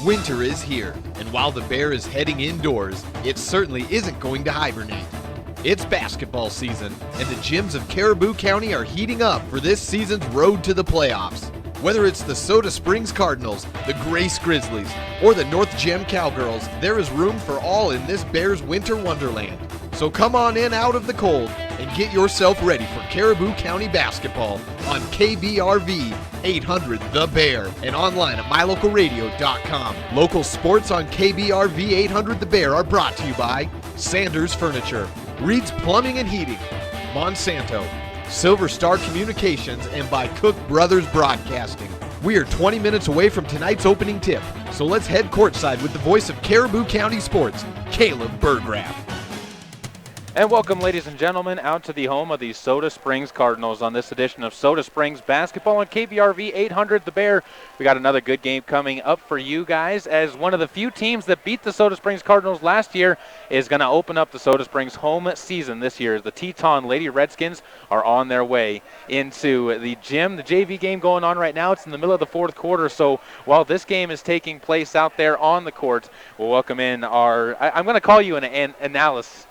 Winter is here, and while the Bear is heading indoors, it certainly isn't going to hibernate. It's basketball season, and the gyms of Caribou County are heating up for this season's road to the playoffs. Whether it's the Soda Springs Cardinals, the Grace Grizzlies, or the North Gem Cowgirls, there is room for all in this Bears winter wonderland. So come on in out of the cold and get yourself ready for Caribou County basketball on KBRV 800 The Bear and online at mylocalradio.com. Local sports on KBRV 800 The Bear are brought to you by Sanders Furniture, Reed's Plumbing and Heating, Monsanto, Silver Star Communications, and by Cook Brothers Broadcasting. We are 20 minutes away from tonight's opening tip, so let's head courtside with the voice of Caribou County sports, Caleb Burgraff. And welcome, ladies and gentlemen, out to the home of the Soda Springs Cardinals on this edition of Soda Springs Basketball on KBRV 800 The Bear. We got another good game coming up for you guys, as one of the few teams that beat the Soda Springs Cardinals last year is going to open up the Soda Springs home season this year. The TETON Lady Redskins are on their way into the gym. The JV game going on right now. It's in the middle of the fourth quarter, so while this game is taking place out there on the court, we'll welcome in our, I'm going to call you an analyst.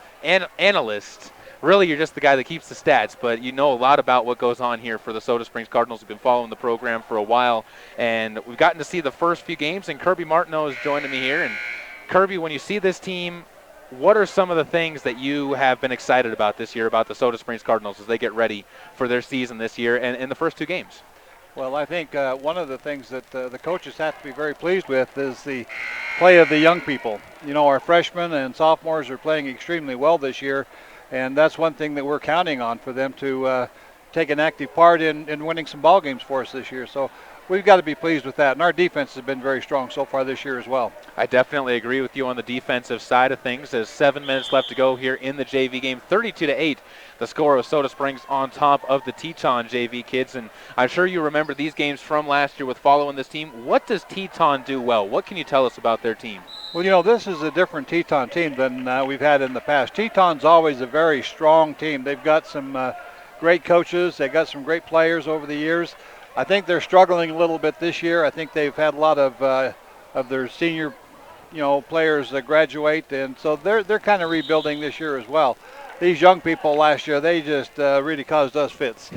Really, you're just the guy that keeps the stats, but you know a lot about what goes on here for the Soda Springs Cardinals. We've been following the program for a while, and we've gotten to see the first few games, and Kirby Martineau is joining me here. And Kirby, when you see this team, what are some of the things that you have been excited about this year about the Soda Springs Cardinals as they get ready for their season this year and in the first two games? Well, I think one of the things that the coaches have to be very pleased with is the play of the young people. You know, our freshmen and sophomores are playing extremely well this year, and that's one thing that we're counting on for them to take an active part in winning some ball games for us this year. So we've got to be pleased with that, and our defense has been very strong so far this year as well. I definitely agree with you on the defensive side of things. There's 7 minutes left to go here in the JV game. 32-8, the score of Soda Springs on top of the Teton JV kids. And I'm sure you remember these games from last year with following this team. What does Teton do well? What can you tell us about their team? Well, you know, this is a different Teton team than we've had in the past. Teton's always a very strong team. They've got some great coaches. They've got some great players over the years. I think they're struggling a little bit this year. I think they've had a lot of their senior, players graduate, and so they're kind of rebuilding this year as well. These young people last year, they just really caused us fits.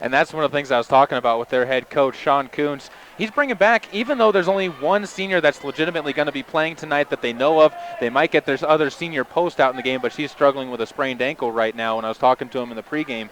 And that's one of the things I was talking about with their head coach, Sean Coons. He's bringing back, even though there's only one senior that's legitimately going to be playing tonight that they know of. They might get their other senior post out in the game, but she's struggling with a sprained ankle right now. And I was talking to him in the pregame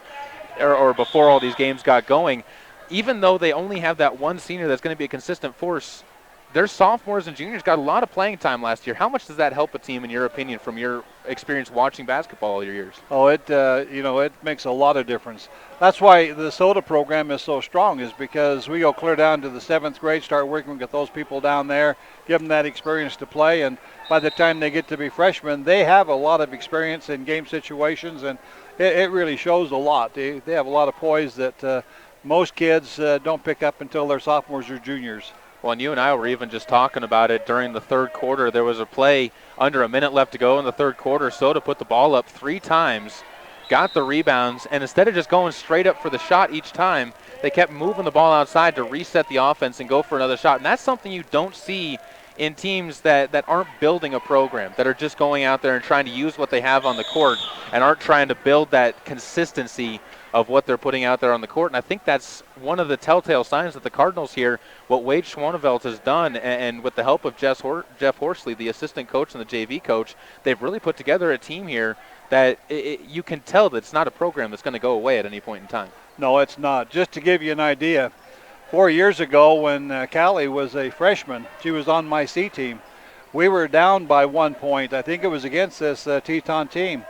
or before all these games got going. Even though they only have that one senior that's going to be a consistent force, their sophomores and juniors got a lot of playing time last year. How much does that help a team, in your opinion, from your experience watching basketball all your years? Oh, it makes a lot of difference. That's why the SOTA program is so strong, is because we go clear down to the 7th grade, start working with those people down there, give them that experience to play, and by the time they get to be freshmen, they have a lot of experience in game situations, and it really shows a lot. They have a lot of poise that most kids don't pick up until they're sophomores or juniors. Well, and you and I were even just talking about it during the third quarter. There was a play under a minute left to go in the third quarter. Soda put the ball up 3 times, got the rebounds, and instead of just going straight up for the shot each time, they kept moving the ball outside to reset the offense and go for another shot. And that's something you don't see in teams that aren't building a program, that are just going out there and trying to use what they have on the court and aren't trying to build that consistency of what they're putting out there on the court. And I think that's one of the telltale signs that the Cardinals here, what Wade Schwanevelt has done, and with the help of Jeff Horsley, the assistant coach and the JV coach, they've really put together a team here that you can tell that it's not a program that's going to go away at any point in time. No, it's not. Just to give you an idea, 4 years ago when Callie was a freshman, she was on my C team. We were down by 1 point. I think it was against this Teton team.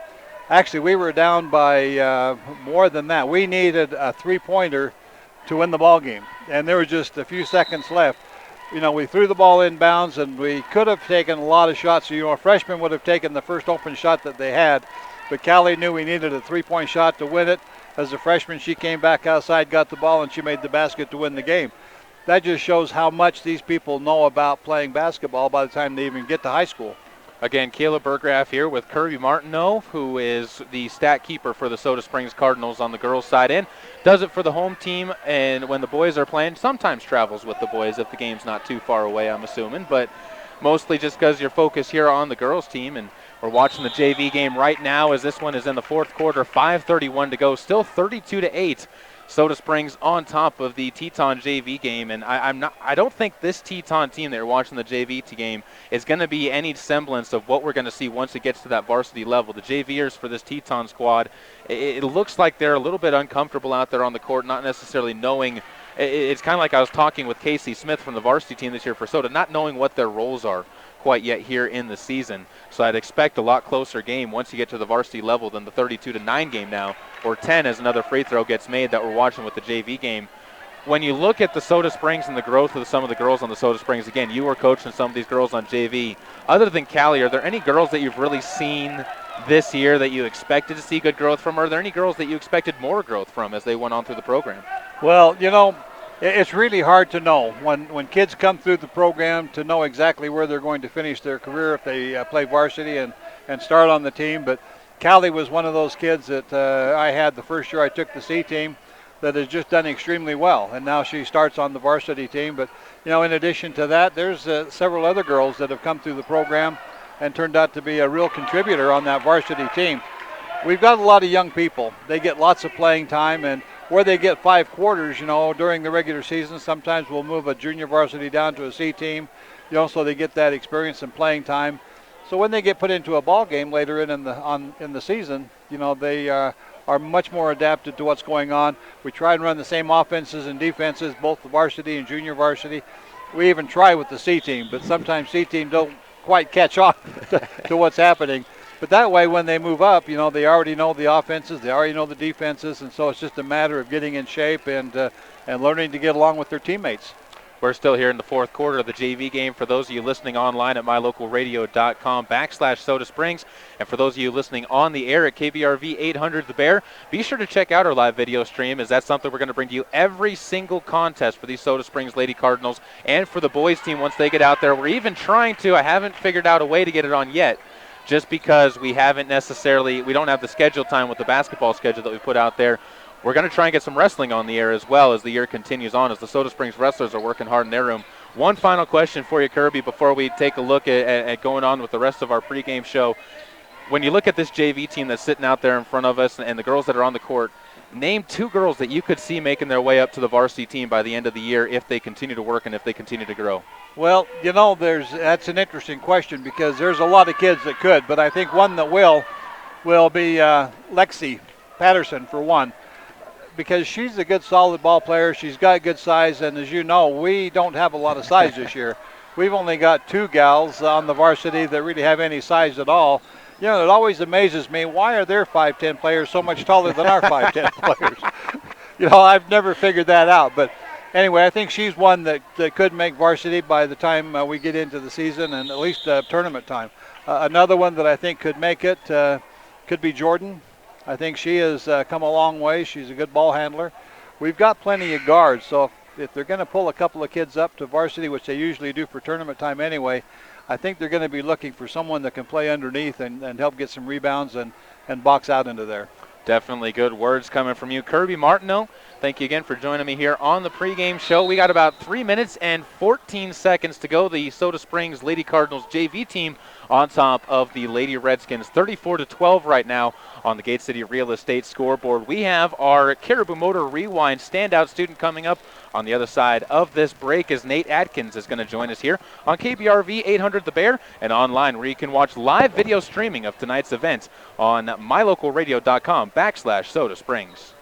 Actually, we were down by more than that. We needed a 3-pointer to win the ball game, and there were just a few seconds left. We threw the ball inbounds, and we could have taken a lot of shots. A freshman would have taken the first open shot that they had, but Callie knew we needed a 3-point shot to win it. As a freshman, she came back outside, got the ball, and she made the basket to win the game. That just shows how much these people know about playing basketball by the time they even get to high school. Again, Kayla Burgraff here with Kirby Martineau, who is the stat keeper for the Soda Springs Cardinals on the girls' side, and does it for the home team. And when the boys are playing, sometimes travels with the boys if the game's not too far away, I'm assuming. But mostly just because you're focused here on the girls' team. And we're watching the JV game right now as this one is in the fourth quarter, 5:31 to go, still 32-8. Soda Springs on top of the Teton JV game, and I don't think this Teton team that you're watching the JV game is going to be any semblance of what we're going to see once it gets to that varsity level. The JVers for this Teton squad, it looks like they're a little bit uncomfortable out there on the court, not necessarily knowing. It's kind of like I was talking with Casey Smith from the varsity team this year for Soda, not knowing what their roles are quite yet here in the season. So I'd expect a lot closer game once you get to the varsity level than the 32-9 game now, or 10 as another free throw gets made that we're watching with the JV game. When you look at the Soda Springs and the growth of some of the girls on the Soda Springs, again, you were coaching some of these girls on JV. Other than Callie, are there any girls that you've really seen this year that you expected to see good growth from? Or are there any girls that you expected more growth from as they went on through the program? Well, you know, it's really hard to know when kids come through the program to know exactly where they're going to finish their career if they play varsity and start on the team. But Callie was one of those kids that I had the first year I took the C team that has just done extremely well, and now she starts on the varsity team. But, you know, in addition to that, there's several other girls that have come through the program and turned out to be a real contributor on that varsity team. We've got a lot of young people. They get lots of playing time, and where they get 5 quarters, you know, during the regular season, sometimes we'll move a junior varsity down to a C team, you know, so they get that experience and playing time. So when they get put into a ball game later in the season, you know, they are much more adapted to what's going on. We try and run the same offenses and defenses, both the varsity and junior varsity. We even try with the C team, but sometimes C team don't quite catch on to what's happening. But that way, when they move up, you know, they already know the offenses, they already know the defenses, and so it's just a matter of getting in shape and learning to get along with their teammates. We're still here in the fourth quarter of the JV game. For those of you listening online at mylocalradio.com/Soda Springs, and for those of you listening on the air at KBRV 800 The Bear, be sure to check out our live video stream, as that's something we're going to bring to you every single contest for these Soda Springs Lady Cardinals and for the boys team once they get out there. We're even trying to, I haven't figured out a way to get it on yet, just because we don't have the schedule time with the basketball schedule that we put out there. We're going to try and get some wrestling on the air as well as the year continues on, as the Soda Springs wrestlers are working hard in their room. One final question for you, Kirby, before we take a look at going on with the rest of our pregame show. When you look at this JV team that's sitting out there in front of us and the girls that are on the court, name 2 girls that you could see making their way up to the varsity team by the end of the year if they continue to work and if they continue to grow. Well, you know, that's an interesting question because there's a lot of kids that could, but I think one that will be Lexi Patterson, for one, because she's a good solid ball player. She's got good size, and as you know, we don't have a lot of size this year. We've only got 2 gals on the varsity that really have any size at all. You know, it always amazes me, why are their 5'10" players so much taller than our 5'10" players? You know, I've never figured that out. But anyway, I think she's one that could make varsity by the time we get into the season and at least tournament time. Another one that I think could make it could be Jordan. I think she has come a long way. She's a good ball handler. We've got plenty of guards, so if they're going to pull a couple of kids up to varsity, which they usually do for tournament time anyway, I think they're going to be looking for someone that can play underneath and help get some rebounds and box out into there. Definitely good words coming from you, Kirby Martineau. Thank you again for joining me here on the pregame show. We got about 3 minutes and 14 seconds to go. The Soda Springs Lady Cardinals JV team on top of the Lady Redskins, 34-12 right now on the Gate City Real Estate scoreboard. We have our Caribou Motor Rewind standout student coming up on the other side of this break, as Nate Atkins is going to join us here on KBRV 800 The Bear and online, where you can watch live video streaming of tonight's event on mylocalradio.com/Soda Springs.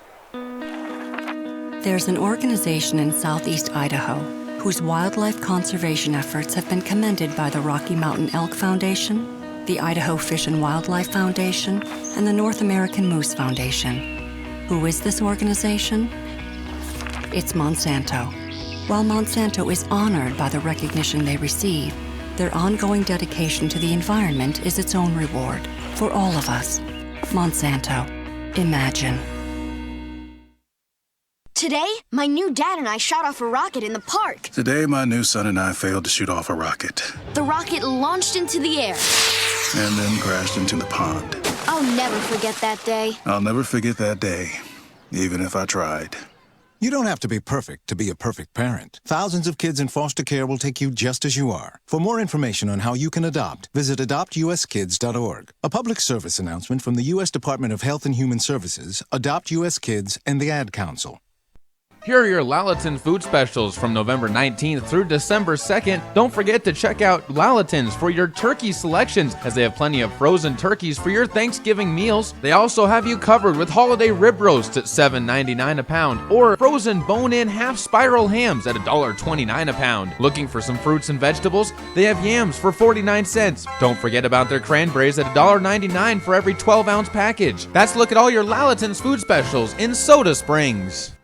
There's an organization in southeast Idaho whose wildlife conservation efforts have been commended by the Rocky Mountain Elk Foundation, the Idaho Fish and Wildlife Foundation, and the North American Moose Foundation. Who is this organization? It's Monsanto. While Monsanto is honored by the recognition they receive, their ongoing dedication to the environment is its own reward for all of us. Monsanto. Imagine. Today, my new dad and I shot off a rocket in the park. Today, my new son and I failed to shoot off a rocket. The rocket launched into the air, and then crashed into the pond. I'll never forget that day. I'll never forget that day, even if I tried. You don't have to be perfect to be a perfect parent. Thousands of kids in foster care will take you just as you are. For more information on how you can adopt, visit adoptuskids.org. A public service announcement from the U.S. Department of Health and Human Services, Adopt U.S. Kids, and the Ad Council. Here are your Lalaton food specials from November 19th through December 2nd. Don't forget to check out Lalaton's for your turkey selections, as they have plenty of frozen turkeys for your Thanksgiving meals. They also have you covered with holiday rib roasts at $7.99 a pound, or frozen bone-in half-spiral hams at $1.29 a pound. Looking for some fruits and vegetables? They have yams for 49 cents. Don't forget about their cranberries at $1.99 for every 12-ounce package. That's look at all your Lalaton's food specials in Soda Springs.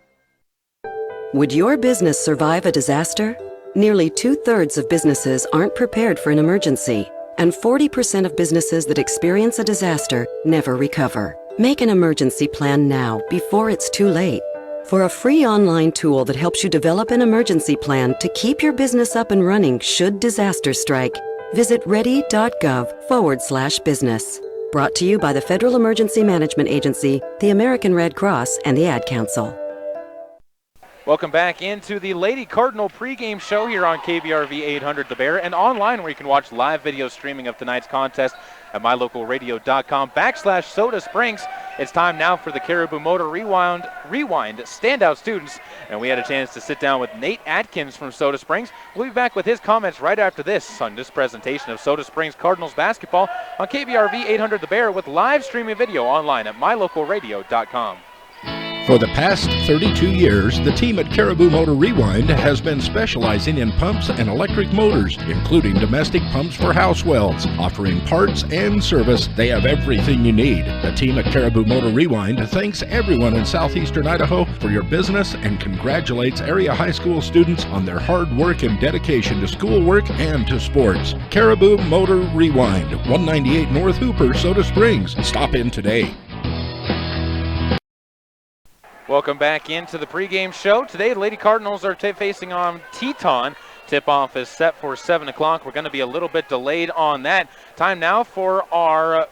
Would your business survive a disaster? Nearly 2/3 of businesses aren't prepared for an emergency, and 40% of businesses that experience a disaster never recover. Make an emergency plan now before it's too late. For a free online tool that helps you develop an emergency plan to keep your business up and running should disaster strike, visit ready.gov/business. Brought to you by the Federal Emergency Management Agency, the American Red Cross, and the Ad Council. Welcome back into the Lady Cardinal pregame show here on KBRV 800 The Bear, and online where you can watch live video streaming of tonight's contest at mylocalradio.com/Soda Springs. It's time now for the Caribou Motor Rewind standout students, and we had a chance to sit down with Nate Atkins from Soda Springs. We'll be back with his comments right after this on this presentation of Soda Springs Cardinals basketball on KBRV 800 The Bear, with live streaming video online at mylocalradio.com. For the past 32 years, the team at Caribou Motor Rewind has been specializing in pumps and electric motors, including domestic pumps for house wells. Offering parts and service, they have everything you need. The team at Caribou Motor Rewind thanks everyone in southeastern Idaho for your business and congratulates area high school students on their hard work and dedication to schoolwork and to sports. Caribou Motor Rewind, 198 North Hooper, Soda Springs. Stop in today. Welcome back into the pregame show. Today, the Lady Cardinals are facing on TETON. Tip-off is set for 7 o'clock. We're going to be a little bit delayed on that. Time now for our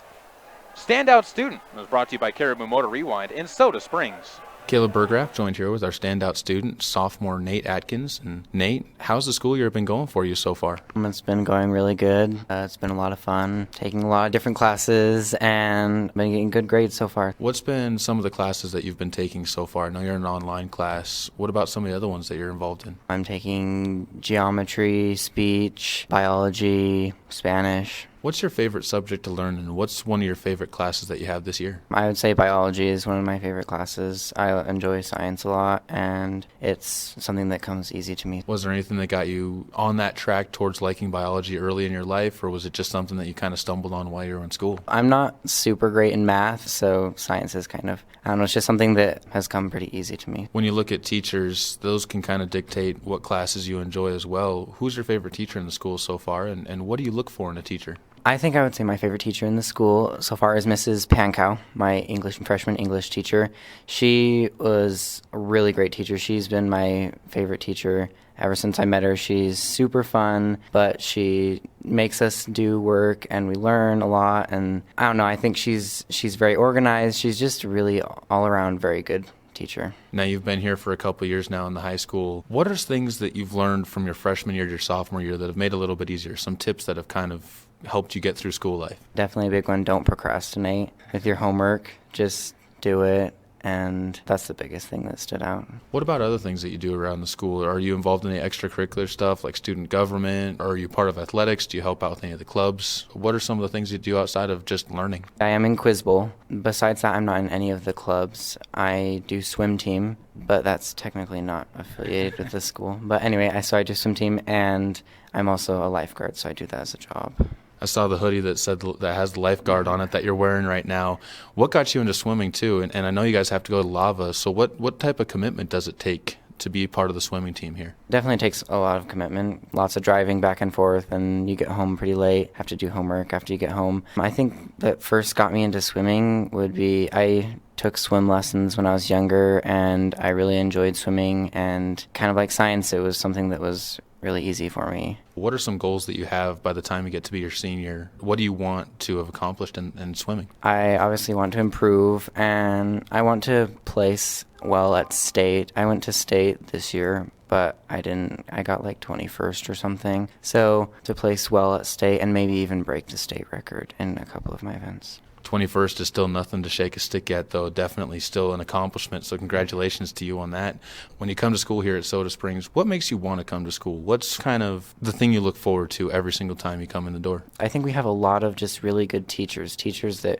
standout student. It was brought to you by Caribou Motor Rewind in Soda Springs. Caleb Burgraff joined here with our standout student, sophomore Nate Atkins. And Nate, how's the school year been going for you so far? It's been going really good. It's been a lot of fun, taking a lot of different classes and been getting good grades so far. What's been some of the classes that you've been taking so far? I know you're in an online class. What about some of the other ones that you're involved in? I'm taking geometry, speech, biology, Spanish. What's your favorite subject to learn, and what's one of your favorite classes that you have this year? I would say biology is one of my favorite classes. I enjoy science a lot, and it's something that comes easy to me. Was there anything that got you on that track towards liking biology early in your life, or was it just something that you kind of stumbled on while you were in school? I'm not super great in math, so science is kind of, I don't know, it's just something that has come pretty easy to me. When you look at teachers, those can kind of dictate what classes you enjoy as well. Who's your favorite teacher in the school so far, and what do you look for in a teacher? I think I would say my favorite teacher in the school so far is Mrs. Pankow, my English and freshman English teacher. She was a really great teacher. She's been my favorite teacher ever since I met her. She's super fun, but she makes us do work and we learn a lot. And I don't know, I think she's very organized. She's just really all around very good teacher. Now, you've been here for a couple of years now in the high school. What are things that you've learned from your freshman year to your sophomore year that have made it a little bit easier? Some tips that have kind of helped you get through school life? Definitely a big one. Don't procrastinate with your homework. Just do it. And that's the biggest thing that stood out. What about other things that you do around the school? Are you involved in any extracurricular stuff like student government? Or are you part of athletics? Do you help out with any of the clubs? What are some of the things you do outside of just learning? I am in Quiz Bowl. Besides that, I'm not in any of the clubs. I do swim team, but that's technically not affiliated with the school. But anyway, so I do swim team, and I'm also a lifeguard, so I do that as a job. I saw the hoodie that has the lifeguard on it that you're wearing right now. What got you into swimming too? And I know you guys have to go to lava. So what type of commitment does it take to be part of the swimming team here? Definitely takes a lot of commitment. Lots of driving back and forth, and you get home pretty late. Have to do homework after you get home. I think that first got me into swimming would be I took swim lessons when I was younger, and I really enjoyed swimming. And kind of like science, it was something that was really easy for me. What are some goals that you have by the time you get to be your senior? What do you want to have accomplished in swimming? I obviously want to improve, and I want to place well at state. I went to state this year, but I didn't. I got like 21st or something. So to place well at state and maybe even break the state record in a couple of my events. 21st is still nothing to shake a stick at, though. Definitely still an accomplishment, so congratulations to you on that. When you come to school here at Soda Springs, what makes you want to come to school? What's kind of the thing you look forward to every single time you come in the door? I think we have a lot of just really good teachers that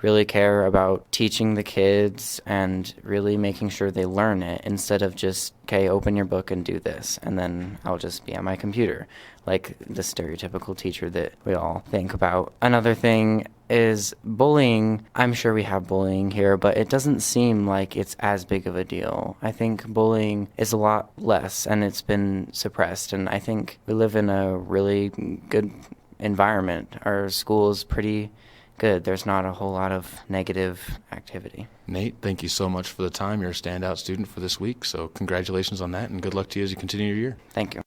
really care about teaching the kids and really making sure they learn it instead of just, okay, open your book and do this, and then I'll just be on my computer, like the stereotypical teacher that we all think about. Another thing is bullying. I'm sure we have bullying here, but it doesn't seem like it's as big of a deal. I think bullying is a lot less, and it's been suppressed, and I think we live in a really good environment. Our school is pretty good. There's not a whole lot of negative activity. Nate, thank you so much for the time. You're a standout student for this week, so congratulations on that, and good luck to you as you continue your year. Thank you.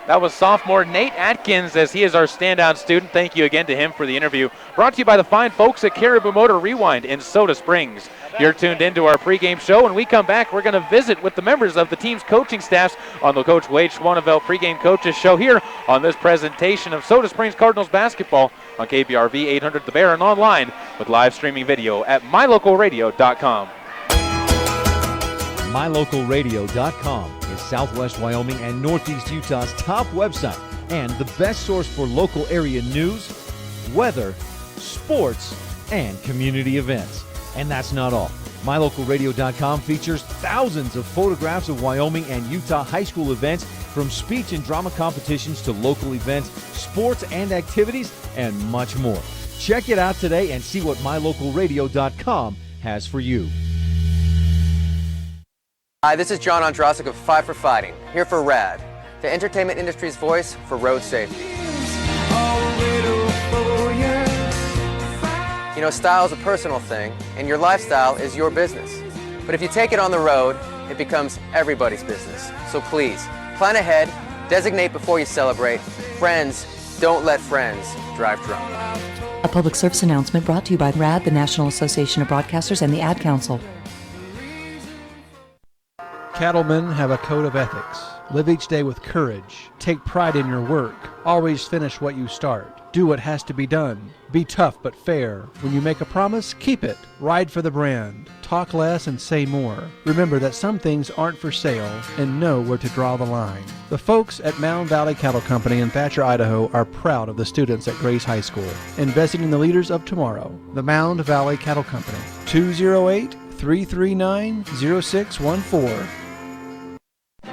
That was sophomore Nate Atkins, as he is our standout student. Thank you again to him for the interview. Brought to you by the fine folks at Caribou Motor Rewind in Soda Springs. You're tuned into our pregame show. When we come back, we're going to visit with the members of the team's coaching staffs on the Coach Wade Schwaneveld pregame coaches show here on this presentation of Soda Springs Cardinals basketball on KBRV 800 The Bear and online with live streaming video at mylocalradio.com. MyLocalRadio.com is Southwest Wyoming and Northeast Utah's top website and the best source for local area news, weather, sports, and community events. And that's not all. MyLocalRadio.com features thousands of photographs of Wyoming and Utah high school events, from speech and drama competitions to local events, sports and activities, and much more. Check it out today and see what MyLocalRadio.com has for you. Hi, this is John Ondrasik of Five for Fighting, here for RAD, the entertainment industry's voice for road safety. You know, style is a personal thing, and your lifestyle is your business. But if you take it on the road, it becomes everybody's business. So please, plan ahead, designate before you celebrate. Friends, don't let friends drive drunk. A public service announcement brought to you by RAD, the National Association of Broadcasters, and the Ad Council. Cattlemen have a code of ethics. Live each day with courage. Take pride in your work. Always finish what you start. Do what has to be done. Be tough but fair. When you make a promise, keep it. Ride for the brand. Talk less and say more. Remember that some things aren't for sale, and know where to draw the line. The folks at Mound Valley Cattle Company in Thatcher, Idaho are proud of the students at Grace High School, investing in the leaders of tomorrow. The Mound Valley Cattle Company, 208-339-0614.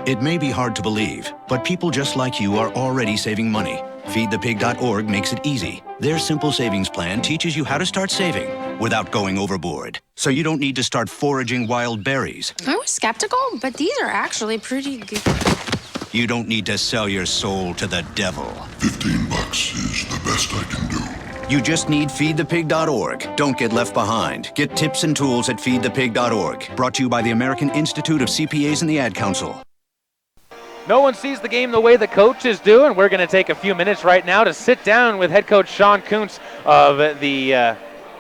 It may be hard to believe, but people just like you are already saving money. FeedThePig.org makes it easy. Their simple savings plan teaches you how to start saving without going overboard. So you don't need to start foraging wild berries. I was skeptical, but these are actually pretty good. You don't need to sell your soul to the devil. $15 is the best I can do. You just need FeedThePig.org. Don't get left behind. Get tips and tools at FeedThePig.org. Brought to you by the American Institute of CPAs and the Ad Council. No one sees the game the way the coaches do, and we're going to take a few minutes right now to sit down with head coach Sean Kuntz of the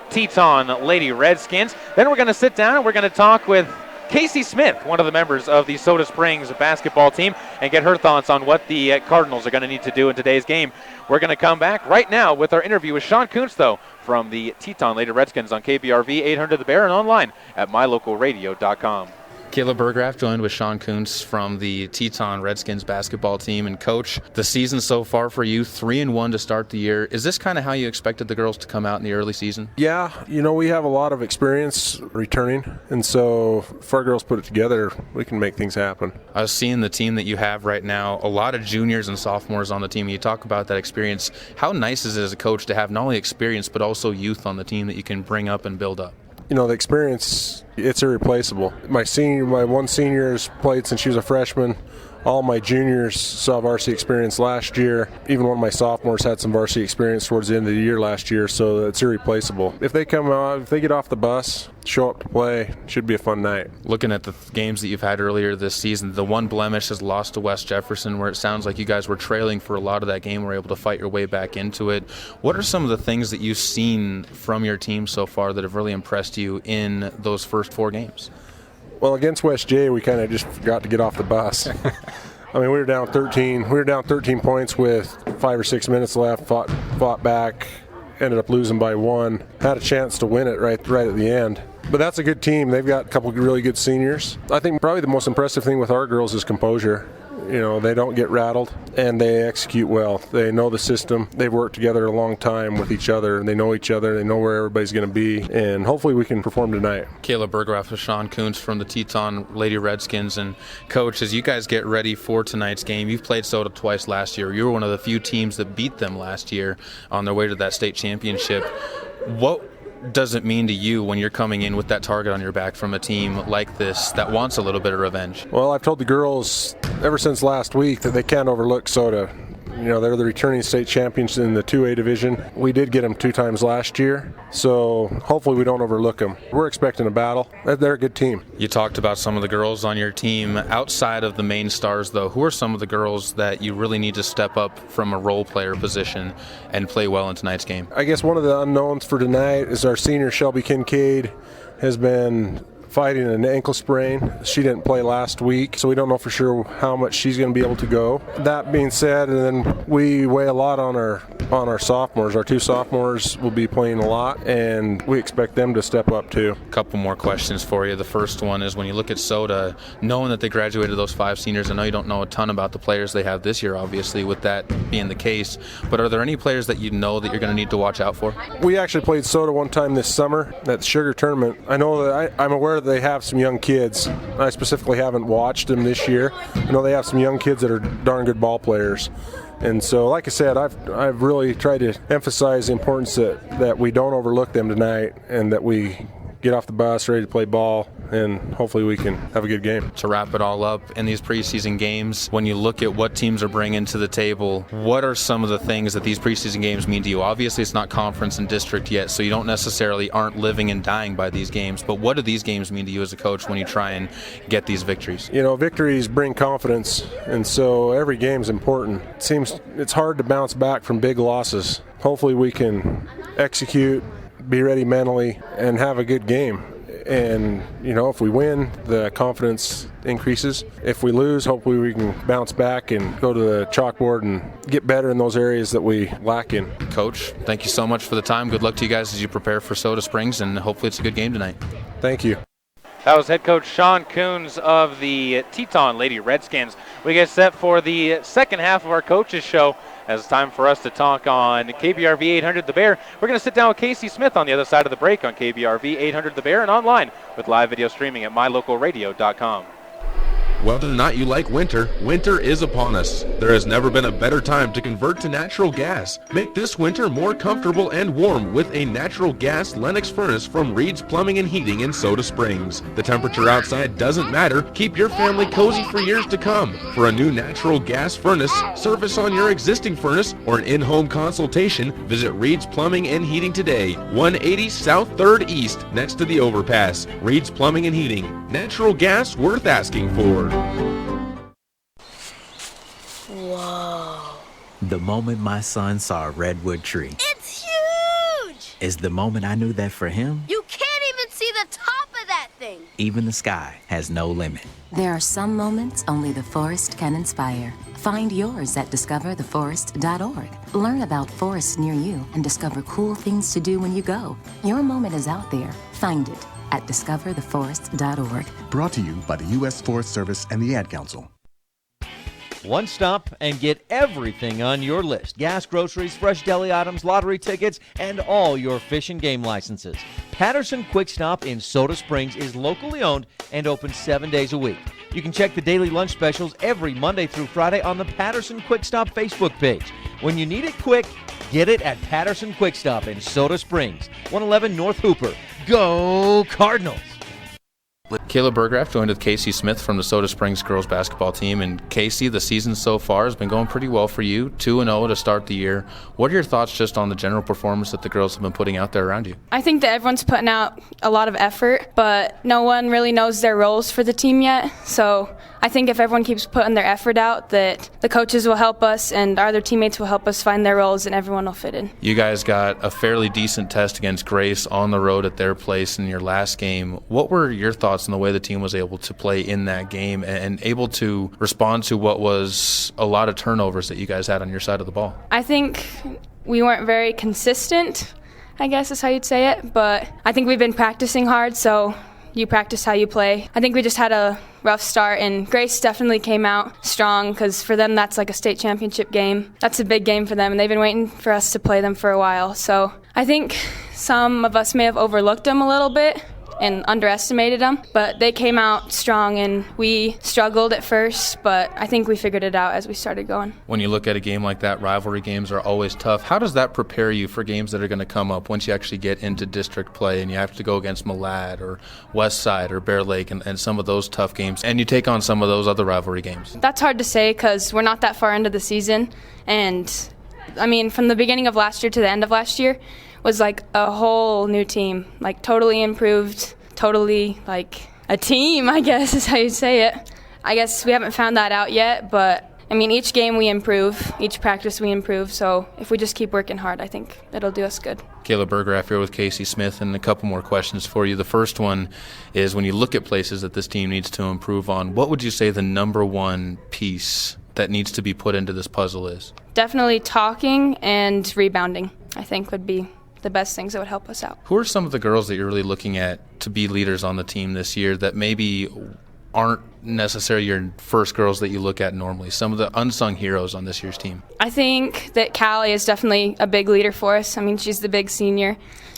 Teton Lady Redskins. Then we're going to sit down and we're going to talk with Casey Smith, one of the members of the Soda Springs basketball team, and get her thoughts on what the Cardinals are going to need to do in today's game. We're going to come back right now with our interview with Sean Kuntz, though, from the Teton Lady Redskins on KBRV 800 The Bear and online at mylocalradio.com. Caleb Bergraff joined with Sean Kuntz from the Teton Redskins basketball team. And Coach, the season so far for you, 3-1 to start the year. Is this kind of how you expected the girls to come out in the early season? Yeah, you know, we have a lot of experience returning, and so if our girls put it together, we can make things happen. I was seeing the team that you have right now, a lot of juniors and sophomores on the team. You talk about that experience. How nice is it as a coach to have not only experience but also youth on the team that you can bring up and build up? You know, the experience, it's irreplaceable. My one senior has played since she was a freshman all my juniors saw varsity experience last year. Even one of my sophomores had some varsity experience towards the end of the year last year, so it's irreplaceable. If they come out, if they get off the bus, show up to play, it should be a fun night. Looking at the games that you've had earlier this season, the one blemish is lost to West Jefferson, where it sounds like you guys were trailing for a lot of that game, were able to fight your way back into it. What are some of the things that you've seen from your team so far that have really impressed you in those first 4 games? Well, against West J, we kind of just forgot to get off the bus. I mean, we were down 13. We were down 13 points with 5 or 6 minutes left. Fought back. Ended up losing by 1. Had a chance to win it right at the end. But that's a good team. They've got a couple of really good seniors. I think probably the most impressive thing with our girls is composure. You know, they don't get rattled, and they execute well. They know the system. They've worked together a long time with each other, and they know each other. They know where everybody's going to be, and hopefully we can perform tonight. Kayla Berggraf with Sean Coons from the Teton Lady Redskins. And Coach, as you guys get ready for tonight's game, you've played Soda twice last year. You were one of the few teams that beat them last year on their way to that state championship. What does it mean to you when you're coming in with that target on your back from a team like this that wants a little bit of revenge? Well, I've told the girls ever since last week that they can't overlook Soda. You know, they're the returning state champions in the 2A division. We did get them 2 times last year, so hopefully we don't overlook them. We're expecting a battle. They're a good team. You talked about some of the girls on your team. Outside of the main stars, though, who are some of the girls that you really need to step up from a role player position and play well in tonight's game? I guess one of the unknowns for tonight is our senior Shelby Kincaid has been fighting an ankle sprain. She didn't play last week, so we don't know for sure how much she's going to be able to go. That being said, and then we weigh a lot on our sophomores. Our 2 sophomores will be playing a lot, and we expect them to step up too. A couple more questions for you. The first one is, when you look at Soda, knowing that they graduated those 5 seniors, I know you don't know a ton about the players they have this year, obviously, with that being the case, but are there any players that you know that you're going to need to watch out for? We actually played Soda one time this summer at the Sugar Tournament. I know that I'm aware that they have some young kids. I specifically haven't watched them this year. I know they have some young kids that are darn good ball players. And so, like I said, I've really tried to emphasize the importance that we don't overlook them tonight, and that we get off the bus ready to play ball, and hopefully we can have a good game. To wrap it all up, in these preseason games, when you look at what teams are bringing to the table, what are some of the things that these preseason games mean to you? Obviously, it's not conference and district yet, so you don't necessarily aren't living and dying by these games, but what do these games mean to you as a coach when you try and get these victories? You know, victories bring confidence, and so every game's important. It seems it's hard to bounce back from big losses. Hopefully we can execute, be ready mentally, and have a good game. And, you know, if we win, the confidence increases. If we lose, hopefully we can bounce back and go to the chalkboard and get better in those areas that we lack in. Coach, thank you so much for the time. Good luck to you guys as you prepare for Soda Springs, and hopefully it's a good game tonight. Thank you. That was head coach Sean Coons of the Teton Lady Redskins. We get set for the second half of our coaches show, as it's time for us to talk on KBRV 800 The Bear. We're going to sit down with Casey Smith on the other side of the break on KBRV 800 The Bear and online with live video streaming at mylocalradio.com. Whether or not you like winter, winter is upon us. There has never been a better time to convert to natural gas. Make this winter more comfortable and warm with a natural gas Lennox furnace from Reed's Plumbing and Heating in Soda Springs. The temperature outside doesn't matter. Keep your family cozy for years to come. For a new natural gas furnace, service on your existing furnace, or an in-home consultation, visit Reed's Plumbing and Heating today. 180 South 3rd East, next to the overpass. Reed's Plumbing and Heating. Natural gas worth asking for. Whoa. The moment my son saw a redwood tree. It's huge! Is the moment I knew that for him, You can't even see the top of that thing. even the sky has no limit. There are some moments only the forest can inspire. Find yours at discovertheforest.org. Learn about forests near you and discover cool things to do when you go. Your moment is out there. Find it at discovertheforest.org. Brought to you by the U.S. Forest Service and the Ad Council. One stop and get everything on your list. Gas, groceries, fresh deli items, lottery tickets, and all your fish and game licenses. Patterson Quick Stop in Soda Springs is locally owned and open 7 days a week. You can check the daily lunch specials every Monday through Friday on the Patterson Quick Stop Facebook page. When you need it quick, get it at Patterson Quick Stop in Soda Springs, 111 North Hooper. Go Cardinals! Kayla Burgraff joined with Casey Smith from the Soda Springs girls basketball team. And Casey, the season so far has been going pretty well for you, 2-0 to start the year. What are your thoughts just on the general performance that the girls have been putting out there around you? I think that everyone's putting out a lot of effort, but no one really knows their roles for the team yet. So I think if everyone keeps putting their effort out, that the coaches will help us and our other teammates will help us find their roles and everyone will fit in. You guys got a fairly decent test against Grace on the road at their place in your last game. What were your thoughts on the way the team was able to play in that game and able to respond to what was a lot of turnovers that you guys had on your side of the ball? I think we weren't very consistent, I guess is how you'd say it, but I think we've been practicing hard, so you practice how you play. I think we just had a rough start, and Grace definitely came out strong because for them that's like a state championship game. That's a big game for them, and they've been waiting for us to play them for a while. So I think some of us may have overlooked them a little bit and underestimated them, but they came out strong, and we struggled at first, but I think we figured it out as we started going. When you look at a game like that, rivalry games are always tough. How does that prepare you for games that are going to come up once you actually get into district play and you have to go against Malad or West Side or Bear Lake and some of those tough games, and you take on some of those other rivalry games? That's hard to say because we're not that far into the season, and I mean, from the beginning of last year to the end of last year was like a whole new team, like totally improved, totally like a team, I guess is how you say it. I guess we haven't found that out yet, but I mean, each game we improve, each practice we improve, so if we just keep working hard, I think it'll do us good. Kayla Burgraff here with Casey Smith, and a couple more questions for you. The first one is, when you look at places that this team needs to improve on, what would you say the number one piece that needs to be put into this puzzle is? Definitely talking and rebounding, I think, would be the best things that would help us out. Who are some of the girls that you're really looking at to be leaders on the team this year that maybe aren't necessarily your first girls that you look at normally, some of the unsung heroes on this year's team? I think that Callie is definitely a big leader for us. I mean, she's the big senior,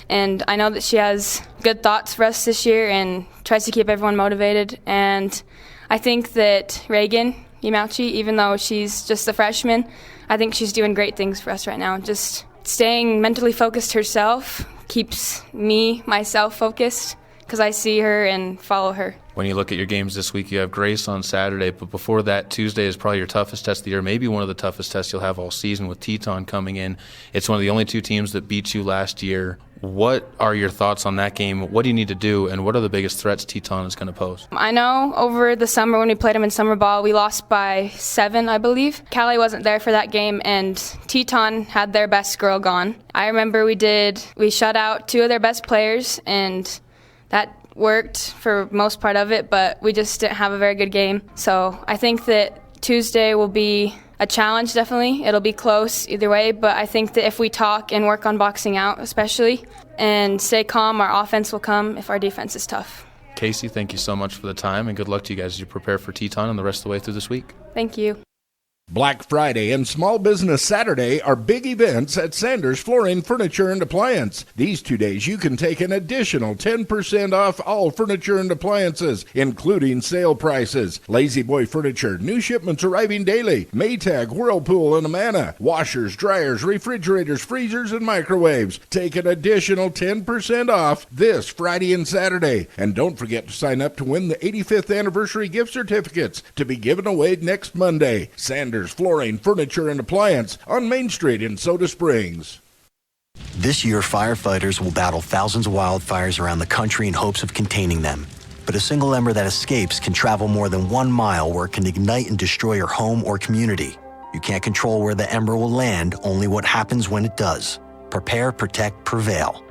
and I know that she has good thoughts for us this year and tries to keep everyone motivated. And I think that Reagan Yamauchi, even though she's just a freshman, I think she's doing great things for us right now. Just staying mentally focused herself keeps myself focused, because I see her and follow her. When you look at your games this week, you have Grace on Saturday, but before that, Tuesday is probably your toughest test of the year, maybe one of the toughest tests you'll have all season with Teton coming in. It's one of the only two teams that beat you last year. What are your thoughts on that game? What do you need to do, and what are the biggest threats Teton is going to pose? I know over the summer when we played them in summer ball, we lost by 7, I believe. Callie wasn't there for that game, and Teton had their best girl gone. I remember we shut out 2 of their best players, and that worked for most part of it, but we just didn't have a very good game. So I think that Tuesday will be a challenge, definitely. It'll be close either way, but I think that if we talk and work on boxing out especially and stay calm, our offense will come if our defense is tough. Casey, thank you so much for the time, and good luck to you guys as you prepare for Teton and the rest of the way through this week. Thank you. Black Friday and Small Business Saturday are big events at Sanders Flooring, Furniture, and Appliance. These 2 days you can take an additional 10% off all furniture and appliances, including sale prices. Lazy Boy Furniture, new shipments arriving daily. Maytag, Whirlpool, and Amana. Washers, dryers, refrigerators, freezers, and microwaves. Take an additional 10% off this Friday and Saturday. And don't forget to sign up to win the 85th anniversary gift certificates to be given away next Monday. Sanders Flooring, Furniture, and Appliance on Main Street in Soda Springs. This year, firefighters will battle thousands of wildfires around the country in hopes of containing them. But a single ember that escapes can travel more than 1 mile, where it can ignite and destroy your home or community. You can't control where the ember will land, only what happens when it does. Prepare, protect, prevail.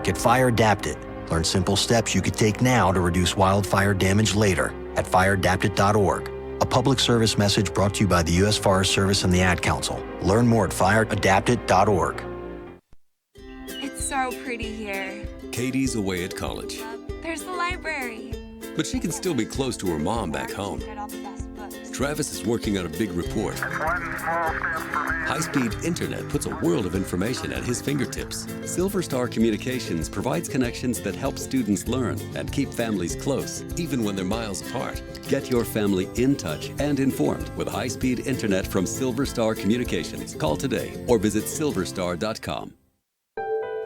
Get fire adapted. Learn simple steps you could take now to reduce wildfire damage later at fireadapted.org. A public service message brought to you by the U.S. Forest Service and the Ad Council. Learn more at fireadapted.org. It's so pretty here. Katie's away at college, There's the library. but she can still be close to her mom back home. Travis is working on a big report. High-speed internet puts a world of information at his fingertips. Silver Star Communications provides connections that help students learn and keep families close, even when they're miles apart. Get your family in touch and informed with high-speed internet from Silver Star Communications. Call today or visit silverstar.com.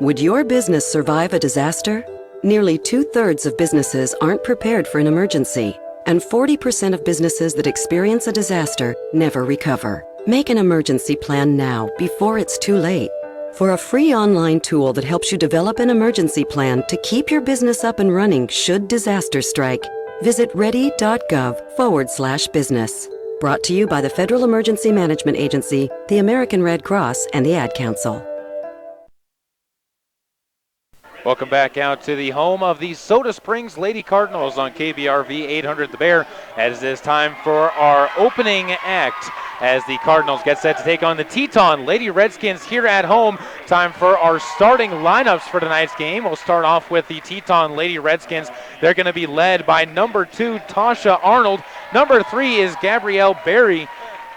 Would your business survive a disaster? Nearly 2/3 of businesses aren't prepared for an emergency, and 40% of businesses that experience a disaster never recover. Make an emergency plan now before it's too late. For a free online tool that helps you develop an emergency plan to keep your business up and running should disaster strike, visit ready.gov/business. Brought to you by the Federal Emergency Management Agency, the American Red Cross, and the Ad Council. Welcome back out to the home of the Soda Springs Lady Cardinals on KBRV 800 The Bear, as it is time for our opening act as the Cardinals get set to take on the Teton Lady Redskins here at home. Time for our starting lineups for tonight's game. We'll start off with the Teton Lady Redskins. They're going to be led by number 2, Tasha Arnold. Number 3 is Gabrielle Berry.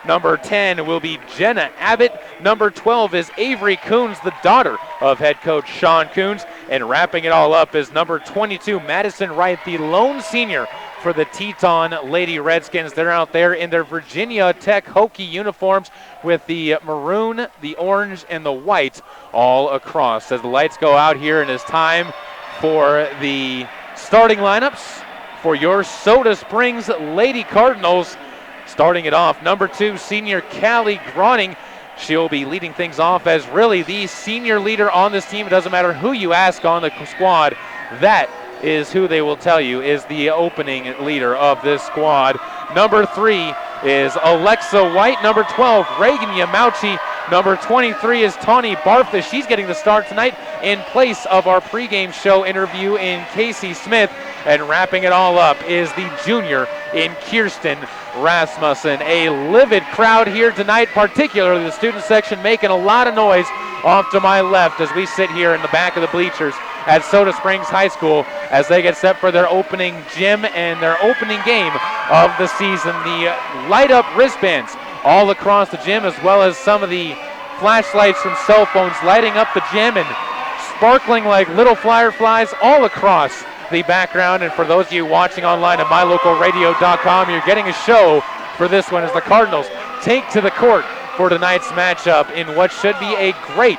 Number 10 will be Jenna Abbott. Number 12 is Avery Coons, the daughter of head coach Sean Coons. And wrapping it all up is number 22, Madison Wright, the lone senior for the Teton Lady Redskins. They're out there in their Virginia Tech Hokie uniforms with the maroon, the orange, and the white all across. As the lights go out here, and it's time for the starting lineups for your Soda Springs Lady Cardinals. Starting it off, number 2, senior Callie Groning. She'll be leading things off as really the senior leader on this team. It doesn't matter who you ask on the squad. That is who they will tell you is the opening leader of this squad. Number 3 is Alexa White. Number 12, Reagan Yamauchi. Number 23 is Tawny Barfus. She's getting the start tonight in place of our pregame show interview in Casey Smith. And wrapping it all up is the junior in Kirsten Rasmussen. A livid crowd here tonight, particularly the student section, making a lot of noise off to my left as we sit here in the back of the bleachers at Soda Springs High School as they get set for their opening gym and their opening game of the season. The light up wristbands all across the gym, as well as some of the flashlights from cell phones lighting up the gym and sparkling like little fireflies all across the background. And for those of you watching online at mylocalradio.com, you're getting a show for this one as the Cardinals take to the court for tonight's matchup in what should be a great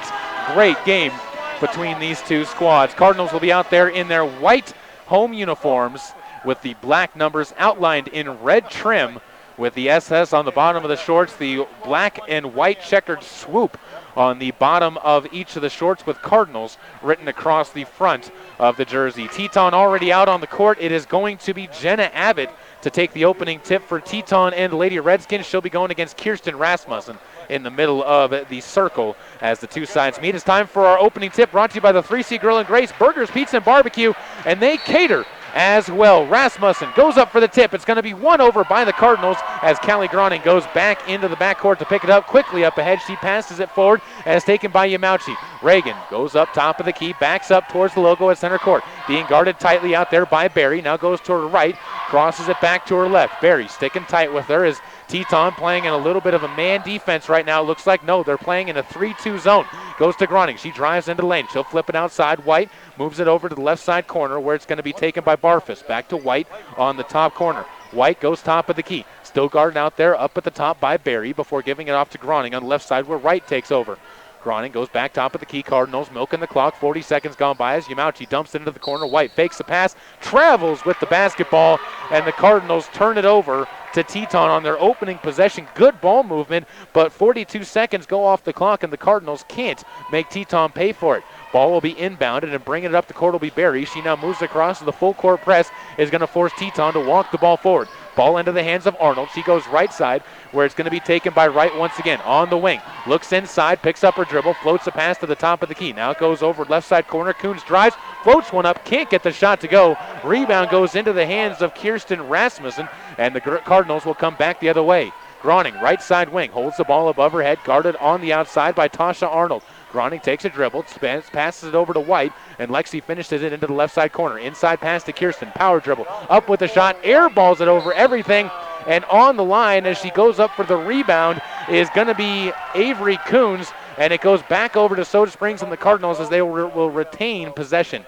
game between these two squads. Cardinals will be out there in their white home uniforms with the black numbers outlined in red trim, with the SS on the bottom of the shorts, the black and white checkered swoop on the bottom of each of the shorts with Cardinals written across the front of the jersey. Teton already out on the court. It is going to be Jenna Abbott to take the opening tip for Teton and Lady Redskins. She'll be going against Kirsten Rasmussen in the middle of the circle as the two sides meet. It's time for our opening tip, brought to you by the 3C Grill and Grace Burgers, Pizza, and Barbecue, and they cater as well. Rasmussen goes up for the tip. It's going to be won over by the Cardinals as Callie Groning goes back into the backcourt to pick it up. Quickly up ahead, she passes it forward and is taken by Yamauchi. Reagan goes up top of the key, backs up towards the logo at center court. Being guarded tightly out there by Barry. Now goes to her right, crosses it back to her left. Barry sticking tight with her as Teton playing in a little bit of a man defense right now. Looks like no, they're playing in a 3-2 zone. Goes to Groning. She drives into the lane. She'll flip it outside. White moves it over to the left side corner where it's going to be taken by Barfus. Back to White on the top corner. White goes top of the key. Still guarded out there up at the top by Barry before giving it off to Groning on the left side where Wright takes over. Groning goes back top of the key. Cardinals milking the clock. 40 seconds gone by as Yamauchi dumps it into the corner. White fakes the pass, travels with the basketball, and the Cardinals turn it over to Teton on their opening possession. Good ball movement, but 42 seconds go off the clock, and the Cardinals can't make Teton pay for it. Ball will be inbounded, and bringing it up the court will be Barry. She now moves across to the full court press, is going to force Teton to walk the ball forward. Ball into the hands of Arnold. She goes right side where it's going to be taken by Wright once again on the wing. Looks inside, picks up her dribble, floats a pass to the top of the key. Now it goes over left side corner. Coons drives, floats one up, can't get the shot to go. Rebound goes into the hands of Kirsten Rasmussen, and the Cardinals will come back the other way. Groning, right side wing, holds the ball above her head, guarded on the outside by Tasha Arnold. Groning takes a dribble, passes it over to White, and Lexi finishes it into the left side corner. Inside pass to Kirsten, power dribble, up with the shot, air balls it over everything, and on the line as she goes up for the rebound is going to be Avery Coons, and it goes back over to Soda Springs and the Cardinals as they will retain possession.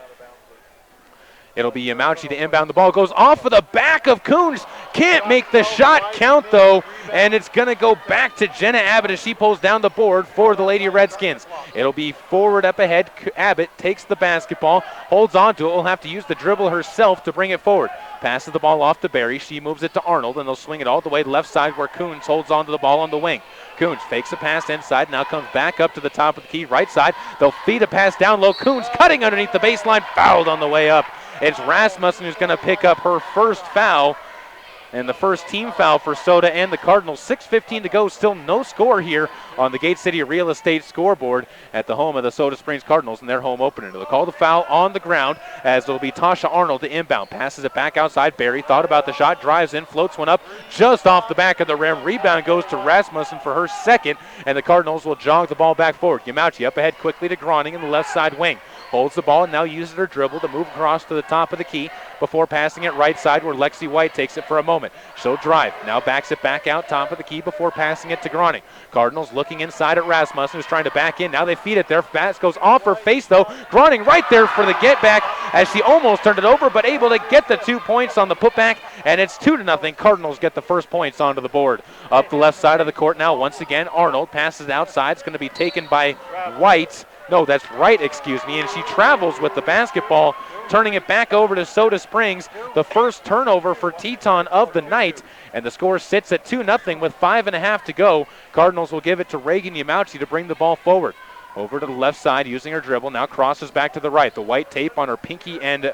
It'll be Yamauchi to inbound. The ball goes off of the back of Coons. Can't make the shot count, though, and it's going to go back to Jenna Abbott as she pulls down the board for the Lady Redskins. It'll be forward up ahead. Abbott takes the basketball, holds on to it. Will have to use the dribble herself to bring it forward. Passes the ball off to Barry. She moves it to Arnold, and they'll swing it all the way left side where Coons holds on to the ball on the wing. Coons fakes a pass inside, now comes back up to the top of the key, right side. They'll feed a pass down low. Coons cutting underneath the baseline, fouled on the way up. It's Rasmussen who's going to pick up her first foul, and the first team foul for Soda and the Cardinals. 6:15 to go, still no score here on the Gate City Real Estate scoreboard at the home of the Soda Springs Cardinals in their home opener. They'll call the foul on the ground as it'll be Tasha Arnold to inbound. Passes it back outside. Barry thought about the shot, drives in, floats one up just off the back of the rim. Rebound goes to Rasmussen for her second, and the Cardinals will jog the ball back forward. Yamauchi up ahead quickly to Groning in the left side wing. Holds the ball and now uses her dribble to move across to the top of the key before passing it right side where Lexi White takes it for a moment. She'll drive. Now backs it back out top of the key before passing it to Groning. Cardinals looking inside at Rasmussen who's trying to back in. Now they feed it there. Pass goes off her face though. Groning right there for the get back as she almost turned it over but able to get the 2 points on the putback, and it's 2-0. Cardinals get the first points onto the board. Up the left side of the court now once again Arnold passes it outside. It's going to be taken by White. No, that's right, excuse me, and she travels with the basketball, turning it back over to Soda Springs. The first turnover for Teton of the night, and the score sits at 2-0 with 5.5 to go. Cardinals will give it to Reagan Yamauchi to bring the ball forward. Over to the left side using her dribble, now crosses back to the right. The white tape on her pinky and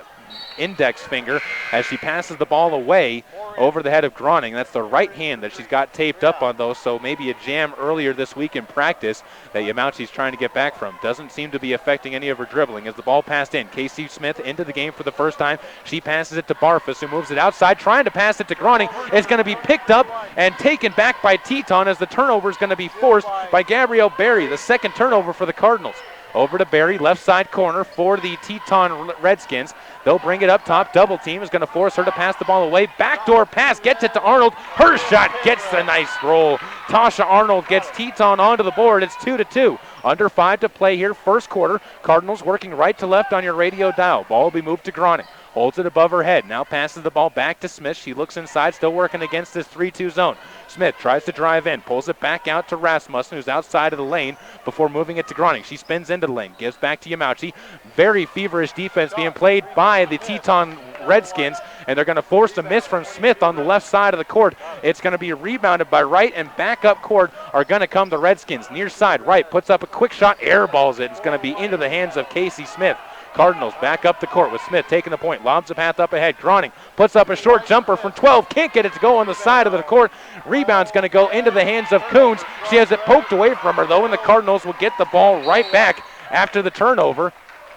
index finger as she passes the ball away over the head of Groning. That's the right hand that she's got taped up on those, so maybe a jam earlier this week in practice that Yamauchi's trying to get back from. Doesn't seem to be affecting any of her dribbling as the ball passed in. Casey Smith into the game for the first time. She passes it to Barfus, who moves it outside, trying to pass it to Groning. It's going to be picked up and taken back by Teton as the turnover is going to be forced by Gabrielle Berry, the second turnover for the Cardinals. Over to Barry, left side corner for the Teton Redskins. They'll bring it up top. Double team is going to force her to pass the ball away. Backdoor pass gets it to Arnold. Her shot gets the nice roll. Tasha Arnold gets Teton onto the board. It's 2-2. Under 5 to play here, first quarter. Cardinals working right to left on your radio dial. Ball will be moved to Groning. Holds it above her head. Now passes the ball back to Smith. She looks inside, still working against this 3-2 zone. Smith tries to drive in, pulls it back out to Rasmussen, who's outside of the lane before moving it to Groning. She spins into the lane, gives back to Yamauchi. Very feverish defense being played by the Teton Redskins, and they're going to force a miss from Smith on the left side of the court. It's going to be rebounded by Wright, and back up court are going to come the Redskins. Near side, Wright puts up a quick shot, airballs it. It's going to be into the hands of Casey Smith. Cardinals back up the court with Smith taking the point. Lobs a path up ahead. Groning puts up a short jumper from 12. Can't get it to go on the side of the court. Rebound's going to go into the hands of Coons. She has it poked away from her, though, and the Cardinals will get the ball right back after the turnover.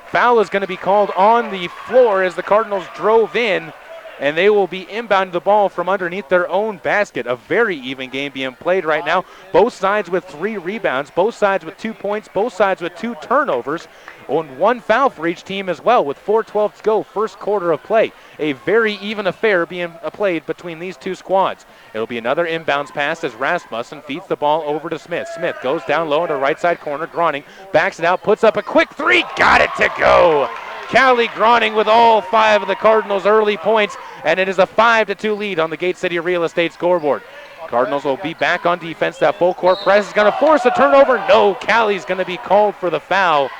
Foul is going to be called on the floor as the Cardinals drove in, and they will be inbounding the ball from underneath their own basket. A very even game being played right now. Both sides with 3 rebounds, both sides with 2 points, both sides with 2 turnovers, and 1 foul for each team as well with 4:12 to go, first quarter of play. A very even affair being played between these two squads. It'll be another inbounds pass as Rasmussen feeds the ball over to Smith. Smith goes down low into right side corner. Groning backs it out, puts up a quick 3, got it to go. Callie Groning with all 5 of the Cardinals' early points, and it is a 5-2 lead on the Gate City Real Estate scoreboard. Cardinals will be back on defense. That full court press is going to force a turnover. No, Callie's going to be called for the foul.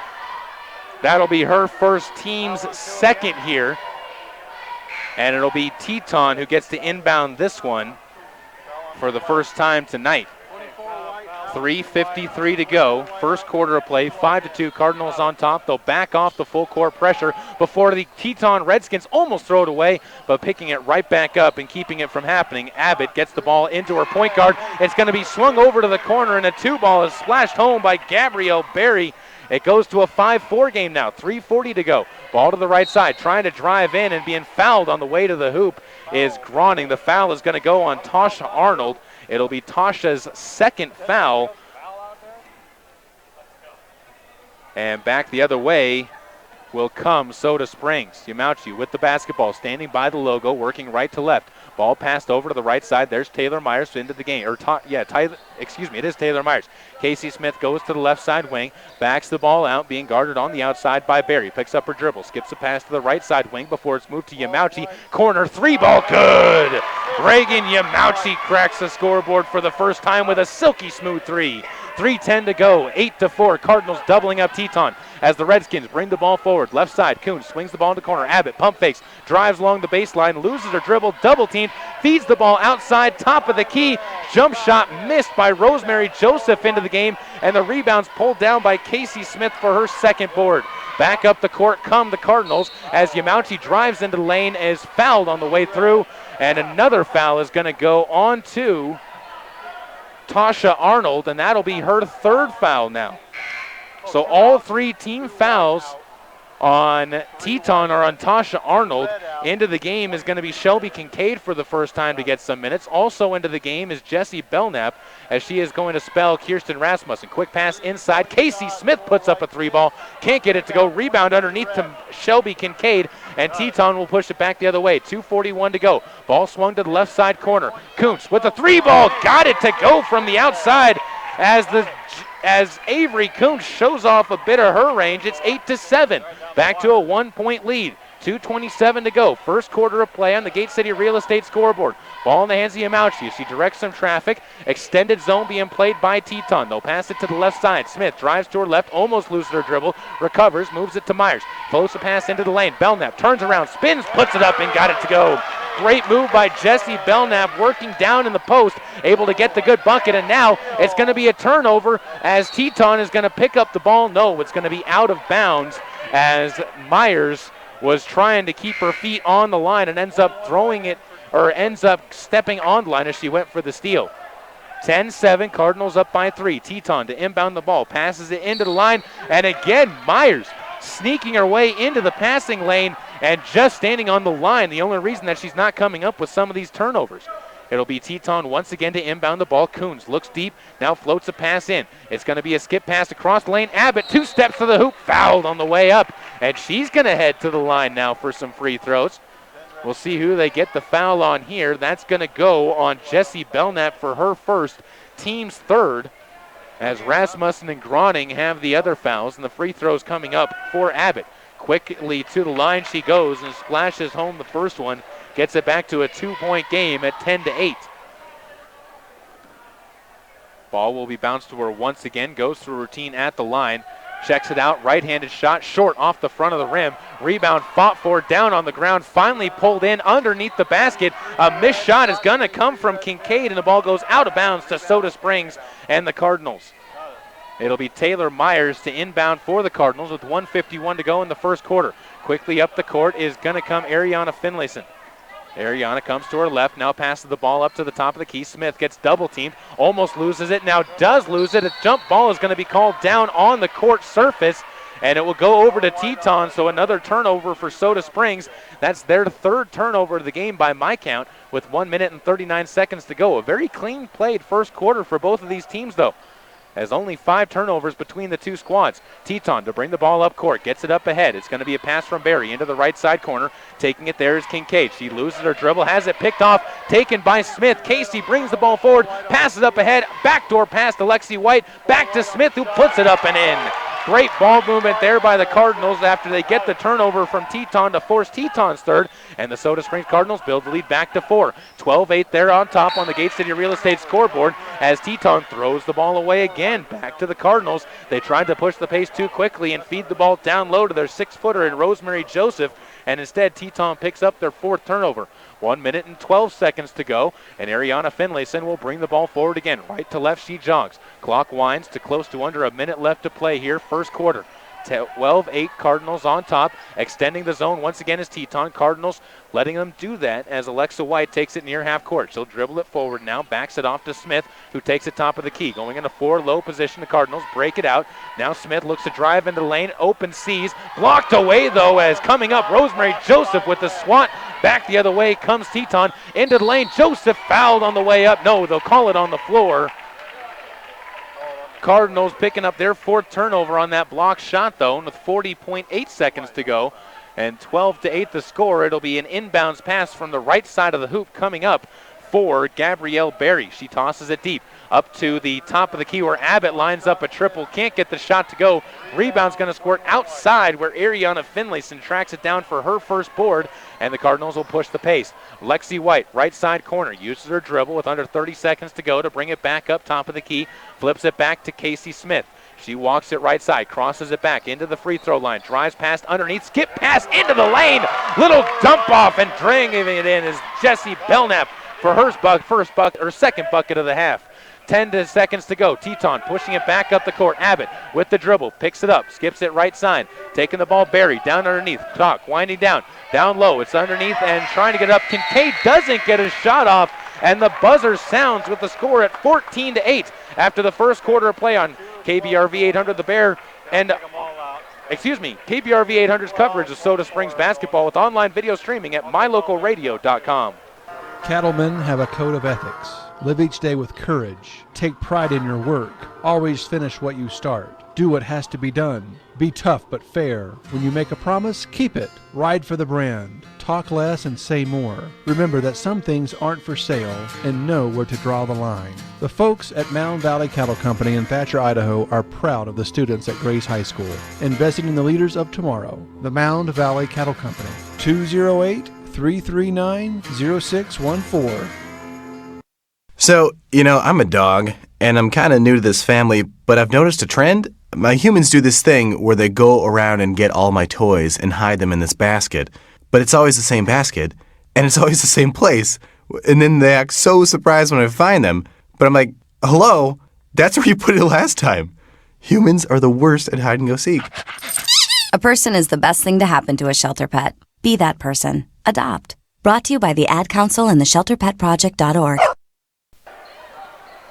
That'll be her first, team's second here. And it'll be Teton who gets to inbound this one for the first time tonight. 3:53 to go. First quarter of play, 5-2. Cardinals on top. They'll back off the full court pressure before the Teton Redskins almost throw it away, but picking it right back up and keeping it from happening. Abbott gets the ball into her point guard. It's going to be swung over to the corner, and a 2-ball is splashed home by Gabrielle Berry. It goes to a 5-4 game now, 3:40 to go. Ball to the right side, trying to drive in and being fouled on the way to the hoop is Groning. The foul is going to go on Tasha Arnold. It'll be Tasha's second foul. And back the other way will come Soda Springs. Yamauchi with the basketball, standing by the logo, working right to left. Ball passed over to the right side. There's Taylor Myers into the game. It is Taylor Myers. Casey Smith goes to the left side wing, backs the ball out, being guarded on the outside by Barry. Picks up her dribble, skips a pass to the right side wing before it's moved to Yamauchi. Corner three ball, good! Reagan Yamauchi cracks the scoreboard for the first time with a silky smooth three. 3:10 to go, 8-4. Cardinals doubling up Teton as the Redskins bring the ball forward. Left side, Coons swings the ball into corner. Abbott pump fakes, drives along the baseline, loses her dribble, double team, feeds the ball outside, top of the key. Jump shot missed by Rosemary Joseph into the game, and the rebounds pulled down by Casey Smith for her second board. Back up the court come the Cardinals as Yamauchi drives into the lane, is fouled on the way through, and another foul is going to go on to Tasha Arnold, and that'll be her third foul now. So all three team fouls on Teton or on Tasha Arnold. Into the game is going to be Shelby Kincaid for the first time to get some minutes. Also into the game is Jessie Belknap as she is going to spell Kirsten Rasmussen. Quick pass inside. Casey Smith puts up a three ball. Can't get it to go. Rebound underneath to Shelby Kincaid, and Teton will push it back the other way. 2:41 to go. Ball swung to the left side corner. Kuntz with the three ball. Got it to go from the outside as Avery Kuntz shows off a bit of her range. It's 8-7. Back to a 1-point lead. 2:27 to go. First quarter of play on the Gate City Real Estate scoreboard. Ball in the hands of Yamauchi. She directs some traffic. Extended zone being played by Teton. They'll pass it to the left side. Smith drives to her left, almost loses her dribble, recovers, moves it to Myers. Floats a pass into the lane. Belknap turns around, spins, puts it up, and got it to go. Great move by Jessie Belknap, working down in the post, able to get the good bucket, and now it's going to be a turnover as Teton is going to pick up the ball. No, it's going to be out of bounds as Myers was trying to keep her feet on the line and ends up stepping on the line as she went for the steal. 10-7, Cardinals up by 3. Teton to inbound the ball, passes it into the line, and again Myers sneaking her way into the passing lane and just standing on the line. The only reason that she's not coming up with some of these turnovers. It'll be Teton once again to inbound the ball. Coons looks deep, now floats a pass in. It's going to be a skip pass across the lane. Abbott 2 steps to the hoop, fouled on the way up, and she's going to head to the line now for some free throws. We'll see who they get the foul on here. That's going to go on Jessie Belknap for her first, team's third, as Rasmussen and Groning have the other fouls, and the free throws coming up for Abbott. Quickly to the line she goes and splashes home the first one. Gets it back to a 2-point game at 10-8. Ball will be bounced to her once again. Goes through routine at the line. Checks it out. Right-handed shot short off the front of the rim. Rebound fought for, down on the ground. Finally pulled in underneath the basket. A missed shot is going to come from Kincaid, and the ball goes out of bounds to Soda Springs and the Cardinals. It'll be Taylor Myers to inbound for the Cardinals with 1:51 to go in the first quarter. Quickly up the court is going to come Ariana Finlayson. Ariana comes to her left, now passes the ball up to the top of the key. Smith gets double teamed, almost loses it, now does lose it. A jump ball is going to be called down on the court surface, and it will go over to Teton, so another turnover for Soda Springs. That's their third turnover of the game by my count with 1 minute and 39 seconds to go. A very clean played first quarter for both of these teams, though, as only 5 turnovers between the two squads. Teton to bring the ball up court, gets it up ahead. It's going to be a pass from Barry into the right side corner. Taking it there is Kincaid. She loses her dribble, has it picked off, taken by Smith. Casey brings the ball forward, passes up ahead, backdoor pass to Lexi White, back to Smith who puts it up and in. Great ball movement there by the Cardinals after they get the turnover from Teton to force Teton's third, and the Soda Springs Cardinals build the lead back to 4. 12-8 there on top on the Gate City Real Estate scoreboard as Teton throws the ball away again. Back to the Cardinals. They tried to push the pace too quickly and feed the ball down low to their 6-footer in Rosemary Joseph, and instead Teton picks up their 4th turnover. 1 minute and 12 seconds to go, and Ariana Finlayson will bring the ball forward again. Right to left she jogs. Clock winds to close to under a minute left to play here, first quarter. 12-8 Cardinals on top. Extending the zone once again is Teton. Cardinals letting them do that as Alexa White takes it near half court. She'll dribble it forward now, backs it off to Smith, who takes it top of the key. Going into 4 low position, the Cardinals break it out. Now Smith looks to drive into the lane, open sees, blocked away though as coming up Rosemary Joseph with the swat. Back the other way comes Teton into the lane. Joseph fouled on the way up. No, they'll call it on the floor. Cardinals picking up their 4th turnover on that block shot, though, with 40.8 seconds to go. And 12-8 the score. It'll be an inbounds pass from the right side of the hoop coming up for Gabrielle Berry. She tosses it deep up to the top of the key where Abbott lines up a triple. Can't get the shot to go. Rebound's going to squirt outside where Ariana Finlayson tracks it down for her first board, and the Cardinals will push the pace. Lexi White, right side corner, uses her dribble with under 30 seconds to go to bring it back up top of the key. Flips it back to Casey Smith. She walks it right side, crosses it back into the free throw line, drives past underneath, skip pass into the lane. Little dump off and draining it in is Jessie Belknap for her second bucket of the half. 10 seconds to go. Teton pushing it back up the court. Abbott with the dribble, picks it up, skips it right side, taking the ball. Barry down underneath. Clock winding down low. It's underneath and trying to get up. Kincaid doesn't get a shot off, and the buzzer sounds with the score at 14-8 after the first quarter of play on KBRV 800 The Bear. And KBRV 800's coverage of Soda Springs basketball with online video streaming at mylocalradio.com. Cattlemen have a code of ethics. Live each day with courage. Take pride in your work. Always finish what you start. Do what has to be done. Be tough but fair. When you make a promise, keep it. Ride for the brand. Talk less and say more. Remember that some things aren't for sale, and know where to draw the line. The folks at Mound Valley Cattle Company in Thatcher, Idaho are proud of the students at Grace High School, investing in the leaders of tomorrow. The Mound Valley Cattle Company, 208-339-0614. So, I'm a dog, and I'm kind of new to this family, but I've noticed a trend. My humans do this thing where they go around and get all my toys and hide them in this basket, but it's always the same basket, and it's always the same place, and then they act so surprised when I find them, but I'm like, hello, that's where you put it last time. Humans are the worst at hide and go seek. A person is the best thing to happen to a shelter pet. Be that person. Adopt. Brought to you by the Ad Council and the ShelterPetProject.org.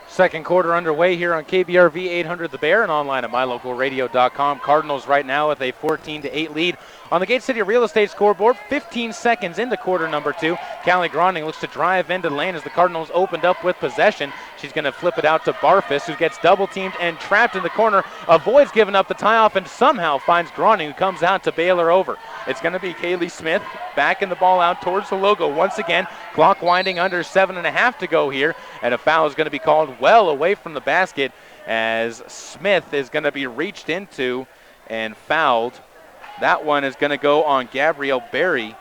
Second quarter underway here on KBRV 800 The Bear and online at mylocalradio.com. Cardinals right now with a 14-8 lead on the Gate City Real Estate scoreboard. 15 seconds into quarter number 2. Callie Gronding looks to drive into the lane as the Cardinals opened up with possession. She's going to flip it out to Barfus, who gets double teamed and trapped in the corner. Avoids giving up the tie-off and somehow finds Gronding, who comes out to bail her over. It's going to be Kaylee Smith backing the ball out towards the logo once again. Clock winding, under 7.5 to go here, and a foul is going to be called well away from the basket as Smith is going to be reached into and fouled. That one is going to go on Gabrielle Berry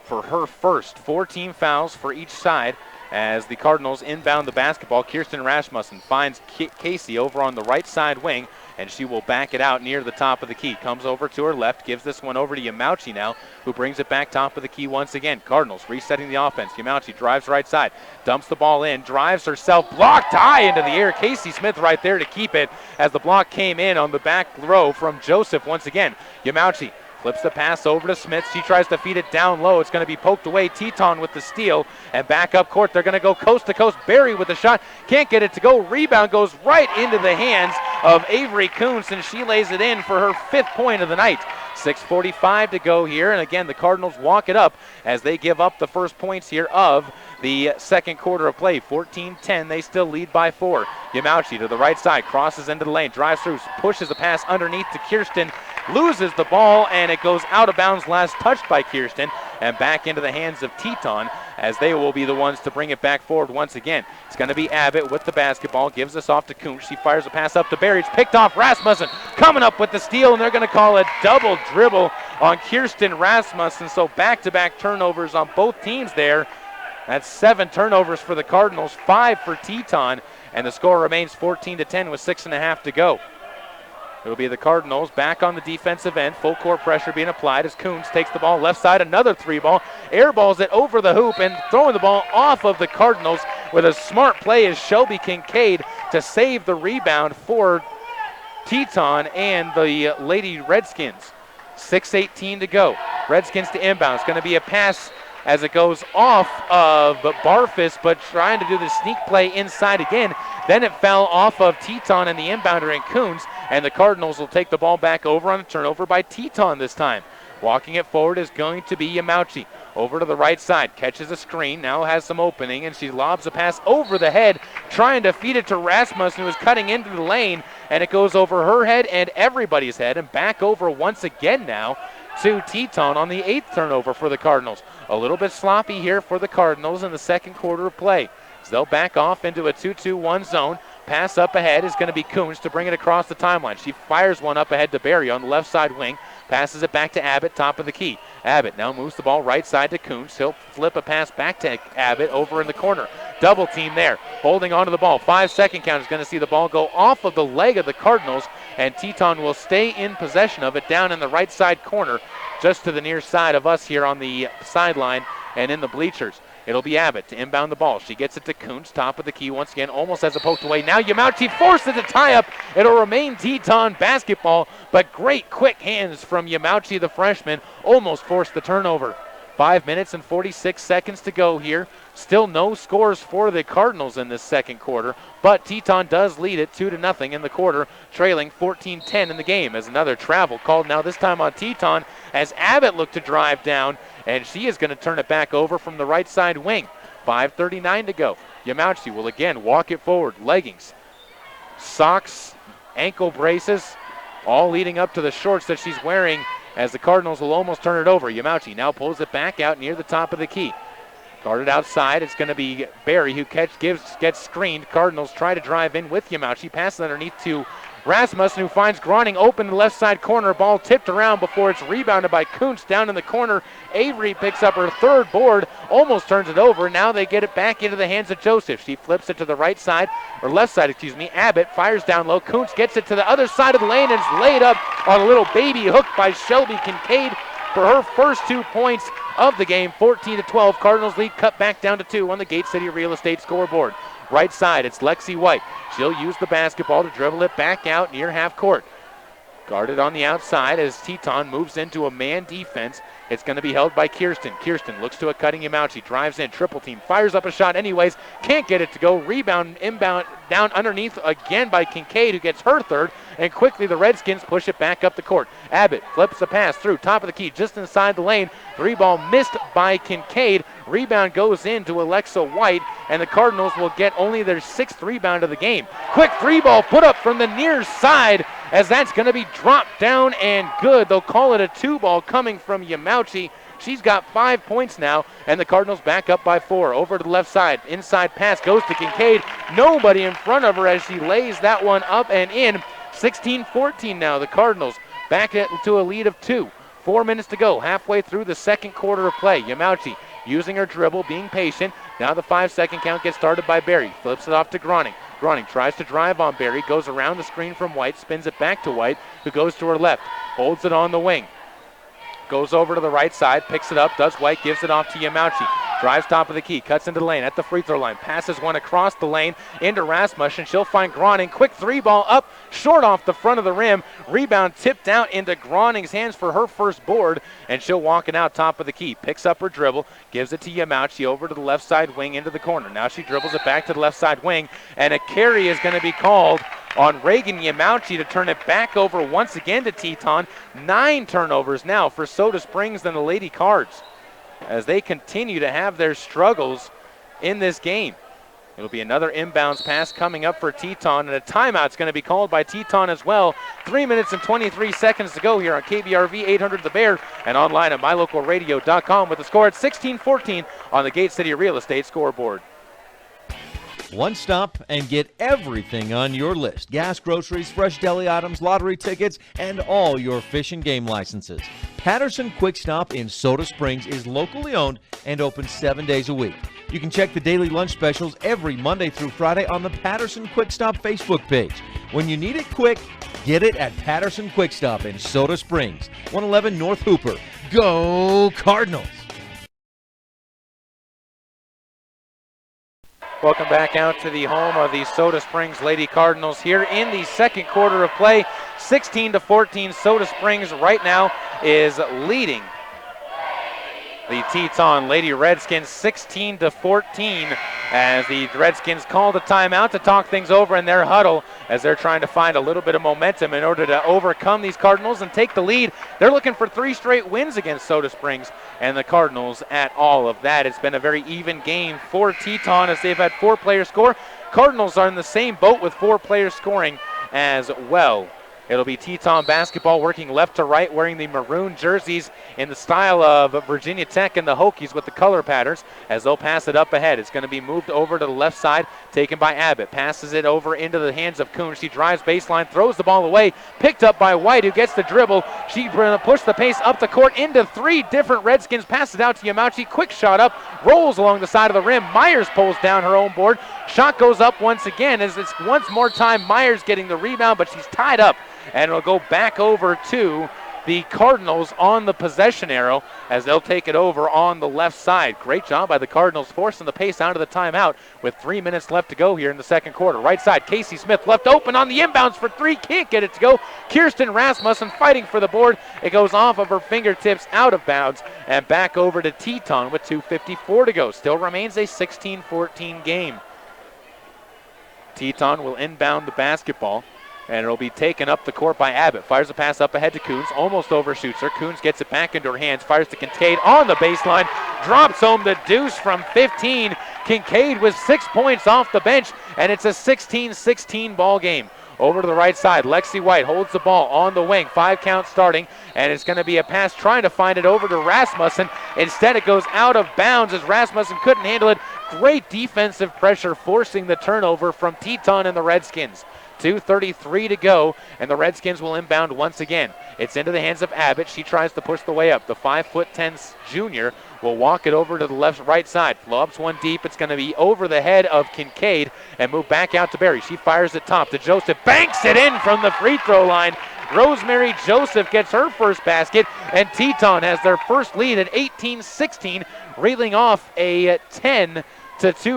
for her first. 14 fouls for each side as the Cardinals inbound the basketball. Kirsten Rasmussen finds Casey over on the right side wing, and she will back it out near the top of the key. Comes over to her left, gives this one over to Yamauchi now, who brings it back top of the key once again. Cardinals resetting the offense. Yamauchi drives right side, dumps the ball in, drives herself, blocked high into the air. Casey Smith right there to keep it as the block came in on the back row from Joseph once again. Yamauchi flips the pass over to Smith. She tries to feed it down low. It's going to be poked away. Teton with the steal. And back up court, they're going to go coast to coast. Barry with the shot. Can't get it to go. Rebound goes right into the hands of Avery Kuntz, and she lays it in for her 5th point of the night. 6:45 to go here. And again, the Cardinals walk it up as they give up the first points here of the second quarter of play. 14-10. They still lead by 4. Yamauchi to the right side. Crosses into the lane. Drives through. Pushes the pass underneath to Kirsten. Loses the ball, and it goes out of bounds, last touched by Kirsten, and back into the hands of Teton as they will be the ones to bring it back forward once again. It's going to be Abbott with the basketball, gives this off to Kuntz. She fires a pass up to Barry. It's picked off. Rasmussen coming up with the steal, and they're going to call a double dribble on Kirsten Rasmussen. So back-to-back turnovers on both teams there. That's 7 turnovers for the Cardinals, 5 for Teton, and the score remains 14-10 with 6.5 to go. It'll be the Cardinals back on the defensive end. Full court pressure being applied as Kuntz takes the ball left side. Another 3-ball. Airballs it over the hoop and throwing the ball off of the Cardinals with a smart play is Shelby Kincaid to save the rebound for Teton and the Lady Redskins. 6:18 to go. Redskins to inbound. It's going to be a pass as it goes off of Barfus, but trying to do the sneak play inside again. Then it fell off of Teton and the inbounder in Kuntz, and the Cardinals will take the ball back over on a turnover by Teton this time. Walking it forward is going to be Yamauchi. Over to the right side, catches a screen, now has some opening, and she lobs a pass over the head, trying to feed it to Rasmussen, who is cutting into the lane, and it goes over her head and everybody's head, and back over once again now to Teton on the 8th turnover for the Cardinals. A little bit sloppy here for the Cardinals in the second quarter of play. So they'll back off into a 2-2-1 zone. Pass up ahead is going to be Coons to bring it across the timeline. She fires one up ahead to Barry on the left side wing. Passes it back to Abbott, top of the key. Abbott now moves the ball right side to Coons. He'll flip a pass back to Abbott over in the corner. Double team there, holding onto the ball. 5-second count is going to see the ball go off of the leg of the Cardinals, and Teton will stay in possession of it down in the right side corner, just to the near side of us here on the sideline and in the bleachers. It'll be Abbott to inbound the ball. She gets it to Kuntz, top of the key once again, almost has it poked away. Now Yamauchi forces a tie-up. It'll remain Teton basketball, but great quick hands from Yamauchi, the freshman, almost forced the turnover. 5 minutes and 46 seconds to go here. Still no scores for the Cardinals in this second quarter, but Teton does lead it 2-0 in the quarter, trailing 14-10 in the game as another travel called now this time on Teton as Abbott looked to drive down, and she is going to turn it back over from the right side wing. 5:39 to go. Yamauchi will again walk it forward. Leggings, socks, ankle braces, all leading up to the shorts that she's wearing as the Cardinals will almost turn it over. Yamauchi now pulls it back out near the top of the key. Guarded outside, it's going to be Barry who gets screened. Cardinals try to drive in with Yamauchi. Passes underneath to Rasmussen, who finds Groning open in the left side corner. Ball tipped around before it's rebounded by Kuntz down in the corner. Avery picks up her third board, almost turns it over. Now they get it back into the hands of Joseph. She flips it to the right side, or left side, excuse me. Abbott fires down low. Kuntz gets it to the other side of the lane and it's laid up on a little baby hook by Shelby Kincaid for her first 2 points of the game. 14-12. Cardinals lead cut back down to 2 on the Gate City Real Estate scoreboard. Right side, it's Lexi White. She'll use the basketball to dribble it back out near half court. Guarded on the outside as Teton moves into a man defense. It's going to be held by Kirsten. Kirsten looks to a cutting Yamauchi, drives in, triple team, fires up a shot anyways, can't get it to go. Rebound, inbound, down underneath again by Kincaid, who gets her third, and quickly the Redskins push it back up the court. Abbott flips the pass through, top of the key, just inside the lane. Three-ball missed by Kincaid. Rebound goes into Alexa White, and the Cardinals will get only their 6th rebound of the game. Quick three-ball put up from the near side, as that's going to be dropped down and good. They'll call it a 2-ball coming from Yamauchi. She's got 5 points now, and the Cardinals back up by 4. Over to the left side. Inside pass goes to Kincaid. Nobody in front of her as she lays that one up and in. 16-14 now. The Cardinals back to a lead of 2. 4 minutes to go. Halfway through the second quarter of play. Yamauchi using her dribble, being patient. Now the 5-second count gets started by Barry. Flips it off to Groning. Groning tries to drive on Barry, goes around the screen from White, spins it back to White, who goes to her left, holds it on the wing. Goes over to the right side, picks it up, does White, gives it off to Yamauchi. Drives top of the key, cuts into the lane at the free throw line, passes one across the lane into Rasmussen. She'll find Groning. Quick 3-ball up, short off the front of the rim. Rebound tipped out into Groning's hands for her first board, and she'll walk it out top of the key. Picks up her dribble, gives it to Yamauchi over to the left side wing into the corner. Now she dribbles it back to the left side wing, and a carry is going to be called on Reagan Yamauchi to turn it back over once again to Teton. 9 turnovers now for Soda Springs and the Lady Cards as they continue to have their struggles in this game. It'll be another inbounds pass coming up for Teton, and a timeout's going to be called by Teton as well. 3 minutes and 23 seconds to go here on KBRV 800 The Bear and online at mylocalradio.com with the score at 16-14 on the Gate City Real Estate scoreboard. One stop and get everything on your list. Gas, groceries, fresh deli items, lottery tickets, and all your fish and game licenses. Patterson Quick Stop in Soda Springs is locally owned and open 7 days a week. You can check the daily lunch specials every Monday through Friday on the Patterson Quick Stop Facebook page. When you need it quick, get it at Patterson Quick Stop in Soda Springs, 111 North Hooper. Go Cardinals! Welcome back out to the home of the Soda Springs Lady Cardinals here in the second quarter of play. 16-14. Soda Springs right now is leading the Teton Lady Redskins 16-14 as the Redskins called a timeout to talk things over in their huddle as they're trying to find a little bit of momentum in order to overcome these Cardinals and take the lead. They're looking for 3 straight wins against Soda Springs and the Cardinals at all of that. It's been a very even game for Teton as they've had 4 players score. Cardinals are in the same boat with 4 players scoring as well. It'll be Teton basketball working left to right, wearing the maroon jerseys in the style of Virginia Tech and the Hokies with the color patterns as they'll pass it up ahead. It's going to be moved over to the left side, taken by Abbott. Passes it over into the hands of Coons. She drives baseline, throws the ball away, picked up by White, who gets the dribble. She pushed the pace up the court into 3 different Redskins. Passes it out to Yamauchi. Quick shot up, rolls along the side of the rim. Myers pulls down her own board. Shot goes up once again as it's once more time Myers getting the rebound, but she's tied up. And it'll go back over to the Cardinals on the possession arrow as they'll take it over on the left side. Great job by the Cardinals forcing the pace out of the timeout with 3 minutes left to go here in the second quarter. Right side, Casey Smith left open on the inbounds for 3. Can't get it to go. Kirsten Rasmussen fighting for the board. It goes off of her fingertips out of bounds and back over to Teton with 2:54 to go. Still remains a 16-14 game. Teton will inbound the basketball. And it'll be taken up the court by Abbott. Fires a pass up ahead to Coons. Almost overshoots her. Coons gets it back into her hands. Fires to Kincaid on the baseline. Drops home the deuce from 15. Kincaid with 6 points off the bench. And it's a 16-16 ball game. Over to the right side, Lexi White holds the ball on the wing. 5 count starting. And it's going to be a pass trying to find it over to Rasmussen. Instead it goes out of bounds as Rasmussen couldn't handle it. Great defensive pressure forcing the turnover from Teton and the Redskins. 2:33 to go, and the Redskins will inbound once again. It's into the hands of Abbott. She tries to push the way up. The 5'10" junior will walk it over to the right side. Lobs one deep. It's going to be over the head of Kincaid and move back out to Berry. She fires it top to Joseph. Banks it in from the free throw line. Rosemary Joseph gets her first basket, and Teton has their first lead at 18-16, reeling off a 10-2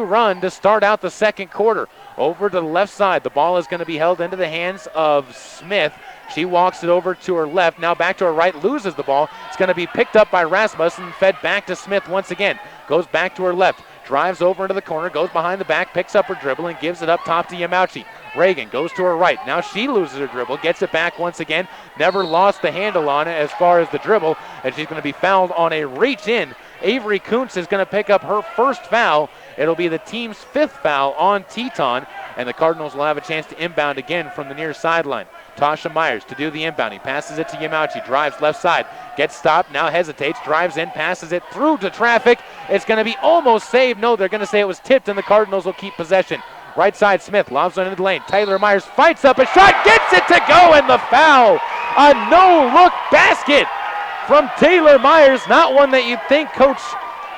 run to start out the second quarter. Over to the left side. The ball is going to be held into the hands of Smith. She walks it over to her left. Now back to her right. Loses the ball. It's going to be picked up by Rasmussen. Fed back to Smith once again. Goes back to her left. Drives over into the corner. Goes behind the back. Picks up her dribble and gives it up top to Yamauchi. Reagan goes to her right. Now she loses her dribble. Gets it back once again. Never lost the handle on it as far as the dribble. And she's going to be fouled on a reach in. Avery Kuntz is going to pick up her first foul. It'll be the team's 5th foul on Teton, and the Cardinals will have a chance to inbound again from the near sideline. Tasha Myers to do the inbounding. Passes it to Yamauchi. Drives left side. Gets stopped. Now hesitates. Drives in. Passes it through to traffic. It's going to be almost saved. No, they're going to say it was tipped, and the Cardinals will keep possession. Right side, Smith lobs on into the lane. Taylor Myers fights up a shot. Gets it to go, and the foul. A no-look basket from Taylor Myers. Not one that you'd think Coach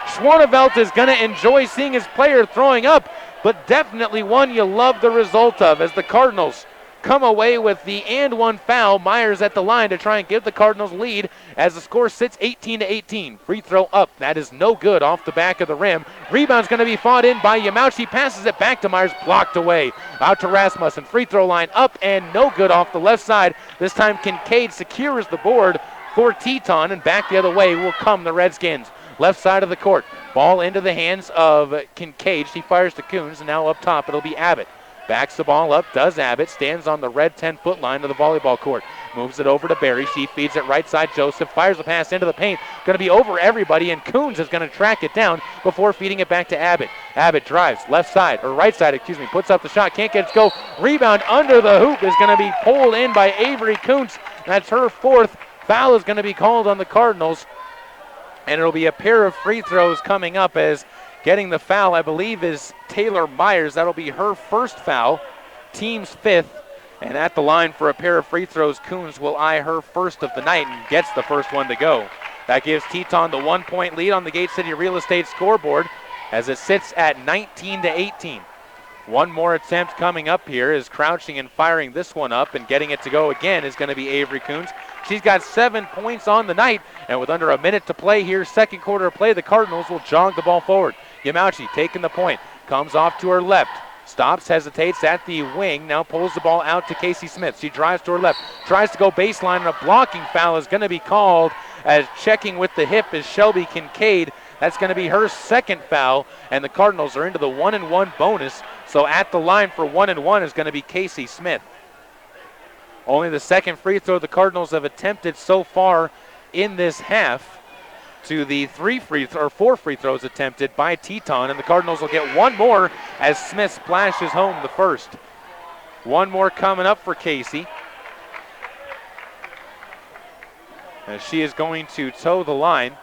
Schwanevelt is going to enjoy seeing his player throwing up, but definitely one you love the result of as the Cardinals come away with the and one foul. Myers at the line to try and give the Cardinals lead as the score sits 18-18. Free throw up. That is no good off the back of the rim. Rebound's going to be fought in by Yamauchi. Passes it back to Myers. Blocked away. Out to Rasmussen. Free throw line up and no good off the left side. This time Kincaid secures the board for Teton, and back the other way will come the Redskins. Left side of the court. Ball into the hands of Kincaid. She fires to Coons, and now up top it'll be Abbott. Backs the ball up, does Abbott. Stands on the red 10-foot line of the volleyball court. Moves it over to Berry. She feeds it right side. Joseph fires the pass into the paint. Going to be over everybody, and Coons is going to track it down before feeding it back to Abbott. Abbott drives left side, or right side, puts up the shot. Can't get it to go. Rebound under the hoop is going to be pulled in by Avery Coons. That's her 4th. Foul is going to be called on the Cardinals. And it'll be a pair of free throws coming up as getting the foul, I believe, is Taylor Myers. That'll be her first foul, team's 5th. And at the line for a pair of free throws, Coons will eye her first of the night and gets the first one to go. That gives Teton the 1-point lead on the Gate City Real Estate scoreboard as it sits at 19-18. One more attempt coming up here is crouching and firing this one up, and getting it to go again is going to be Avery Coons. She's got 7 points on the night, and with under a minute to play here, second quarter of play, the Cardinals will jog the ball forward. Yamauchi taking the point, comes off to her left, stops, hesitates at the wing, now pulls the ball out to Casey Smith. She drives to her left, tries to go baseline, and a blocking foul is going to be called as checking with the hip is Shelby Kincaid. That's going to be her second foul, and the Cardinals are into the 1-and-1 bonus. So at the line for 1-and-1 is going to be Casey Smith. Only the second free throw the Cardinals have attempted so far in this half, to the 4 free throws attempted by Teton, and the Cardinals will get one more as Smith splashes home the first. One more coming up for Casey, as she is going to toe the line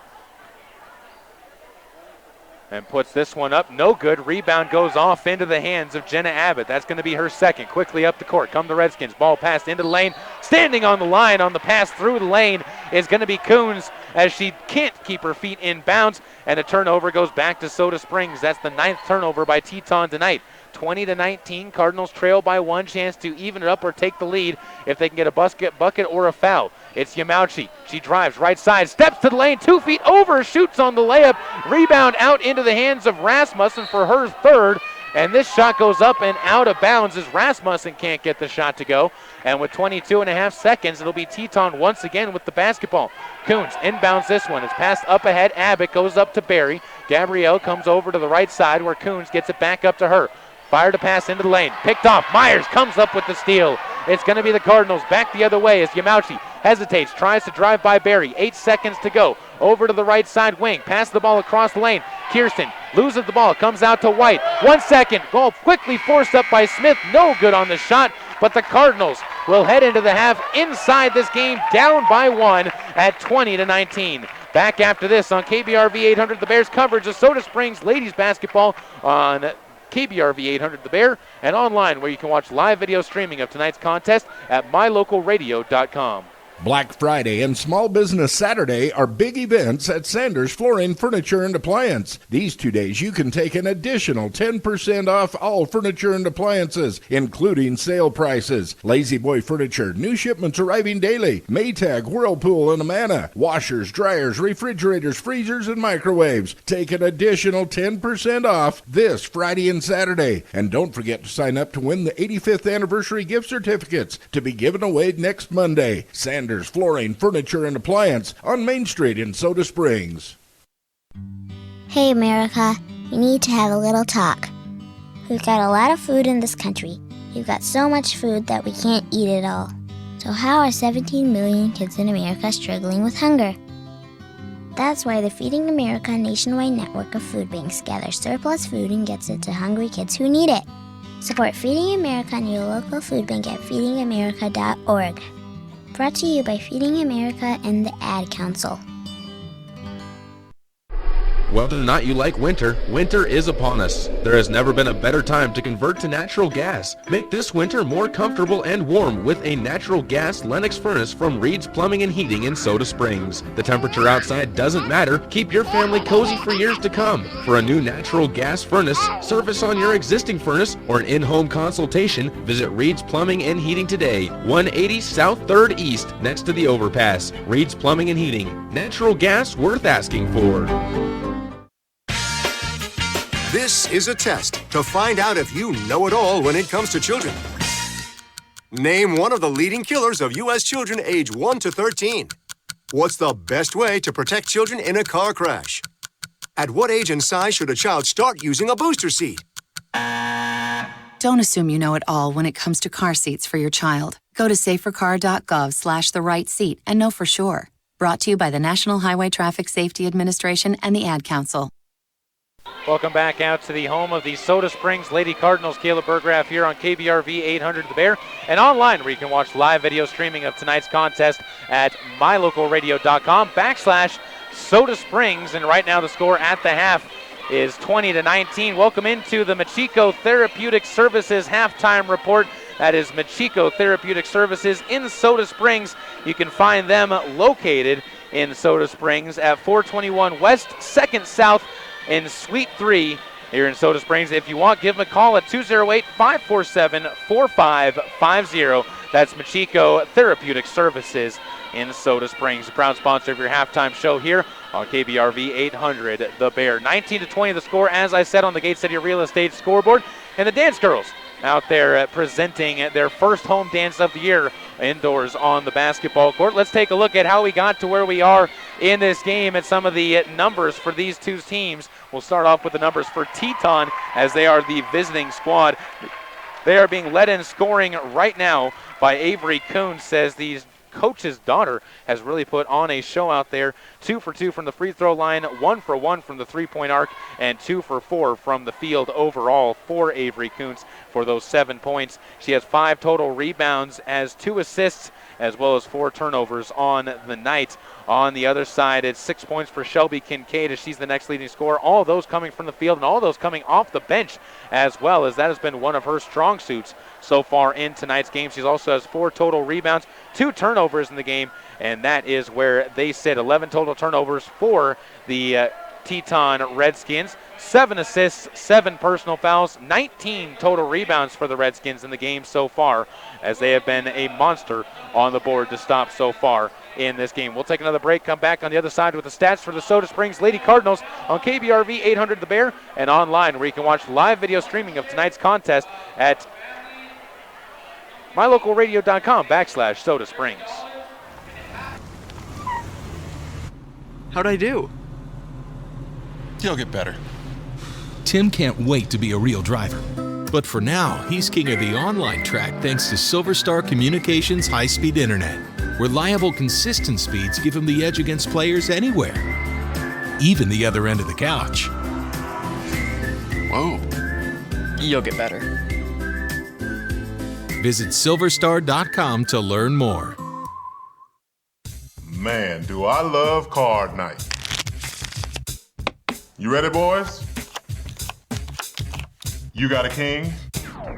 and puts this one up. No good. Rebound goes off into the hands of Jenna Abbott. That's going to be her second. Quickly up the court come the Redskins. Ball passed into the lane. Standing on the line on the pass through the lane is going to be Coons, as she can't keep her feet in bounds, and a turnover goes back to Soda Springs. That's the 9th turnover by Teton tonight. 20-19, Cardinals trail by one. Chance to even it up or take the lead if they can get a bucket or a foul. It's Yamauchi. She drives right side, steps to the lane, 2 feet over, shoots on the layup. Rebound out into the hands of Rasmussen for her third. And this shot goes up and out of bounds as Rasmussen can't get the shot to go. And with 22.5 seconds, it'll be Teton once again with the basketball. Coons inbounds this one. It's passed up ahead. Abbott goes up to Barry. Gabrielle comes over to the right side where Coons gets it back up to her. Fired a pass into the lane. Picked off. Myers comes up with the steal. It's going to be the Cardinals back the other way as Yamauchi hesitates, tries to drive by Barry. 8 seconds to go. Over to the right side wing. Pass the ball across the lane. Kirsten loses the ball. Comes out to White. 1 second. Ball quickly forced up by Smith. No good on the shot. But the Cardinals will head into the half inside this game, down by one at 20-19. Back after this on KBRV 800, the Bears coverage of Soda Springs ladies basketball on KBRV 800 The Bear, and online where you can watch live video streaming of tonight's contest at mylocalradio.com. Black Friday and Small Business Saturday are big events at Sanders Flooring, Furniture, and Appliance. These 2 days you can take an additional 10% off all furniture and appliances, including sale prices. Lazy Boy Furniture, new shipments arriving daily. Maytag, Whirlpool, and Amana. Washers, dryers, refrigerators, freezers, and microwaves. Take an additional 10% off this Friday and Saturday. And don't forget to sign up to win the 85th anniversary gift certificates to be given away next Monday. Sanders Flooring, Furniture, and Appliance on Main Street in Soda Springs. Hey America, we need to have a little talk. We've got a lot of food in this country. We've got so much food that we can't eat it all. So how are 17 million kids in America struggling with hunger? That's why the Feeding America nationwide network of food banks gathers surplus food and gets it to hungry kids who need it. Support Feeding America and your local food bank at feedingamerica.org. Brought to you by Feeding America and the Ad Council. Whether or not you like winter, winter is upon us. There has never been a better time to convert to natural gas. Make this winter more comfortable and warm with a natural gas Lennox furnace from Reed's Plumbing and Heating in Soda Springs. The temperature outside doesn't matter. Keep your family cozy for years to come. For a new natural gas furnace, service on your existing furnace, or an in-home consultation, visit Reed's Plumbing and Heating today. 180 South 3rd East, next to the overpass. Reed's Plumbing and Heating. Natural gas worth asking for. This is a test to find out if you know it all when it comes to children. Name one of the leading killers of U.S. children age 1 to 13. What's the best way to protect children in a car crash? At what age and size should a child start using a booster seat? Don't assume you know it all when it comes to car seats for your child. Go to safercar.gov/the-right-seat and know for sure. Brought to you by the National Highway Traffic Safety Administration and the Ad Council. Welcome back out to the home of the Soda Springs Lady Cardinals. Caleb Burgraff here on KBRV 800 The Bear, and online where you can watch live video streaming of tonight's contest at mylocalradio.com/Soda Springs. And right now the score at the half is 20-19. Welcome into the Machiko Therapeutic Services halftime report. That is Machiko Therapeutic Services in Soda Springs. You can find them located in Soda Springs at 421 West 2nd South in Suite 3 here in Soda Springs. If you want, give them a call at 208-547-4550. That's Machiko Therapeutic Services in Soda Springs, a proud sponsor of your halftime show here on KBRV 800 The Bear. 19-20 the score, as I said, on the Gate City Real Estate scoreboard. And the dance girls out there presenting their first home dance of the year indoors on the basketball court. Let's take a look at how we got to where we are in this game and some of the numbers for these two teams. We'll start off with the numbers for Teton, as they are the visiting squad. They are being led in scoring right now by Avery Kuhn, says these coach's daughter has really put on a show out there. 2 for 2 from the free throw line, 1 for 1 from the three-point arc, and 2 for 4 from the field overall for Avery Kuntz for those 7 points. She has 5 total rebounds, as 2 assists, as well as 4 turnovers on the night. On the other side, it's 6 points for Shelby Kincaid, as she's the next leading scorer. All of those coming from the field, and all of those coming off the bench, as well, as that has been one of her strong suits so far in tonight's game. She also has 4 total rebounds, 2 turnovers in the game, and that is where they sit. 11 total turnovers for the Teton Redskins, 7 assists, 7 personal fouls, 19 total rebounds for the Redskins in the game so far, as they have been a monster on the board to stop so far in this game. We'll take another break, come back on the other side with the stats for the Soda Springs Lady Cardinals on KBRV 800 The Bear and online, where you can watch live video streaming of tonight's contest at mylocalradio.com/Soda Springs. How'd I do? You'll get better. Tim can't wait to be a real driver. But for now, he's king of the online track thanks to Silver Star Communications high-speed internet. Reliable, consistent speeds give him the edge against players anywhere, even the other end of the couch. Whoa. You'll get better. Visit silverstar.com to learn more. Man, do I love card night. You ready, boys? You got a king?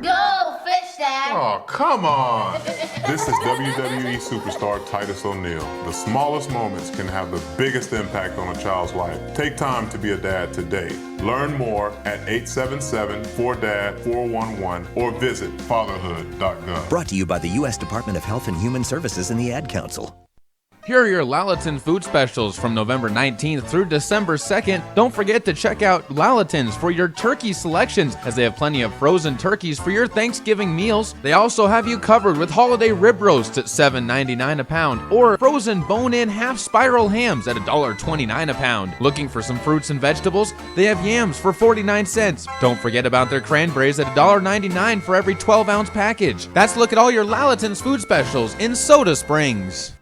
Go, fish dad! Oh, come on! This is WWE superstar Titus O'Neil. The smallest moments can have the biggest impact on a child's life. Take time to be a dad today. Learn more at 877-4DAD-411 or visit fatherhood.gov. Brought to you by the U.S. Department of Health and Human Services and the Ad Council. Here are your Lalaton food specials from November 19th through December 2nd. Don't forget to check out Lalaton's for your turkey selections, as they have plenty of frozen turkeys for your Thanksgiving meals. They also have you covered with holiday rib roasts at $7.99 a pound, or frozen bone-in half spiral hams at $1.29 a pound. Looking for some fruits and vegetables? They have yams for 49 cents. Don't forget about their cranberries at $1.99 for every 12-ounce package. That's a look at all your Lalaton's food specials in Soda Springs.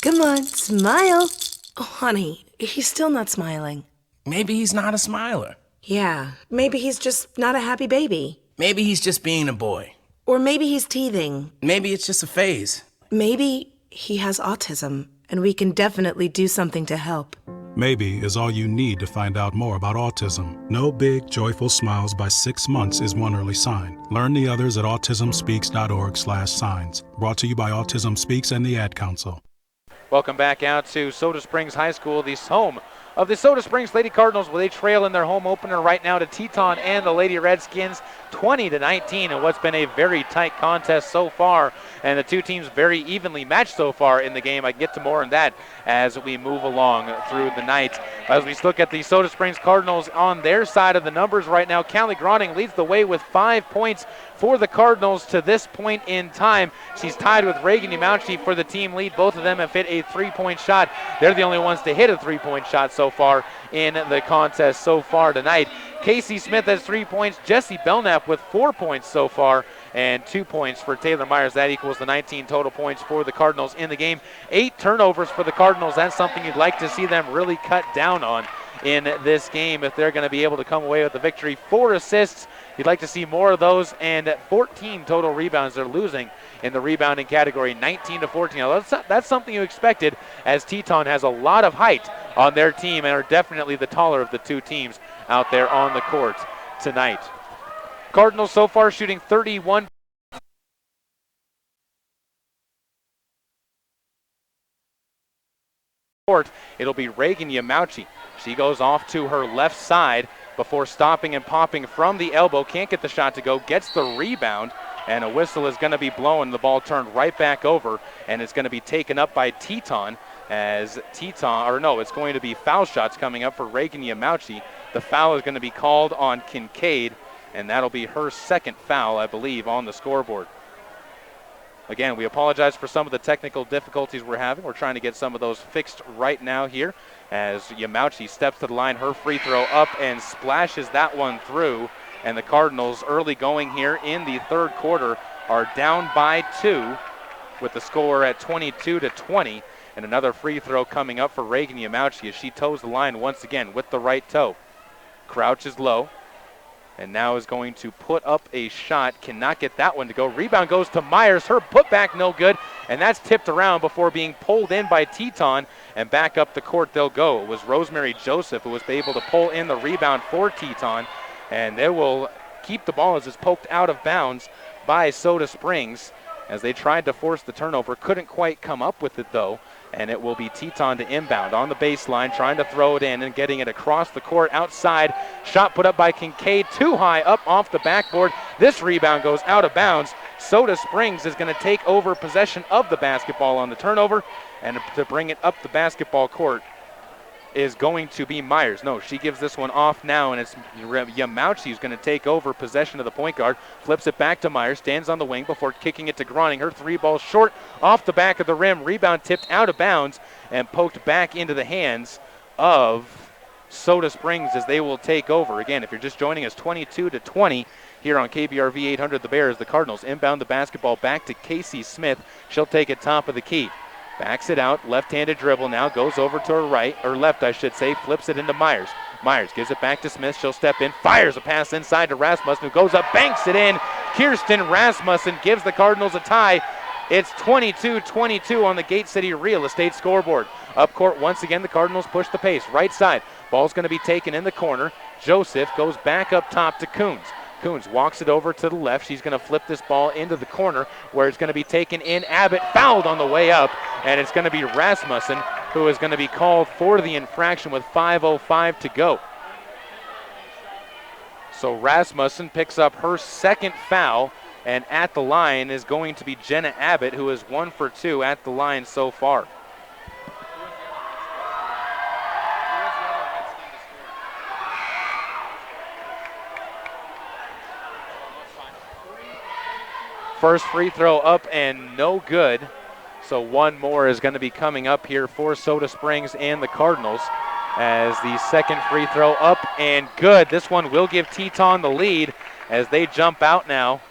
Come on, smile. Oh, honey, he's still not smiling. Maybe he's not a smiler. Yeah, maybe he's just not a happy baby. Maybe he's just being a boy. Or maybe he's teething. Maybe it's just a phase. Maybe he has autism, and we can definitely do something to help. Maybe is all you need to find out more about autism. No big, joyful smiles by 6 months is one early sign. Learn the others at autismspeaks.org/signs. Brought to you by Autism Speaks and the Ad Council. Welcome back out to Soda Springs High School, the home of the Soda Springs Lady Cardinals, where they trail in their home opener right now to Teton and the Lady Redskins 20-19 in what's been a very tight contest so far, and the two teams very evenly matched so far in the game. I can get to more on that as we move along through the night. As we look at the Soda Springs Cardinals on their side of the numbers right now, Callie Groning leads the way with 5 points for the Cardinals to this point in time. She's tied with Reagan Yamauchi for the team lead. Both of them have hit a 3-point shot. They're the only ones to hit a 3-point shot so far in the contest so far tonight. Casey Smith has 3 points. Jesse Belknap with 4 points so far, and 2 points for Taylor Myers. That equals the 19 total points for the Cardinals in the game. 8 turnovers for the Cardinals. That's something you'd like to see them really cut down on in this game if they're going to be able to come away with the victory. 4 assists. You'd like to see more of those, and 14 total rebounds. They're losing in the rebounding category, 19-14. Now, that's something you expected, as Teton has a lot of height on their team and are definitely the taller of the two teams out there on the court tonight. Cardinals so far shooting 31%. It'll be Reagan Yamauchi. She goes off to her left side before stopping and popping from the elbow. Can't get the shot to go, gets the rebound, and a whistle is going to be blown. The ball turned right back over, and it's going to be taken up by Teton as it's going to be foul shots coming up for Reagan Yamauchi. The foul is going to be called on Kincaid, and that'll be her second foul, I believe, on the scoreboard. Again, we apologize for some of the technical difficulties we're having. We're trying to get some of those fixed right now here as Yamauchi steps to the line. Her free throw up and splashes that one through. And the Cardinals, early going here in the third quarter, are down by 2 with the score at 22-20. And another free throw coming up for Reagan Yamauchi as she toes the line once again with the right toe. Crouches low. And now is going to put up a shot. Cannot get that one to go. Rebound goes to Myers. Her putback no good. And that's tipped around before being pulled in by Teton. And back up the court they'll go. It was Rosemary Joseph who was able to pull in the rebound for Teton. And they will keep the ball as it's poked out of bounds by Soda Springs as they tried to force the turnover. Couldn't quite come up with it though. And it will be Teton to inbound on the baseline, trying to throw it in and getting it across the court outside. Shot put up by Kincaid, too high up off the backboard. This rebound goes out of bounds. Soda Springs is going to take over possession of the basketball on the turnover. And to bring it up the basketball court is going to be Myers. No, she gives this one off now, and it's Yamauchi who's going to take over possession of the point guard. Flips it back to Myers, stands on the wing before kicking it to Groning. Her three ball short off the back of the rim. Rebound tipped out of bounds and poked back into the hands of Soda Springs as they will take over. Again, if you're just joining us, 22-20 here on KBRV 800 The Bears. The Cardinals inbound the basketball back to Casey Smith. She'll take it top of the key. Backs it out, left-handed dribble now, goes over to her right, or left I should say, flips it into Myers. Myers gives it back to Smith, she'll step in, fires a pass inside to Rasmussen, who goes up, banks it in. Kirsten Rasmussen gives the Cardinals a tie. It's 22-22 on the Gate City Real Estate scoreboard. Up court once again, the Cardinals push the pace, right side. Ball's going to be taken in the corner. Joseph goes back up top to Coons. Coons walks it over to the left. She's going to flip this ball into the corner where it's going to be taken in. Abbott fouled on the way up, and it's going to be Rasmussen who is going to be called for the infraction with 5:05 to go. So Rasmussen picks up her second foul, and at the line is going to be Jenna Abbott, who is 1 for 2 at the line so far. First free throw up and no good. So one more is going to be coming up here for Soda Springs and the Cardinals as the second free throw up and good. This one will give Teton the lead as they jump out now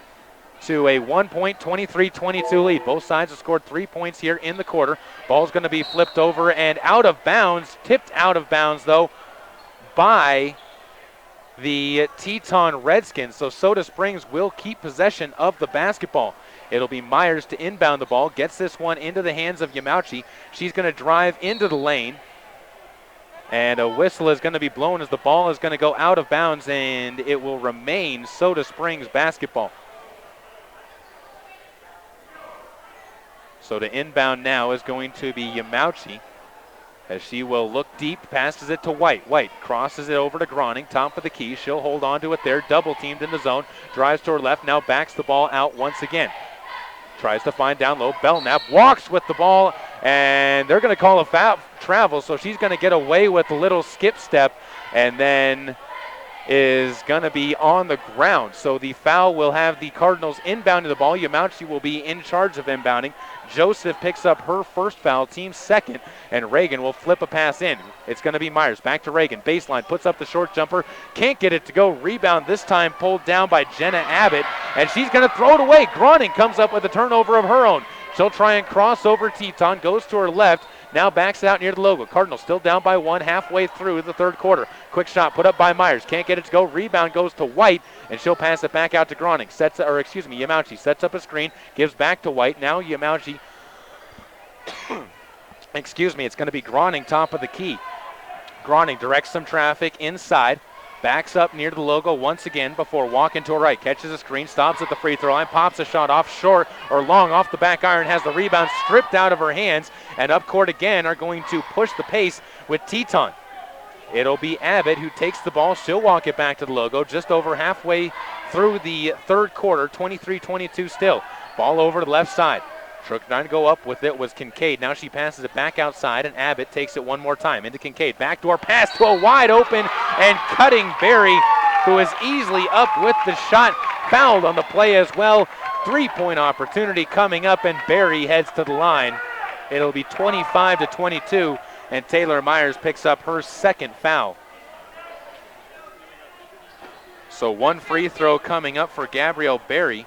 to a 1-point, 23-22 lead. Both sides have scored 3 points here in the quarter. Ball's going to be flipped over and out of bounds, tipped out of bounds though by the Teton Redskins. So Soda Springs will keep possession of the basketball. It'll be Myers to inbound the ball, gets this one into the hands of Yamauchi. She's going to drive into the lane, and a whistle is going to be blown as the ball is going to go out of bounds, and it will remain Soda Springs basketball. So to inbound now is going to be Yamauchi, as she will look deep, passes it to White. White crosses it over to Groning, top of the key. She'll hold on to it there, double teamed in the zone, drives to her left, now backs the ball out once again. Tries to find down low. Belknap walks with the ball, and they're going to call a foul travel, so she's going to get away with a little skip step, and then is going to be on the ground. So the foul will have the Cardinals inbounding the ball. Yamauchi will be in charge of inbounding. Joseph picks up her first foul, team second, and Reagan will flip a pass in. It's going to be Myers. Back to Reagan. Baseline, puts up the short jumper. Can't get it to go. Rebound this time pulled down by Jenna Abbott, and she's going to throw it away. Groning comes up with a turnover of her own. She'll try and cross over Teton, goes to her left, now backs out near the logo. Cardinals still down by 1 halfway through the third quarter. Quick shot put up by Myers. Can't get it to go. Rebound goes to White, and she'll pass it back out to Groning. Yamauchi sets up a screen, gives back to White. Now Yamauchi, it's going to be Groning top of the key. Groning directs some traffic inside. Backs up near the logo once again before walking to her right. Catches a screen, stops at the free throw line, pops a shot off short or long off the back iron, has the rebound stripped out of her hands, and up court again are going to push the pace with Teton. It'll be Abbott who takes the ball. She'll walk it back to the logo just over halfway through the third quarter, 23-22 still. Ball over to the left side. Trying to go up with it was Kincaid. Now she passes it back outside, and Abbott takes it one more time into Kincaid. Backdoor pass to a wide open and cutting Berry, who is easily up with the shot. Fouled on the play as well. Three-point opportunity coming up, and Barry heads to the line. It'll be 25-22, and Taylor Myers picks up her second foul. So one free throw coming up for Gabrielle Barry.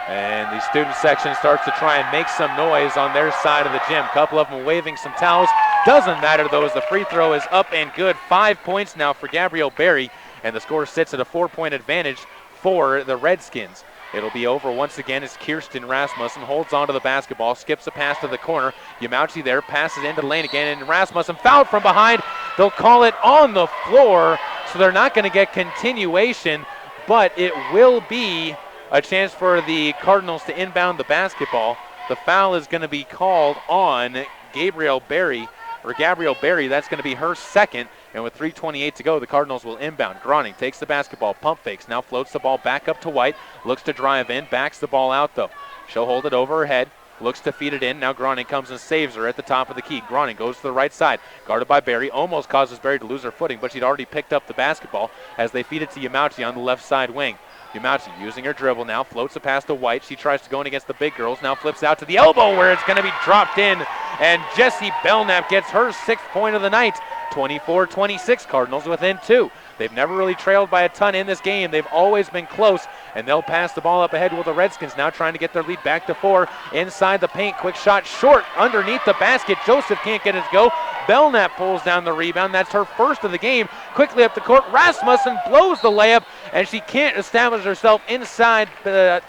And the student section starts to try and make some noise on their side of the gym. Couple of them waving some towels. Doesn't matter though, as the free throw is up and good. 5 points now for Gabrielle Barry, and the score sits at a 4-point advantage for the Redskins. It'll be over once again as Kirsten Rasmussen holds onto the basketball, skips a pass to the corner. Yamauchi there, passes into the lane again, and Rasmussen fouled from behind. They'll call it on the floor, so they're not going to get continuation, but it will be a chance for the Cardinals to inbound the basketball. The foul is going to be called on Gabrielle Barry. That's going to be her second. And with 3:28 to go, the Cardinals will inbound. Groning takes the basketball, pump fakes, now floats the ball back up to White. Looks to drive in, backs the ball out though. She'll hold it over her head. Looks to feed it in. Now Groning comes and saves her at the top of the key. Groning goes to the right side. Guarded by Barry. Almost causes Barry to lose her footing, but she'd already picked up the basketball as they feed it to Yamauchi on the left side wing. Yamauchi using her dribble now, floats a pass to White. She tries to go in against the big girls, now flips out to the elbow where it's going to be dropped in. And Jessie Belknap gets her 6th point of the night. 24-26, Cardinals within 2. They've never really trailed by a ton in this game. They've always been close, and they'll pass the ball up ahead with the Redskins now trying to get their lead back to 4. Inside the paint, quick shot short underneath the basket. Joseph can't get it to go. Belknap pulls down the rebound. That's her first of the game. Quickly up the court, Rasmussen blows the layup, and she can't establish herself inside the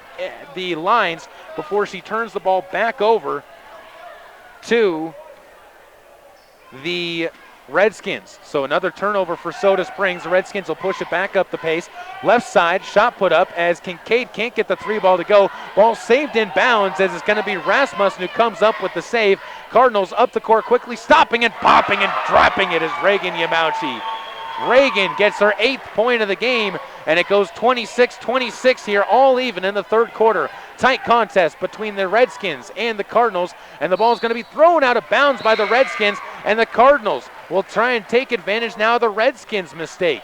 lines before she turns the ball back over to the Redskins. So another turnover for Soda Springs. The Redskins will push it back up the pace. Left side, shot put up as Kincaid can't get the 3 ball to go. Ball saved in bounds as it's going to be Rasmussen who comes up with the save. Cardinals up the court quickly, stopping and popping and dropping it as Reagan Yamauchi. Reagan gets her 8th point of the game, and it goes 26-26 here, all even in the third quarter. Tight contest between the Redskins and the Cardinals, and the ball's going to be thrown out of bounds by the Redskins, and the Cardinals will try and take advantage now of the Redskins' mistake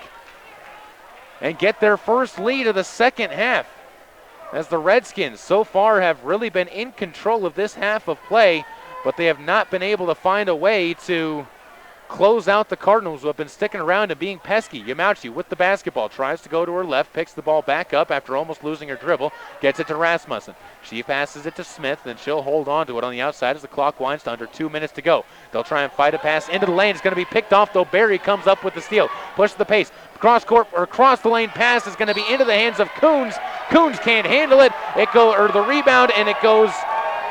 and get their first lead of the second half, as the Redskins so far have really been in control of this half of play, but they have not been able to find a way to close out the Cardinals, who have been sticking around and being pesky. Yamauchi with the basketball, tries to go to her left, picks the ball back up after almost losing her dribble, gets it to Rasmussen. She passes it to Smith, and she'll hold on to it on the outside as the clock winds to under 2 minutes to go. They'll try and fight a pass into the lane. It's going to be picked off, though. Barry comes up with the steal. Push the pace. Cross the lane pass is going to be into the hands of Coons. Coons can't handle it. The rebound, and it goes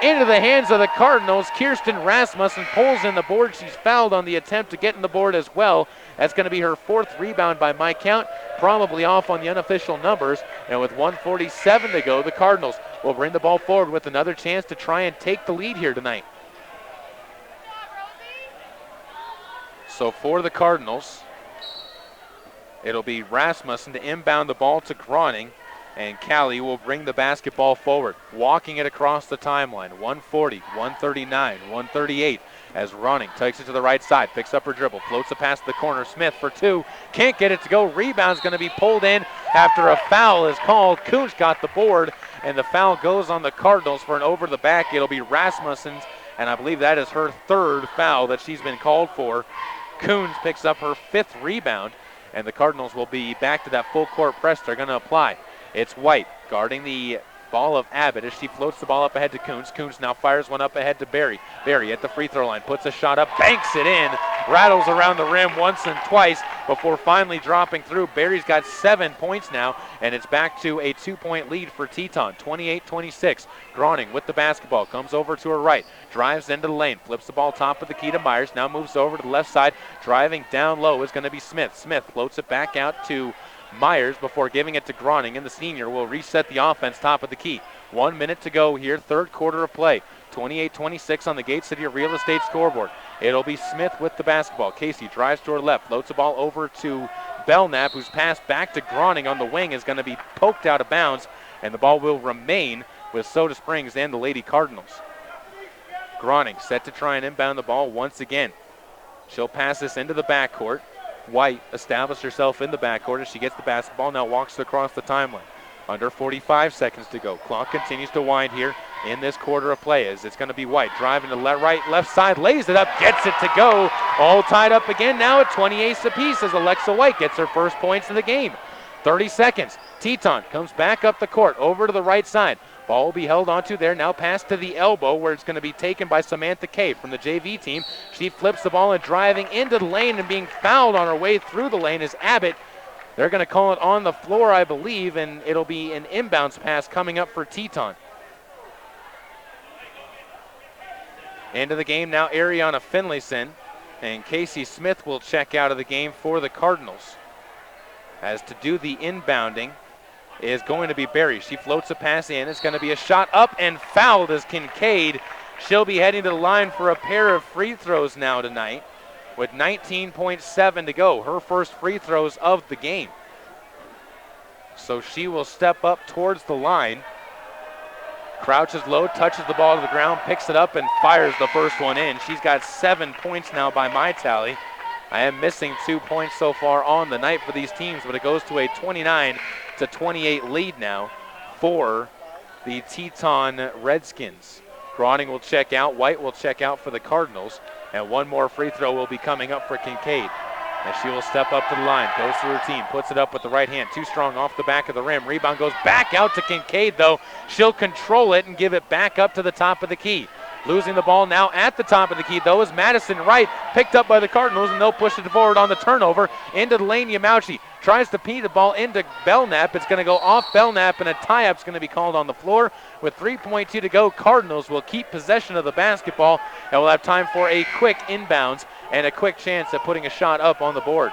into the hands of the Cardinals. Kirsten Rasmussen pulls in the board. She's fouled on the attempt to get in the board as well. That's going to be her 4th rebound by my count, probably off on the unofficial numbers. And with 1:47 to go, the Cardinals will bring the ball forward with another chance to try and take the lead here tonight. So for the Cardinals, it'll be Rasmussen to inbound the ball to Groning, and Callie will bring the basketball forward, walking it across the timeline. 140, 139, 138 as Groning takes it to the right side, picks up her dribble, floats a pass to the corner. Smith for 2, can't get it to go. Rebound's going to be pulled in after a foul is called. Coons got the board, and the foul goes on the Cardinals for an over the back. It'll be Rasmussen's, and I believe that is her 3rd foul that she's been called for. Coons picks up her 5th rebound, and the Cardinals will be back to that full court press they're going to apply. It's White guarding the ball of Abbott as she floats the ball up ahead to Coons. Coons now fires one up ahead to Barry. Barry at the free throw line, puts a shot up, banks it in, rattles around the rim once and twice before finally dropping through. Barry's got 7 points now, and it's back to a 2-point lead for Teton, 28-26. Groning with the basketball, comes over to her right, drives into the lane, flips the ball top of the key to Myers, now moves over to the left side, driving down low is going to be Smith. Smith floats it back out to Myers before giving it to Groning, and the senior will reset the offense top of the key. 1 minute to go here, third quarter of play. 28-26 on the Gate City Real Estate scoreboard. It'll be Smith with the basketball. Casey drives to her left, floats the ball over to Belknap, whose pass back to Groning on the wing is going to be poked out of bounds, and the ball will remain with Soda Springs and the Lady Cardinals. Groning set to try and inbound the ball once again. She'll pass this into the backcourt. White established herself in the backcourt as she gets the basketball, now walks across the timeline. Under 45 seconds to go. Clock continues to wind here in this quarter of play as it's going to be White driving to left side, lays it up, gets it to go. All tied up again now at 28 apiece as Alexa White gets her first points of the game. 30 seconds. Teton comes back up the court over to the right side. Ball will be held onto there. Now pass to the elbow where it's going to be taken by Samantha Kay from the JV team. She flips the ball and driving into the lane and being fouled on her way through the lane is Abbott. They're going to call it on the floor, I believe, and it'll be an inbounds pass coming up for Teton. Into the game now, Ariana Finlayson, and Casey Smith will check out of the game for the Cardinals. As to do the inbounding is going to be Barry. She floats a pass in. It's going to be a shot up and fouled as Kincaid. She'll be heading to the line for a pair of free throws now tonight with 19.7 to go. Her first free throws of the game. So she will step up towards the line. Crouches low, touches the ball to the ground, picks it up and fires the first one in. She's got 7 points now by my tally. I am missing 2 points so far on the night for these teams, but it goes to a 29-28 lead now for the Teton Redskins. Groning will check out, White will check out for the Cardinals, and one more free throw will be coming up for Kincaid. And she will step up to the line, goes through her team, puts it up with the right hand, too strong off the back of the rim. Rebound goes back out to Kincaid though. She'll control it and give it back up to the top of the key. Losing the ball now at the top of the key, though, is Madison Wright, picked up by the Cardinals, and they'll push it forward on the turnover into the lane. Yamauchi tries to pee the ball into Belknap. It's going to go off Belknap, and a tie-up's going to be called on the floor. With 3.2 to go, Cardinals will keep possession of the basketball, and we'll have time for a quick inbounds and a quick chance at putting a shot up on the board.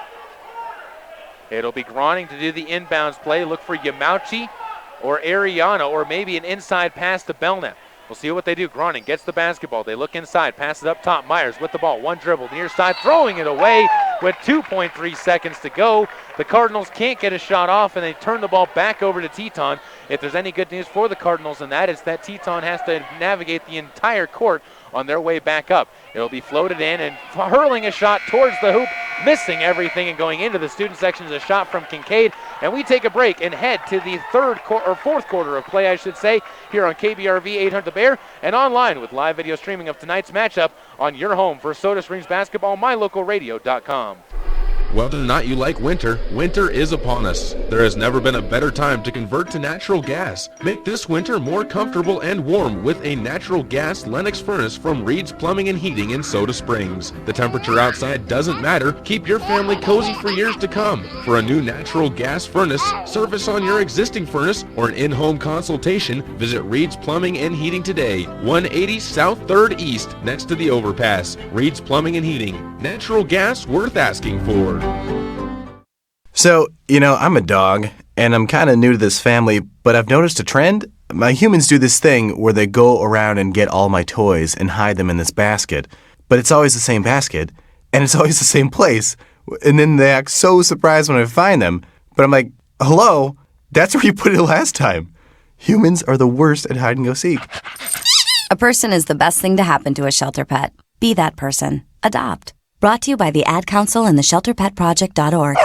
It'll be Groning to do the inbounds play. Look for Yamauchi or Ariana, or maybe an inside pass to Belknap. We'll see what they do. Groning gets the basketball. They look inside, pass it up top. Myers with the ball. One dribble near side, throwing it away with 2.3 seconds to go. The Cardinals can't get a shot off, and they turn the ball back over to Teton. If there's any good news for the Cardinals in that, it's that Teton has to navigate the entire court on their way back up. It'll be floated in and hurling a shot towards the hoop, missing everything and going into the student section is a shot from Kincaid. And we take a break and head to the fourth quarter of play, I should say, here on KBRV 800 The Bear and online with live video streaming of tonight's matchup on your home for Soda Springs basketball, mylocalradio.com. Whether or not you like winter, winter is upon us. There has never been a better time to convert to natural gas. Make this winter more comfortable and warm with a natural gas Lennox furnace from Reed's Plumbing and Heating in Soda Springs. The temperature outside doesn't matter. Keep your family cozy for years to come. For a new natural gas furnace, service on your existing furnace, or an in-home consultation, visit Reed's Plumbing and Heating today. 180 South 3rd East, next to the overpass. Reed's Plumbing and Heating. Natural gas worth asking for. So, I'm a dog, and I'm kind of new to this family, but I've noticed a trend. My humans do this thing where they go around and get all my toys and hide them in this basket, but it's always the same basket, and it's always the same place, and then they act so surprised when I find them, but I'm like, hello, that's where you put it last time. Humans are the worst at hide and go seek. A person is the best thing to happen to a shelter pet. Be that person. Adopt. Brought to you by the Ad Council and the ShelterPetProject.org.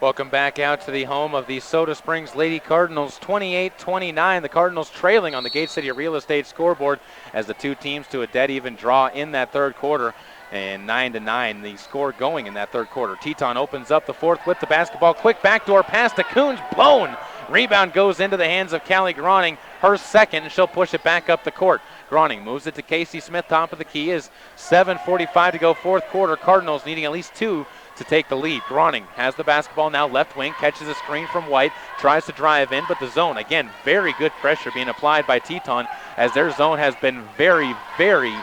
Welcome back out to the home of the Soda Springs Lady Cardinals, 28-29. The Cardinals trailing on the Gate City Real Estate scoreboard as the two teams to a dead even draw in that third quarter. And 9-9, the score going in that third quarter. Teton opens up the fourth with the basketball. Quick backdoor pass to Coons, blown. Rebound goes into the hands of Callie Groning, her second, and she'll push it back up the court. Groning moves it to Casey Smith, top of the key is 7:45 to go fourth quarter. Cardinals needing at least 2 to take the lead. Groning has the basketball now, left wing, catches a screen from White, tries to drive in, but the zone, again, very good pressure being applied by Teton as their zone has been very, very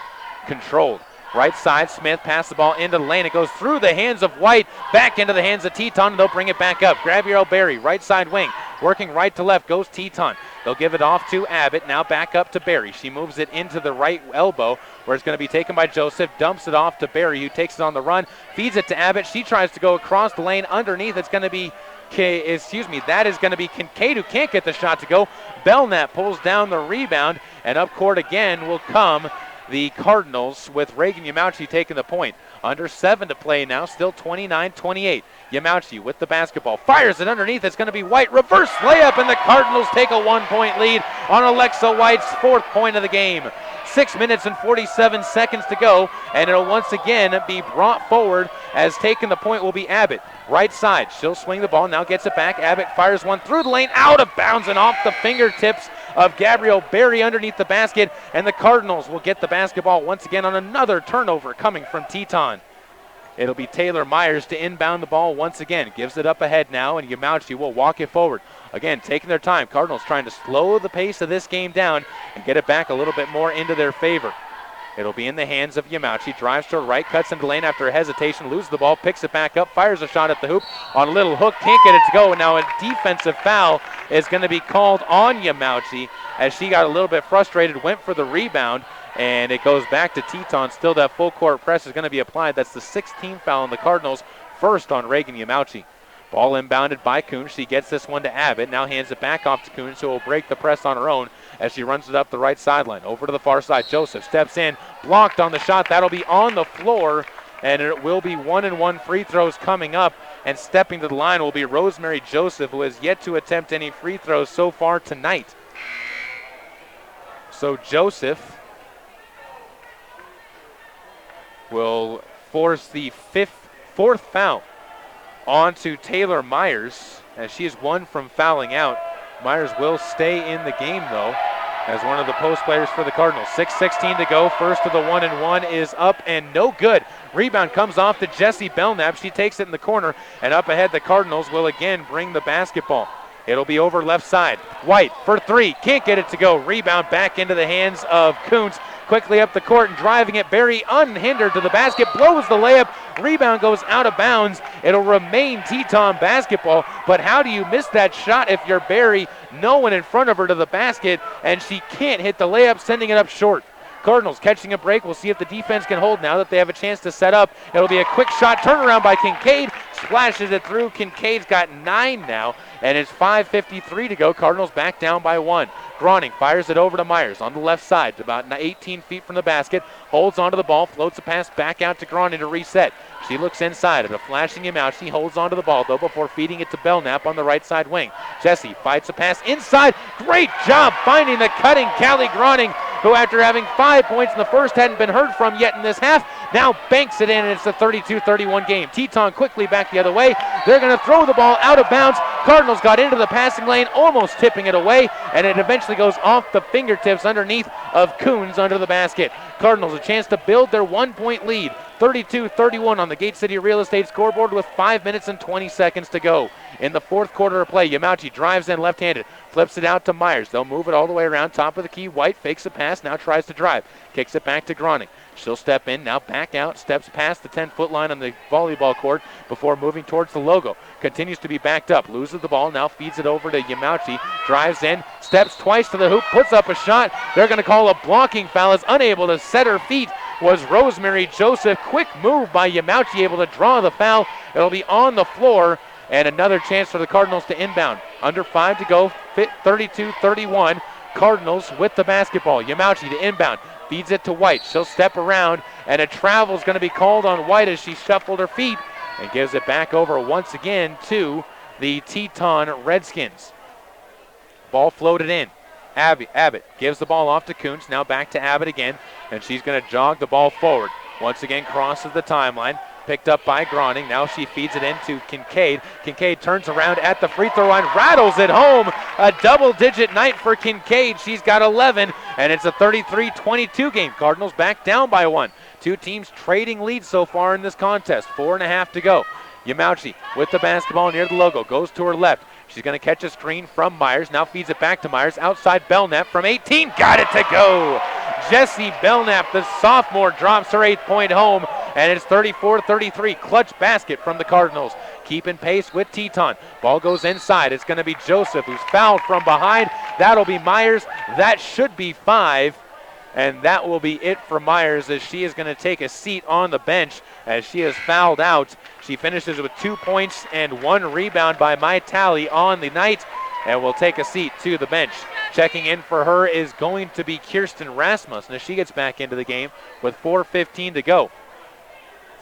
controlled. Right side, Smith pass the ball into the lane. It goes through the hands of White, back into the hands of Teton, and they'll bring it back up. Gabrielle Berry, right side wing, working right to left, goes Teton. They'll give it off to Abbott, now back up to Berry. She moves it into the right elbow, where it's going to be taken by Joseph, dumps it off to Berry, who takes it on the run, feeds it to Abbott. She tries to go across the lane underneath. It's going to be, that is going to be Kincaid, who can't get the shot to go. Belknap pulls down the rebound, and up court again will come the Cardinals with Reagan Yamauchi taking the point. Under 7 to play now, still 29-28. Yamauchi with the basketball, fires it underneath. It's going to be White. Reverse layup, and the Cardinals take a 1-point lead on Alexa White's 4th point of the game. 6 minutes and 47 seconds to go, and it'll once again be brought forward as taking the point will be Abbott. Right side, she'll swing the ball, now gets it back. Abbott fires one through the lane, out of bounds and off the fingertips of Gabrielle Berry underneath the basket, and the Cardinals will get the basketball once again on another turnover coming from Teton. It'll be Taylor Myers to inbound the ball once again. Gives it up ahead now, and Yamauchi will walk it forward. Again, taking their time. Cardinals trying to slow the pace of this game down and get it back a little bit more into their favor. It'll be in the hands of Yamauchi. Drives to right, cuts into the lane after a hesitation, loses the ball, picks it back up, fires a shot at the hoop on a little hook, can't get it to go. And now a defensive foul is going to be called on Yamauchi as she got a little bit frustrated, went for the rebound, and it goes back to Teton. Still that full court press is going to be applied. That's the 16th foul on the Cardinals, first on Reagan Yamauchi. Ball inbounded by Kuhn. She gets this one to Abbott. Now hands it back off to Kuhn, so will break the press on her own as she runs it up the right sideline. Over to the far side. Joseph steps in, blocked on the shot. That'll be on the floor, and it will be 1-and-1 free throws coming up. And stepping to the line will be Rosemary Joseph, who has yet to attempt any free throws so far tonight. So Joseph will force the fourth foul onto Taylor Myers as she is 1 from fouling out. Myers will stay in the game, though, as one of the post players for the Cardinals. 6:16 to go. First of the 1-and-1 is up and no good. Rebound comes off to Jessie Belknap. She takes it in the corner, and up ahead the Cardinals will again bring the basketball. It'll be over left side. White for 3. Can't get it to go. Rebound back into the hands of Kuntz. Quickly up the court and driving it. Berry unhindered to the basket. Blows the layup. Rebound goes out of bounds. It'll remain Teton basketball. But how do you miss that shot if you're Berry? No one in front of her to the basket, and she can't hit the layup, sending it up short. Cardinals catching a break. We'll see if the defense can hold now that they have a chance to set up. It'll be a quick shot turnaround by Kincaid. Splashes it through. Kincaid's got 9 now, and it's 5:53 to go. Cardinals back down by 1. Groning fires it over to Myers on the left side, about 18 feet from the basket. Holds onto the ball, floats a pass back out to Groning to reset. She looks inside at a flashing him out. She holds onto the ball, though, before feeding it to Belknap on the right side wing. Jessie fights a pass inside. Great job finding the cutting Callie Groning, who after having 5 points in the first hadn't been heard from yet in this half, now banks it in, and it's a 32-31 game. Teton quickly back the other way. They're going to throw the ball out of bounds. Cardinals got into the passing lane, almost tipping it away, and it eventually goes off the fingertips underneath of Coons under the basket. Cardinals a chance to build their 1-point lead. 32-31 on the Gate City Real Estate scoreboard with 5 minutes and 20 seconds to go. In the fourth quarter of play, Yamauchi drives in left-handed, flips it out to Myers. They'll move it all the way around top of the key. White fakes a pass, now tries to drive. Kicks it back to Groning. She'll step in, now back out, steps past the 10-foot line on the volleyball court before moving towards the logo. Continues to be backed up, loses the ball, now feeds it over to Yamauchi. Drives in, steps twice to the hoop, puts up a shot. They're going to call a blocking foul, is unable to set her feet. Was Rosemary Joseph. Quick move by Yamauchi, able to draw the foul. It'll be on the floor, and another chance for the Cardinals to inbound. Under 5 to go, 32-31. Cardinals with the basketball. Yamauchi to inbound. Feeds it to White. She'll step around, and a travel is going to be called on White as she shuffled her feet and gives it back over once again to the Teton Redskins. Ball floated in. Abbott gives the ball off to Kuntz. Now back to Abbott again, and she's going to jog the ball forward. Once again crosses the timeline. Picked up by Groning. Now she feeds it into Kincaid. Kincaid turns around at the free throw line, rattles it home. A double-digit night for Kincaid. She's got 11, and it's a 33-22 game. Cardinals back down by 1. Two teams trading leads so far in this contest. 4.5 to go. Yamauchi with the basketball near the logo. Goes to her left. She's going to catch a screen from Myers. Now feeds it back to Myers. Outside Belknap from 18. Got it to go. Jessie Belknap, the sophomore, drops her 8-point home. And it's 34-33. Clutch basket from the Cardinals. Keeping pace with Teton. Ball goes inside. It's going to be Joseph, who's fouled from behind. That'll be Myers. That should be 5. And that will be it for Myers, as she is going to take a seat on the bench as she is fouled out. She finishes with 2 points and 1 rebound by Mai Talley on the night. and will take a seat to the bench. Checking in for her is going to be Kirsten Rasmussen as she gets back into the game with 4:15 to go.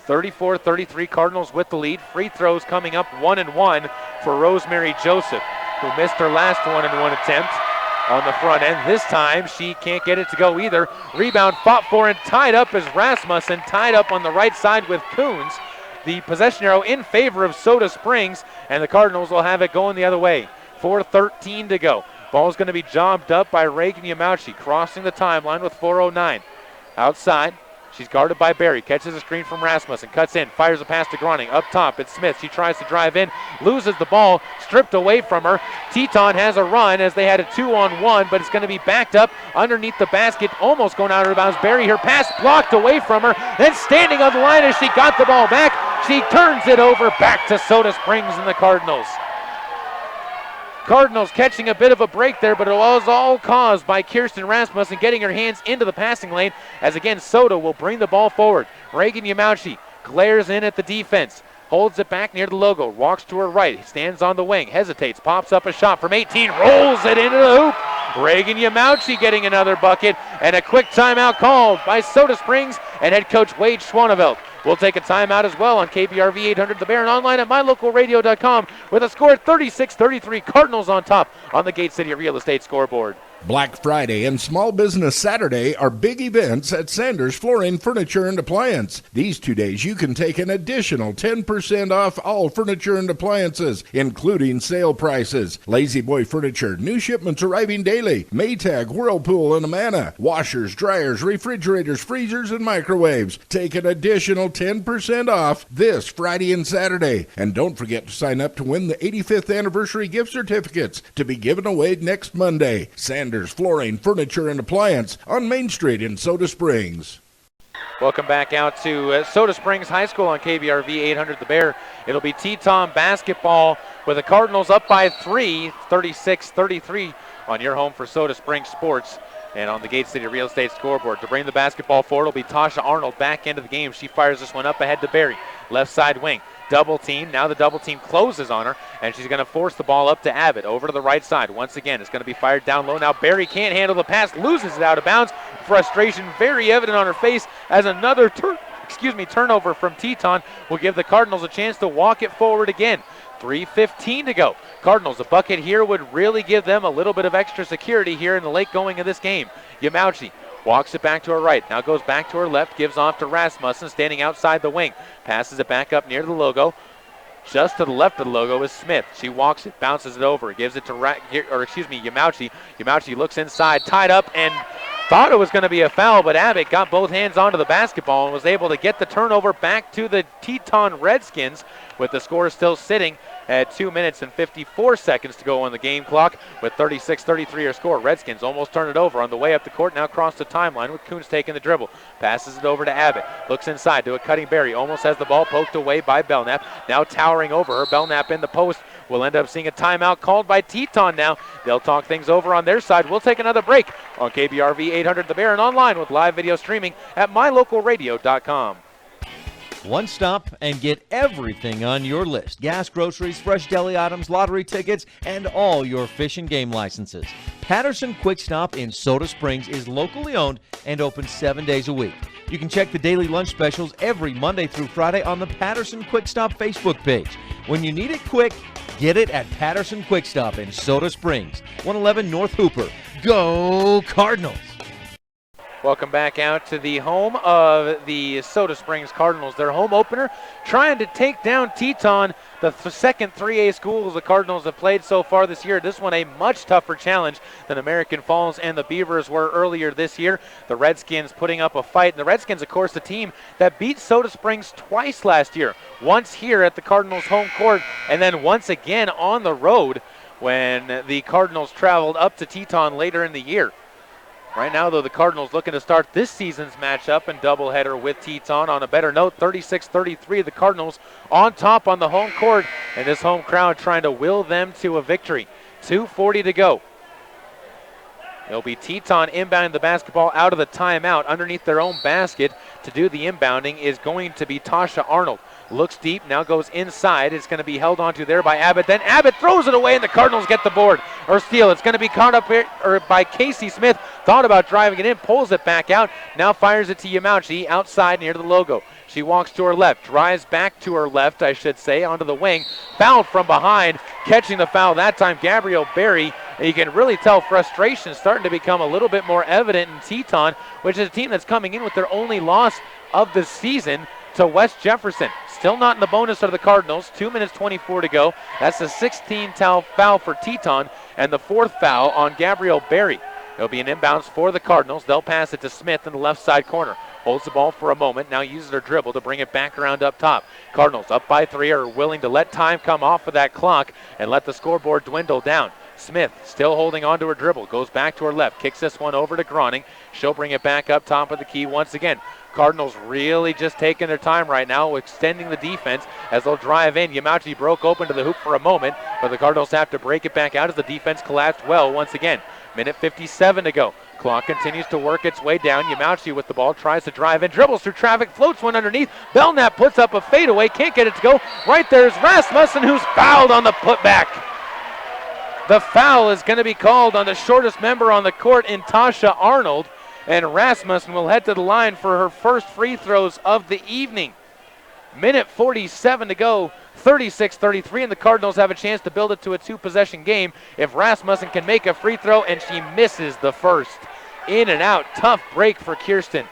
34-33 Cardinals with the lead. Free throws coming up 1-1 for Rosemary Joseph, who missed her last 1-1 attempt on the front end. This time she can't get it to go either. Rebound fought for and tied up as Rasmussen tied up on the right side with Coons. The possession arrow in favor of Soda Springs, and the Cardinals will have it going the other way. 4:13 to go. Ball's going to be jobbed up by Reagan Yamauchi, crossing the timeline with 4:09. Outside, she's guarded by Berry, catches a screen from Rasmussen, cuts in, fires a pass to Groning. Up top, it's Smith. She tries to drive in, loses the ball, stripped away from her. Teton has a run as they had a 2-on-1, but it's going to be backed up underneath the basket, almost going out of bounds. Berry, her pass blocked away from her, then standing on the line as she got the ball back. She turns it over back to Soda Springs and the Cardinals. Cardinals catching a bit of a break there, but it was all caused by Kirsten Rasmussen getting her hands into the passing lane as again Soda will bring the ball forward. Reagan Yamauchi glares in at the defense, holds it back near the logo, walks to her right, stands on the wing, hesitates, pops up a shot from 18, rolls it into the hoop. Reagan Yamauchi getting another bucket, and a quick timeout called by Soda Springs and head coach Wade Schwanevelt. We'll take a timeout as well on KBRV 800 The Bear and online at mylocalradio.com with a score 36-33 Cardinals on top on the Gate City Real Estate scoreboard. Black Friday and Small Business Saturday are big events at Sanders Flooring, Furniture, and Appliance. These 2 days you can take an additional 10% off all furniture and appliances, including sale prices. Lazy Boy Furniture, new shipments arriving daily. Maytag, Whirlpool, and Amana. Washers, dryers, refrigerators, freezers, and microwaves. Take an additional 10% off this Friday and Saturday. And don't forget to sign up to win the 85th anniversary gift certificates to be given away next Monday. Sanders Flooring, Furniture, and Appliance on Main Street in Soda Springs. Welcome back out to Soda Springs High School on KBRV 800 The Bear. It'll be Teton basketball with the Cardinals up by 3, 36-33 on your home for Soda Springs Sports. And on the Gate City Real Estate scoreboard, to bring the basketball forward will be Tasha Arnold back into the game. She fires this one up ahead to Berry. Left side wing. Double team. Now the double team closes on her, and she's going to force the ball up to Abbott over to the right side. Once again, it's going to be fired down low. Now Berry can't handle the pass, loses it out of bounds. Frustration very evident on her face as another turnover from Teton will give the Cardinals a chance to walk it forward again. 3:15 to go. Cardinals, a bucket here would really give them a little bit of extra security here in the late going of this game. Yamauchi walks it back to her right, now goes back to her left, gives off to Rasmussen, standing outside the wing. Passes it back up near the logo. Just to the left of the logo is Smith. She walks it, bounces it over, gives it to Yamauchi. Yamauchi looks inside, tied up, and thought it was going to be a foul, but Abbott got both hands onto the basketball and was able to get the turnover back to the Teton Redskins, with the score still sitting at 2 minutes and 54 seconds to go on the game clock with 36-33 your score. Redskins almost turn it over on the way up the court, now across the timeline with Coons taking the dribble. Passes it over to Abbott. Looks inside to a cutting Berry. Almost has the ball poked away by Belknap. Now towering over her. Belknap in the post. We'll end up seeing a timeout called by Teton now. They'll talk things over on their side. We'll take another break on KBRV 800 The Bear and online with live video streaming at mylocalradio.com. One stop and get everything on your list. Gas, groceries, fresh deli items, lottery tickets, and all your fish and game licenses. Patterson Quick Stop in Soda Springs is locally owned and open 7 days a week. You can check the daily lunch specials every Monday through Friday on the Patterson Quick Stop Facebook page. When you need it quick, get it at Patterson Quick Stop in Soda Springs, 111 North Hooper. Go Cardinals! Welcome back out to the home of the Soda Springs Cardinals. Their home opener, trying to take down Teton, the second 3A schools the Cardinals have played so far this year. This one a much tougher challenge than American Falls and the Beavers were earlier this year. The Redskins putting up a fight. And the Redskins, of course, the team that beat Soda Springs twice last year. Once here at the Cardinals' home court, and then once again on the road when the Cardinals traveled up to Teton later in the year. Right now, though, the Cardinals looking to start this season's matchup and doubleheader with Teton on a better note. 36-33, the Cardinals on top on the home court, and this home crowd trying to will them to a victory. 2:40 to go. It'll be Teton inbounding the basketball out of the timeout underneath their own basket. To do the inbounding is going to be Tasha Arnold. Looks deep, now goes inside. It's going to be held onto there by Abbott. Then Abbott throws it away, and the Cardinals get the board, or steal. It's going to be caught up here by Casey Smith. Thought about driving it in, pulls it back out. Now fires it to Yamauchi outside near the logo. She walks to her left, drives back to her left, I should say, onto the wing. Fouled from behind, catching the foul that time, Gabrielle Berry. And you can really tell frustration starting to become a little bit more evident in Teton, which is a team that's coming in with their only loss of the season to West Jefferson. Still not in the bonus of the Cardinals. 2 minutes 24 to go. That's the 16th foul for Teton and the 4th foul on Gabrielle Berry. It'll be an inbounds for the Cardinals. They'll pass it to Smith in the left side corner. Holds the ball for a moment. Now uses her dribble to bring it back around up top. Cardinals up by 3 are willing to let time come off of that clock and let the scoreboard dwindle down. Smith still holding on to her dribble. Goes back to her left. Kicks this one over to Groning. She'll bring it back up top of the key once again. Cardinals really just taking their time right now, extending the defense as they'll drive in. Yamauchi broke open to the hoop for a moment, but the Cardinals have to break it back out as the defense collapsed well once again. Minute 57 to go. Clock continues to work its way down. Yamauchi with the ball, tries to drive in, dribbles through traffic, floats one underneath. Belknap puts up a fadeaway, can't get it to go. Right there's Rasmussen, who's fouled on the putback. The foul is going to be called on the shortest member on the court in Tasha Arnold, and Rasmussen will head to the line for her first free throws of the evening. Minute 47 to go, 36-33, and the Cardinals have a chance to build it to a 2-possession game if Rasmussen can make a free throw, and she misses the first. In and out, tough break for Kirsten.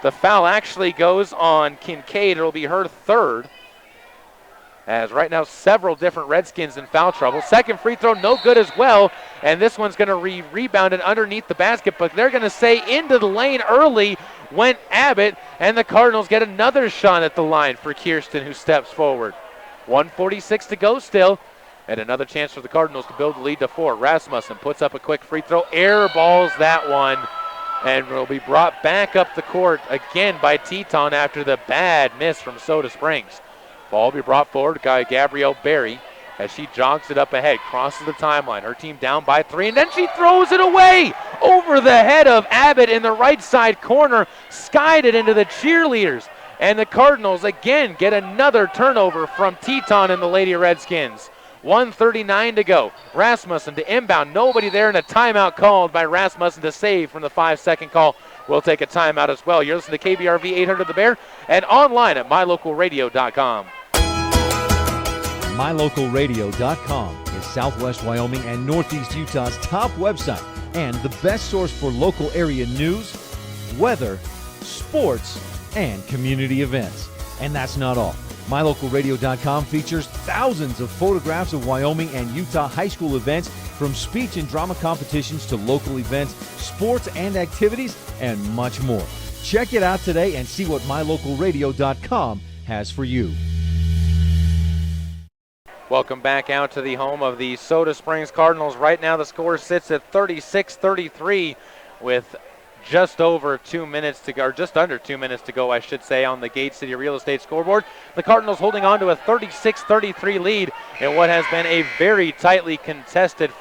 The foul actually goes on Kincaid. It'll be her 3rd. As right now several different Redskins in foul trouble. Second free throw, no good as well. And this one's going to rebound it underneath the basket, but they're going to say into the lane early went Abbott, and the Cardinals get another shot at the line for Kirsten, who steps forward. 1:46 to go still, and another chance for the Cardinals to build the lead to 4. Rasmussen puts up a quick free throw, air balls that one, and will be brought back up the court again by Teton after the bad miss from Soda Springs. Ball will be brought forward by Gabrielle Berry as she jogs it up ahead, crosses the timeline. Her team down by 3, and then she throws it away over the head of Abbott in the right side corner, skied it into the cheerleaders. And the Cardinals again get another turnover from Teton and the Lady Redskins. 1:39 to go. Rasmussen to inbound. Nobody there, and a timeout called by Rasmussen to save from the 5-second call. We'll take a timeout as well. You're listening to KBRV 800 The Bear and online at mylocalradio.com. MyLocalRadio.com is Southwest Wyoming and Northeast Utah's top website and the best source for local area news, weather, sports, and community events. And that's not all. MyLocalRadio.com features thousands of photographs of Wyoming and Utah high school events, from speech and drama competitions to local events, sports and activities, and much more. Check it out today and see what MyLocalRadio.com has for you. Welcome back out to the home of the Soda Springs Cardinals. Right now the score sits at 36-33 with just over 2 minutes to go, or just under 2 minutes to go, I should say, on the Gate City Real Estate scoreboard. The Cardinals holding on to a 36-33 lead in what has been a very tightly contested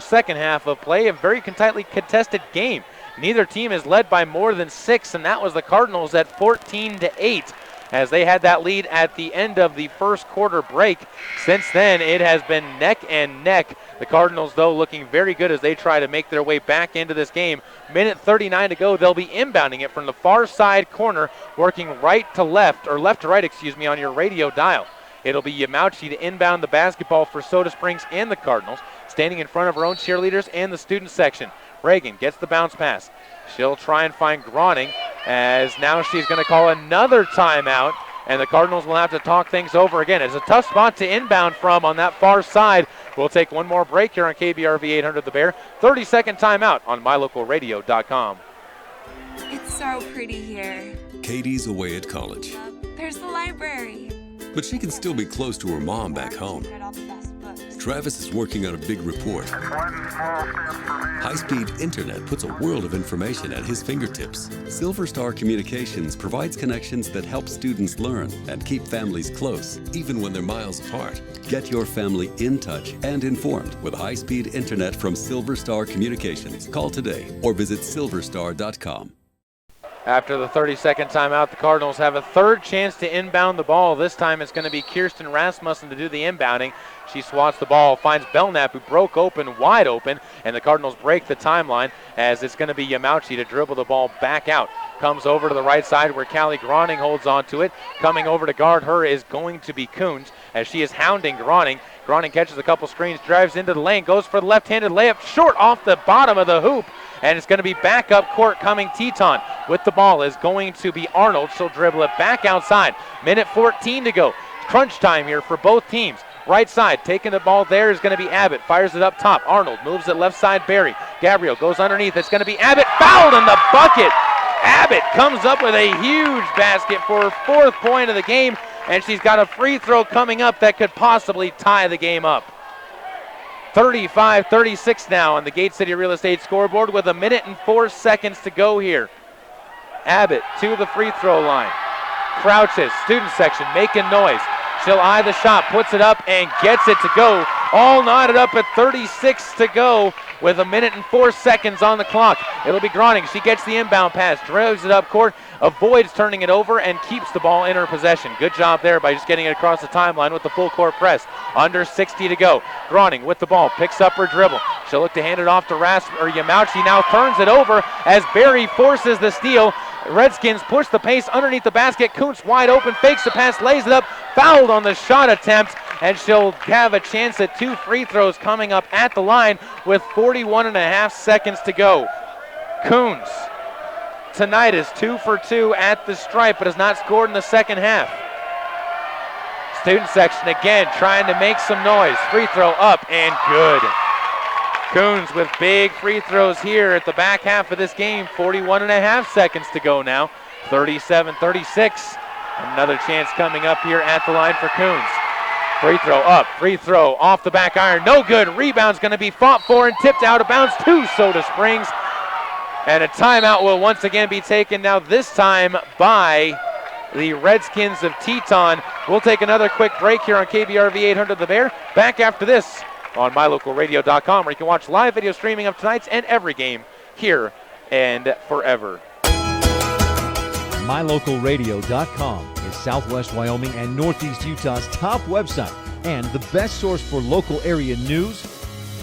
second half of play, a very tightly contested game. Neither team is led by more than 6, and that was the Cardinals at 14-8. As they had that lead at the end of the first quarter break. Since then, it has been neck and neck. The Cardinals, though, looking very good as they try to make their way back into this game. Minute 39 to go. They'll be inbounding it from the far side corner, working right to left, or left to right, on your radio dial. It'll be Yamauchi to inbound the basketball for Soda Springs and the Cardinals, standing in front of her own cheerleaders and the student section. Reagan gets the bounce pass. She'll try and find Groning, as now she's going to call another timeout, and the Cardinals will have to talk things over again. It's a tough spot to inbound from on that far side. We'll take one more break here on KBRV 800 The Bear. 30-second timeout on mylocalradio.com. It's so pretty here. Katie's away at college, There's the library. but she can still be close to her mom back home. Travis is working on a big report. High-speed internet puts a world of information at his fingertips. Silver Star Communications provides connections that help students learn and keep families close, even when they're miles apart. Get your family in touch and informed with high-speed internet from Silver Star Communications. Call today or visit silverstar.com. After the 30-second timeout, the Cardinals have a third chance to inbound the ball. This time it's going to be Kirsten Rasmussen to do the inbounding. She swats the ball, finds Belknap, who broke open, wide open, and the Cardinals break the timeline as it's going to be Yamauchi to dribble the ball back out. Comes over to the right side where Callie Groning holds on to it. Coming over to guard her is going to be Coons as she is hounding Groning. Groning catches a couple screens, drives into the lane, goes for the left-handed layup, short off the bottom of the hoop. And it's going to be back up court coming Teton. With the ball is going to be Arnold. She'll dribble it back outside. Minute 14 to go. Crunch time here for both teams. Right side, taking the ball there is going to be Abbott. Fires it up top. Arnold moves it left side, Barry. Gabriel goes underneath. It's going to be Abbott. Fouled in the bucket. Abbott comes up with a huge basket for her fourth point of the game. And she's got a free throw coming up that could possibly tie the game up. 35-36 now on the Gate City Real Estate scoreboard with 1 minute and 4 seconds to go here. Abbott to the free throw line. Crouches, student section, making noise. She'll eye the shot, puts it up, and gets it to go. All knotted up at 36 to go with 1 minute and 4 seconds on the clock. It'll be Groning. She gets the inbound pass, drives it up court, avoids turning it over, and keeps the ball in her possession. Good job there by just getting it across the timeline with the full court press. Under 60 to go. Groning with the ball, picks up her dribble. She'll look to hand it off to Yamauchi. Now turns it over as Barry forces the steal. Redskins push the pace underneath the basket. Kuntz wide open, fakes the pass, lays it up, fouled on the shot attempt, and she'll have a chance at 2 free throws coming up at the line with 41.5 seconds to go. Kuntz tonight is 2 for 2 at the stripe, but has not scored in the second half. Student section again trying to make some noise. Free throw up and good. Coons with big free throws here at the back half of this game. 41.5 seconds to go now. 37-36. Another chance coming up here at the line for Coons. Free throw up, free throw off the back iron. No good. Rebound's going to be fought for and tipped out of bounds to Soda Springs. And a timeout will once again be taken now, this time by the Redskins of Teton. We'll take another quick break here on KBRV 800 The Bear. Back after this on mylocalradio.com, where you can watch live video streaming of tonight's and every game here and forever. mylocalradio.com is Southwest Wyoming and Northeast Utah's top website and the best source for local area news,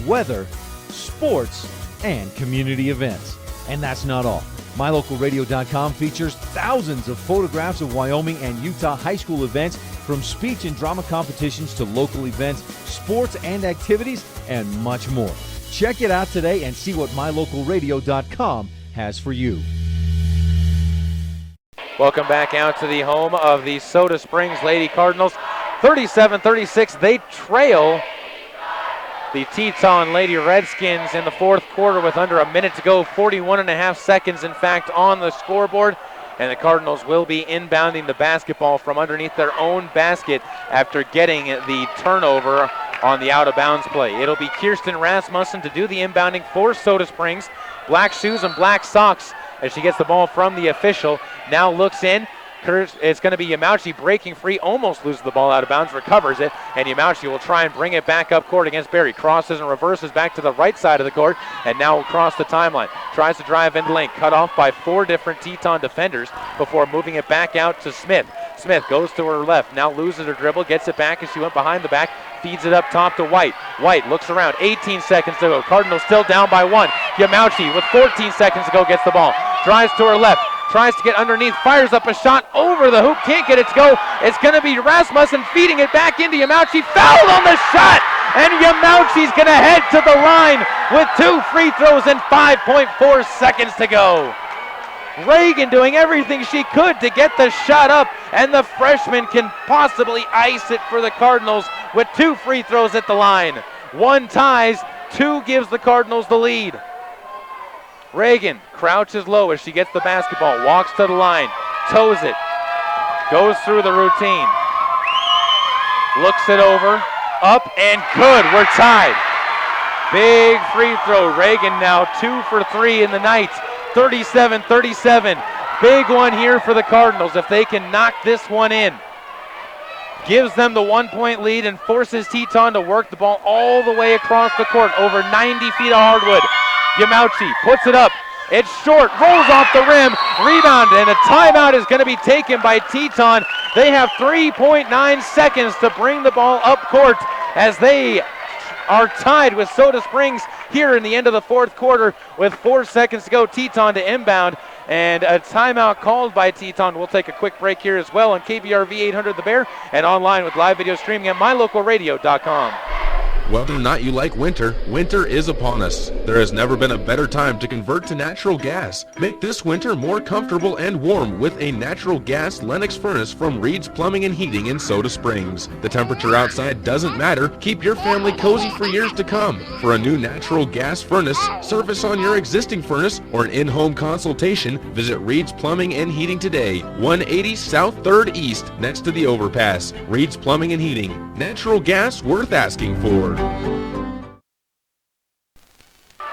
weather, sports, and community events. And that's not all. mylocalradio.com features thousands of photographs of Wyoming and Utah high school events, from speech and drama competitions to local events, sports and activities, and much more. Check it out today and see what mylocalradio.com has for you. Welcome back out to the home of the Soda Springs Lady Cardinals. 37-36, they trail the Teton Lady Redskins in the fourth quarter with under a minute to go. 41.5 seconds, in fact, on the scoreboard. And the Cardinals will be inbounding the basketball from underneath their own basket after getting the turnover on the out-of-bounds play. It'll be Kirsten Rasmussen to do the inbounding for Soda Springs. Black shoes and black socks as she gets the ball from the official. Now looks in. It's going to be Yamauchi breaking free, almost loses the ball out of bounds, recovers it, and Yamauchi will try and bring it back up court against Barry. Crosses and reverses back to the right side of the court, and now will cross the timeline. Tries to drive into lane, cut off by 4 different Teton defenders before moving it back out to Smith. Smith goes to her left, now loses her dribble, gets it back as she went behind the back, feeds it up top to White. White looks around, 18 seconds to go. Cardinals still down by 1. Yamauchi with 14 seconds to go gets the ball. Drives to her left. Tries to get underneath, fires up a shot over the hoop, can't get it to go. It's going to be Rasmussen feeding it back into Yamauchi. Fouled on the shot, and Yamauchi's going to head to the line with 2 free throws and 5.4 seconds to go. Reagan doing everything she could to get the shot up, and the freshman can possibly ice it for the Cardinals with 2 free throws at the line. 1 ties, 2 gives the Cardinals the lead. Reagan crouches low as she gets the basketball, walks to the line, toes it, goes through the routine, looks it over, up and good. We're tied. Big free throw. Reagan now 2 for 3 in the night. 37-37. Big one here for the Cardinals. If they can knock this one in, gives them the 1-point lead and forces Teton to work the ball all the way across the court, over 90 feet of hardwood. Yamauchi puts it up. It's short, rolls off the rim, rebound, and a timeout is going to be taken by Teton. They have 3.9 seconds to bring the ball up court as they are tied with Soda Springs here in the end of the fourth quarter with 4 seconds to go. Teton to inbound, and a timeout called by Teton. We'll take a quick break here as well on KBRV 800 The Bear and online with live video streaming at mylocalradio.com. Whether or not you like winter, winter is upon us. There has never been a better time to convert to natural gas. Make this winter more comfortable and warm with a natural gas Lennox furnace from Reed's Plumbing and Heating in Soda Springs. The temperature outside doesn't matter. Keep your family cozy for years to come. For a new natural gas furnace, service on your existing furnace, or an in-home consultation, visit Reed's Plumbing and Heating today. 180 South 3rd East, next to the overpass. Reed's Plumbing and Heating. Natural gas worth asking for.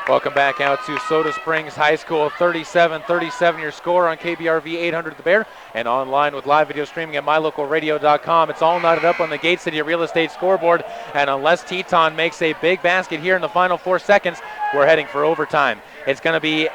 Welcome back out to Soda Springs High School. 37-37 your score on KBRV 800 The Bear and online with live video streaming at mylocalradio.com. It's all knotted up on the Gate City Real Estate scoreboard, and unless Teton makes a big basket here in the final 4 seconds, we're heading for overtime. It's going to be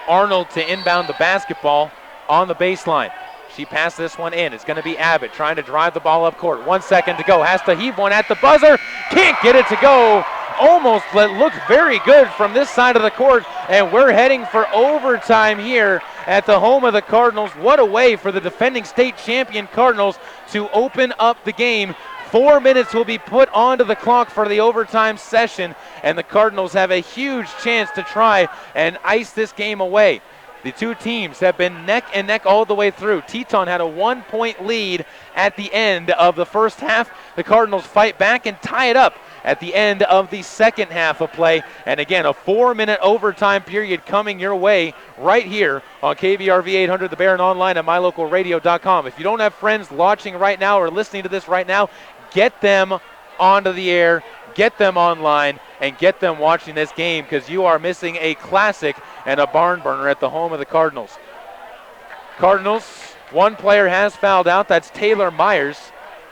Arnold to inbound the basketball on the baseline. She passed this one in. It's going to be Abbott trying to drive the ball up court. 1 second to go. Has to heave one at the buzzer. Can't get it to go. Almost looked very good from this side of the court, and we're heading for overtime here at the home of the Cardinals. What a way for the defending state champion Cardinals to open up the game. 4 minutes will be put onto the clock for the overtime session, and the Cardinals have a huge chance to try and ice this game away. The two teams have been neck and neck all the way through. Teton had a 1-point lead at the end of the first half. The Cardinals fight back and tie it up at the end of the second half of play. And again, a 4-minute overtime period coming your way right here on KBRV 800 The Bear and online at mylocalradio.com. If you don't have friends watching right now or listening to this right now, get them onto the air, get them online, and get them watching this game, because you are missing a classic and a barn burner at the home of the Cardinals. Cardinals, one player has fouled out. That's Taylor Myers.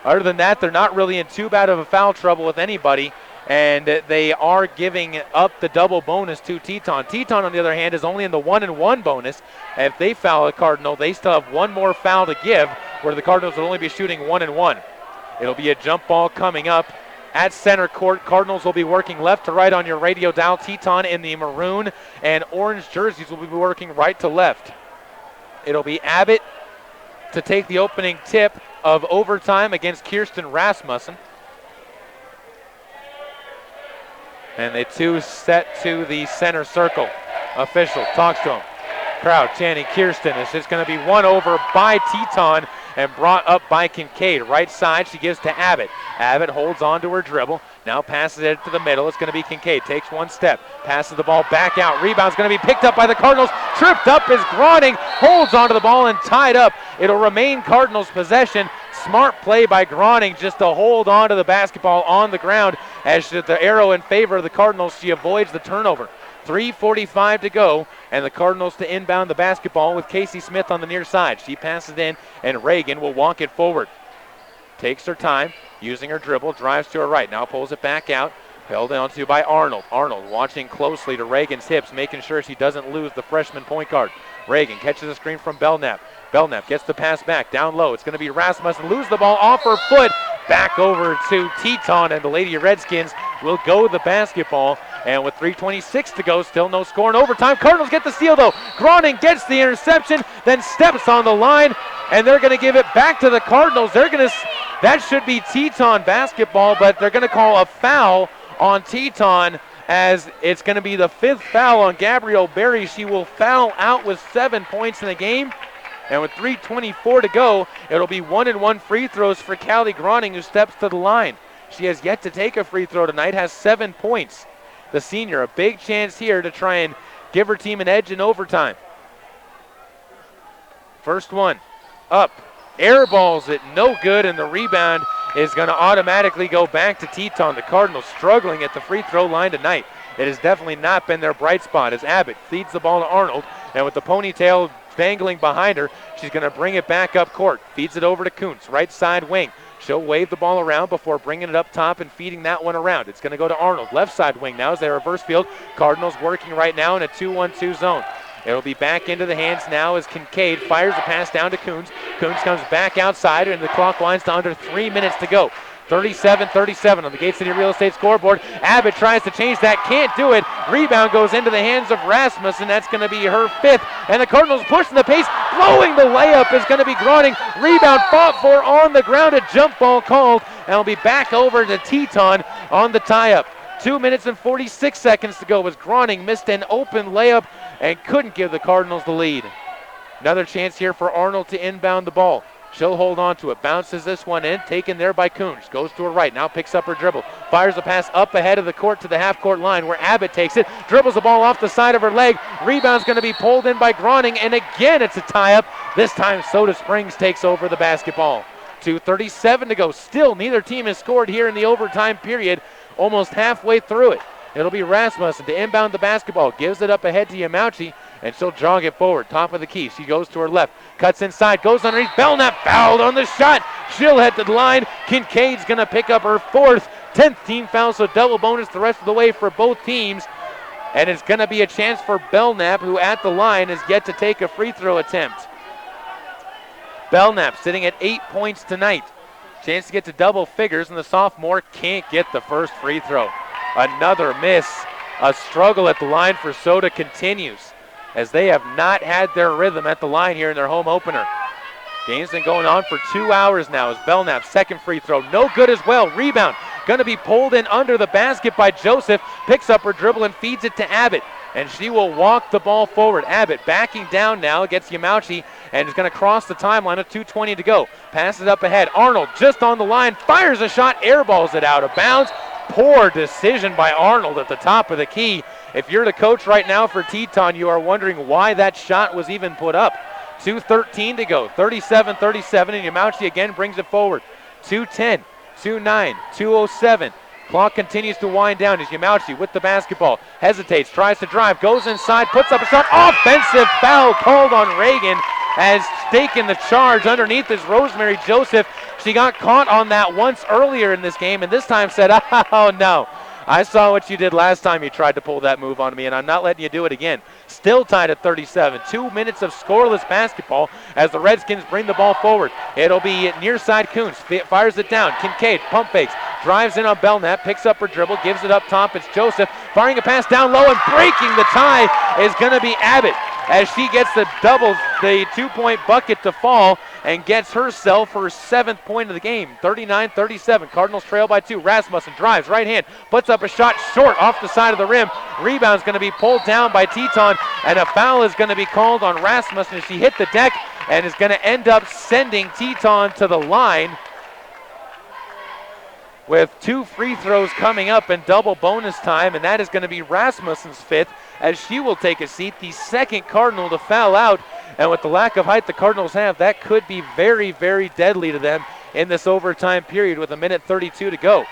Other than that, they're not really in too bad of a foul trouble with anybody, and they are giving up the double bonus to Teton. Teton, on the other hand, is only in the 1-and-1 bonus. And if they foul a Cardinal, they still have one more foul to give, where the Cardinals will only be shooting 1-and-1. It'll be a jump ball coming up at center court. Cardinals will be working left to right on your radio dial. Teton in the maroon and orange jerseys will be working right to left. It'll be Abbott to take the opening tip of overtime against Kirsten Rasmussen. And the two set to the center circle. Official talks to him. Crowd chanting Kirsten. It's just going to be won over by Teton and brought up by Kincaid. Right side, she gives to Abbott. Abbott holds on to her dribble. Now passes it to the middle. It's going to be Kincaid. Takes one step. Passes the ball back out. Rebound's going to be picked up by the Cardinals. Tripped up is Groning. Holds onto the ball and tied up. It'll remain Cardinals' possession. Smart play by Groning just to hold on to the basketball on the ground. As the arrow in favor of the Cardinals, she avoids the turnover. 3:45 to go, and the Cardinals to inbound the basketball with Casey Smith on the near side. She passes in, and Reagan will walk it forward. Takes her time, using her dribble, drives to her right. Now pulls it back out, held onto by Arnold. Arnold watching closely to Reagan's hips, making sure she doesn't lose the freshman point guard. Reagan catches a screen from Belknap. Belknap gets the pass back, down low. It's going to be Rasmussen. Lose the ball off her foot. Back over to Teton, and the Lady Redskins will go the basketball. And with 3:26 to go, still no score in overtime. Cardinals get the steal, though. Groning gets the interception, then steps on the line, and they're going to give it back to the Cardinals. That should be Teton basketball, but they're going to call a foul on Teton, as it's going to be the 5th foul on Gabrielle Berry. She will foul out with 7 points in the game. And with 3:24 to go, it'll be 1-and-1 free throws for Callie Groning, who steps to the line. She has yet to take a free throw tonight, has 7 points. The senior, a big chance here to try and give her team an edge in overtime. First one, up. Air balls it, no good, and the rebound is going to automatically go back to Teton. The Cardinals struggling at the free throw line tonight. It has definitely not been their bright spot, as Abbott feeds the ball to Arnold, and with the ponytail dangling behind her, she's going to bring it back up court. Feeds it over to Kuntz, right side wing. She'll wave the ball around before bringing it up top and feeding that one around. It's going to go to Arnold, left side wing now as they reverse field. Cardinals working right now in a 2-1-2 zone. It'll be back into the hands now as Kincaid fires a pass down to Coons. Coons comes back outside, and the clock winds to under 3 minutes to go. 37-37 on the Gate City Real Estate scoreboard. Abbott tries to change that, can't do it. Rebound goes into the hands of Rasmussen. That's going to be her 5th. And the Cardinals pushing the pace, blowing the layup is going to be Groning. Rebound fought for on the ground, a jump ball called, and will be back over to Teton on the tie-up. 2 minutes and 46 seconds to go as Groning missed an open layup and couldn't give the Cardinals the lead. Another chance here for Arnold to inbound the ball. She'll hold on to it, bounces this one in, taken there by Coons. Goes to her right, now picks up her dribble. Fires a pass up ahead of the court to the half-court line where Abbott takes it. Dribbles the ball off the side of her leg. Rebound's going to be pulled in by Groning, and again it's a tie-up. This time Soda Springs takes over the basketball. 2:37 to go. Still neither team has scored here in the overtime period, almost halfway through it. It'll be Rasmussen to inbound the basketball. Gives it up ahead to Yamauchi, and she'll jog it forward. Top of the key. She goes to her left. Cuts inside. Goes underneath. Belknap fouled on the shot. She'll head to the line. Kincaid's going to pick up her 4th. 10th team foul, so double bonus the rest of the way for both teams. And it's going to be a chance for Belknap, who at the line has yet to take a free throw attempt. Belknap sitting at 8 points tonight. Chance to get to double figures, and the sophomore can't get the first free throw. Another miss. A struggle at the line for Soda continues, as they have not had their rhythm at the line here in their home opener. Game's been going on for 2 hours now as Belknap's second free throw, no good as well. Rebound going to be pulled in under the basket by Joseph. Picks up her dribble and feeds it to Abbott, and she will walk the ball forward. Abbott backing down now against Yamauchi, and is going to cross the timeline with 2:20 to go. Passes up ahead. Arnold just on the line, fires a shot, airballs it out of bounds. Poor decision by Arnold at the top of the key. If you're the coach right now for Teton, you are wondering why that shot was even put up. 2:13 to go, 37-37, and Yamauchi again brings it forward. 2:10, 2:09, 2:07. Clock continues to wind down as Yamauchi with the basketball. Hesitates, tries to drive, goes inside, puts up a shot. Offensive foul called on Reagan, as taken the charge underneath is Rosemary Joseph. She got caught on that once earlier in this game, and this time said, oh no, I saw what you did last time you tried to pull that move on me, and I'm not letting you do it again. Still tied at 37. 2 minutes of scoreless basketball as the Redskins bring the ball forward. It'll be near side. Coons fires it down. Kincaid pump fakes, drives in on Belknap, picks up her dribble, gives it up top. It's Joseph firing a pass down low, and breaking the tie is going to be Abbott, as she gets the 2-point bucket to fall and gets herself her 7th point of the game. 39-37. Cardinals trail by 2. Rasmussen drives, right hand, puts up a shot short off the side of the rim. Rebound's going to be pulled down by Teton, and a foul is going to be called on Rasmussen as she hit the deck and is going to end up sending Teton to the line, with 2 free throws coming up in double bonus time, and that is going to be Rasmussen's 5th, as she will take a seat, the 2nd Cardinal to foul out. And with the lack of height the Cardinals have, that could be very, very deadly to them in this overtime period with 1:32 to go.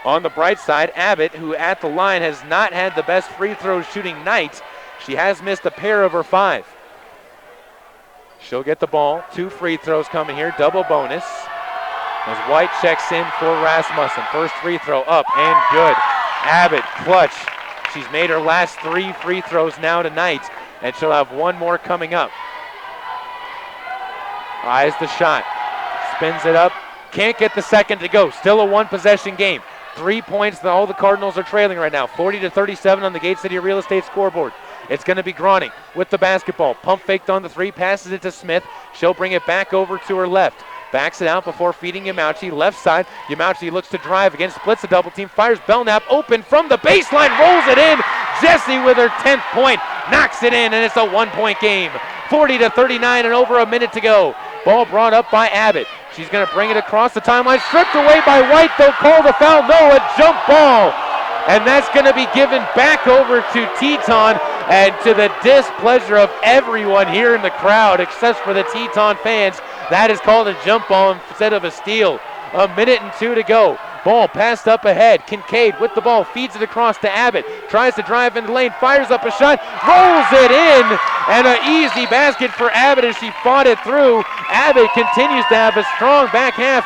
On the bright side, Abbott, who at the line has not had the best free throw shooting night, she has missed a pair of her 5. She'll get the ball. 2 free throws coming here, double bonus. As White checks in for Rasmussen. First free throw up and good. Abbott, clutch. She's made her last 3 free throws now tonight, and she'll have 1 more coming up. Eyes the shot. Spins it up. Can't get the second to go. Still a 1-possession game. 3 points that all the Cardinals are trailing right now. 40-37 on the Gate City Real Estate scoreboard. It's going to be Groning with the basketball. Pump faked on the 3. Passes it to Smith. She'll bring it back over to her left. Backs it out before feeding Yamauchi. Left side, Yamauchi looks to drive again, splits a double team, fires Belknap open from the baseline, rolls it in. Jessie with her 10th point, knocks it in, and it's a 1-point game. 40-39 and over a minute to go. Ball brought up by Abbott. She's going to bring it across the timeline, stripped away by White, though called a foul. No, a jump ball. And that's going to be given back over to Teton, and to the displeasure of everyone here in the crowd, except for the Teton fans, that is called a jump ball instead of a steal. 1:02 to go. Ball passed up ahead. Kincaid with the ball, feeds it across to Abbott. Tries to drive into the lane, fires up a shot, rolls it in, and an easy basket for Abbott as she fought it through. Abbott continues to have a strong back half.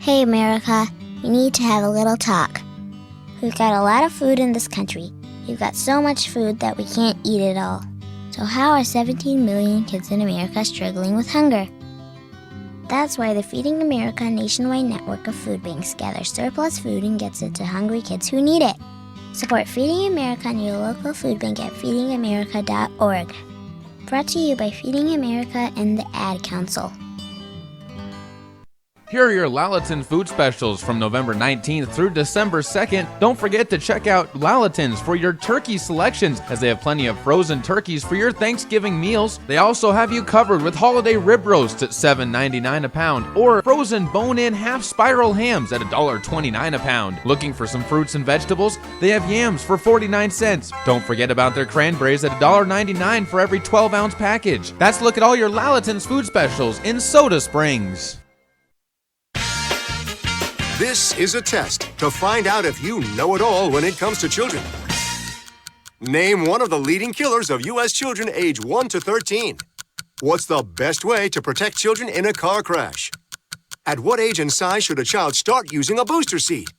Hey, America, we need to have a little talk. We've got a lot of food in this country. We've got so much food that we can't eat it all. So how are 17 million kids in America struggling with hunger? That's why the Feeding America nationwide network of food banks gathers surplus food and gets it to hungry kids who need it. Support Feeding America and your local food bank at feedingamerica.org. Brought to you by Feeding America and the Ad Council. Here are your Lalaton food specials from November 19th through December 2nd. Don't forget to check out Lalaton's for your turkey selections, as they have plenty of frozen turkeys for your Thanksgiving meals. They also have you covered with holiday rib roasts at $7.99 a pound, or frozen bone-in half spiral hams at $1.29 a pound. Looking for some fruits and vegetables? They have yams for 49 cents. Don't forget about their cranberries at $1.99 for every 12-ounce package. That's a look at all your Lalaton's food specials in Soda Springs. This is a test to find out if you know it all when it comes to children. Name one of the leading killers of U.S. children age 1 to 13. What's the best way to protect children in a car crash? At what age and size should a child start using a booster seat?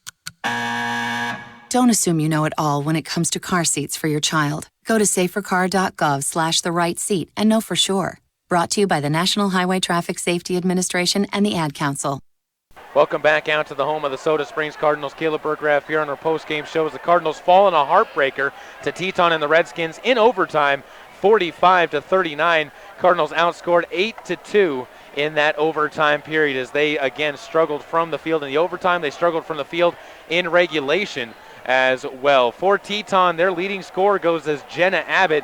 Don't assume you know it all when it comes to car seats for your child. Go to safercar.gov/the-right-seat and know for sure. Brought to you by the National Highway Traffic Safety Administration and the Ad Council. Welcome back out to the home of the Soda Springs Cardinals. Caleb Burgraff here on our post-game show as the Cardinals fall in a heartbreaker to Teton and the Redskins in overtime, 45-39. Cardinals outscored 8-2 in that overtime period as they again struggled from the field in the overtime. They struggled from the field in regulation as well. For Teton, their leading scorer goes as Shelby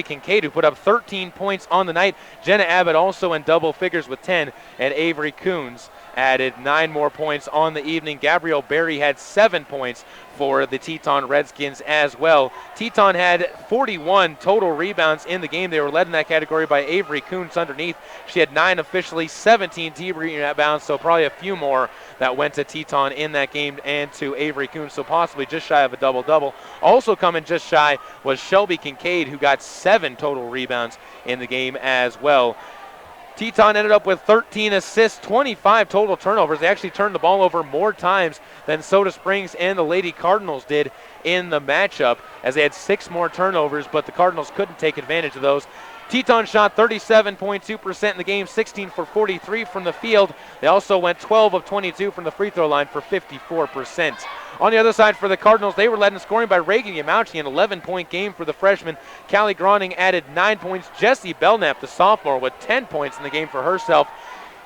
Kincaid, who put up 13 points on the night. Jenna Abbott also in double figures with 10, and Avery Coons added 9 more points on the evening. Gabrielle Berry had 7 points for the Teton Redskins as well. Teton had 41 total rebounds in the game. They were led in that category by Avery Coons underneath. She had 9 officially, 17 team rebounds, so probably a few more that went to Teton in that game and to Avery Coons, so possibly just shy of a double-double. Also coming just shy was Shelby Kincaid, who got 7 total rebounds in the game as well. Teton ended up with 13 assists, 25 total turnovers. They actually turned the ball over more times than Soda Springs and the Lady Cardinals did in the matchup, as they had 6 more turnovers, but the Cardinals couldn't take advantage of those. Teton shot 37.2% in the game, 16 for 43 from the field. They also went 12 of 22 from the free throw line for 54%. On the other side for the Cardinals, they were led in scoring by Reagan Yamauchi, an 11-point game for the freshman. Callie Groning added 9 points. Jessie Belknap, the sophomore, with 10 points in the game for herself.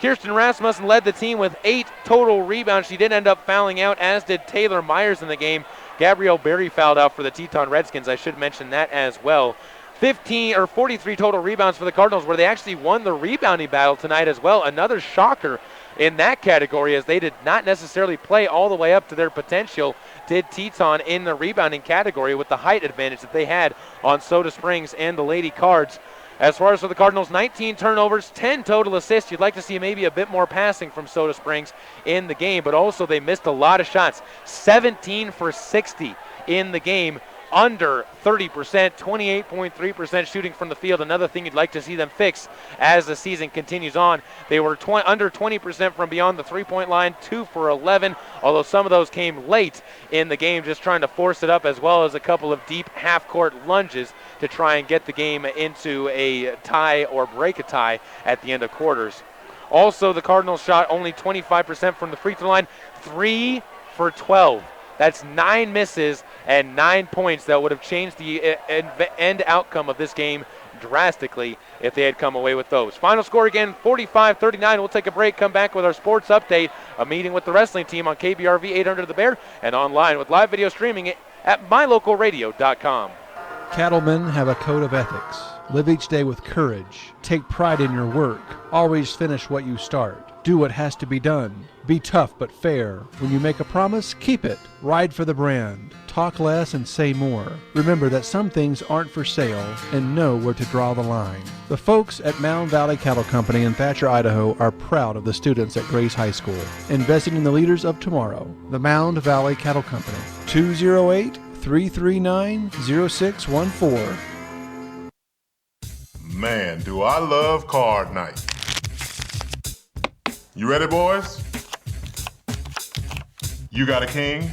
Kirsten Rasmussen led the team with 8 total rebounds. She did end up fouling out, as did Taylor Myers in the game. Gabrielle Berry fouled out for the Teton Redskins. I should mention that as well. 43 total rebounds for the Cardinals, where they actually won the rebounding battle tonight as well. Another shocker in that category, as they did not necessarily play all the way up to their potential, did Teton in the rebounding category with the height advantage that they had on Soda Springs and the Lady Cards. As far as for the Cardinals, 19 turnovers, 10 total assists. You'd like to see maybe a bit more passing from Soda Springs in the game, but also they missed a lot of shots. 17 for 60 in the game, under 30%, 28.3% shooting from the field. Another thing you'd like to see them fix as the season continues on. They were under 20% from beyond the three-point line, 2 for 11, although some of those came late in the game, just trying to force it up, as well as a couple of deep half-court lunges to try and get the game into a tie or break a tie at the end of quarters. Also, the Cardinals shot only 25% from the free throw line, 3 for 12. That's 9 misses and 9 points that would have changed the end outcome of this game drastically if they had come away with those. Final score again, 45-39. We'll take a break, come back with our sports update, a meeting with the wrestling team on KBRV 800 The Bear, and online with live video streaming at mylocalradio.com. Cattlemen have a code of ethics. Live each day with courage. Take pride in your work. Always finish what you start. Do what has to be done. Be tough but fair. When you make a promise, keep it. Ride for the brand. Talk less and say more. Remember that some things aren't for sale, and know where to draw the line. The folks at Mound Valley Cattle Company in Thatcher, Idaho are proud of the students at Grace High School, investing in the leaders of tomorrow. The Mound Valley Cattle Company, 208-339-0614. Man, do I love card night. You ready, boys? You got a king?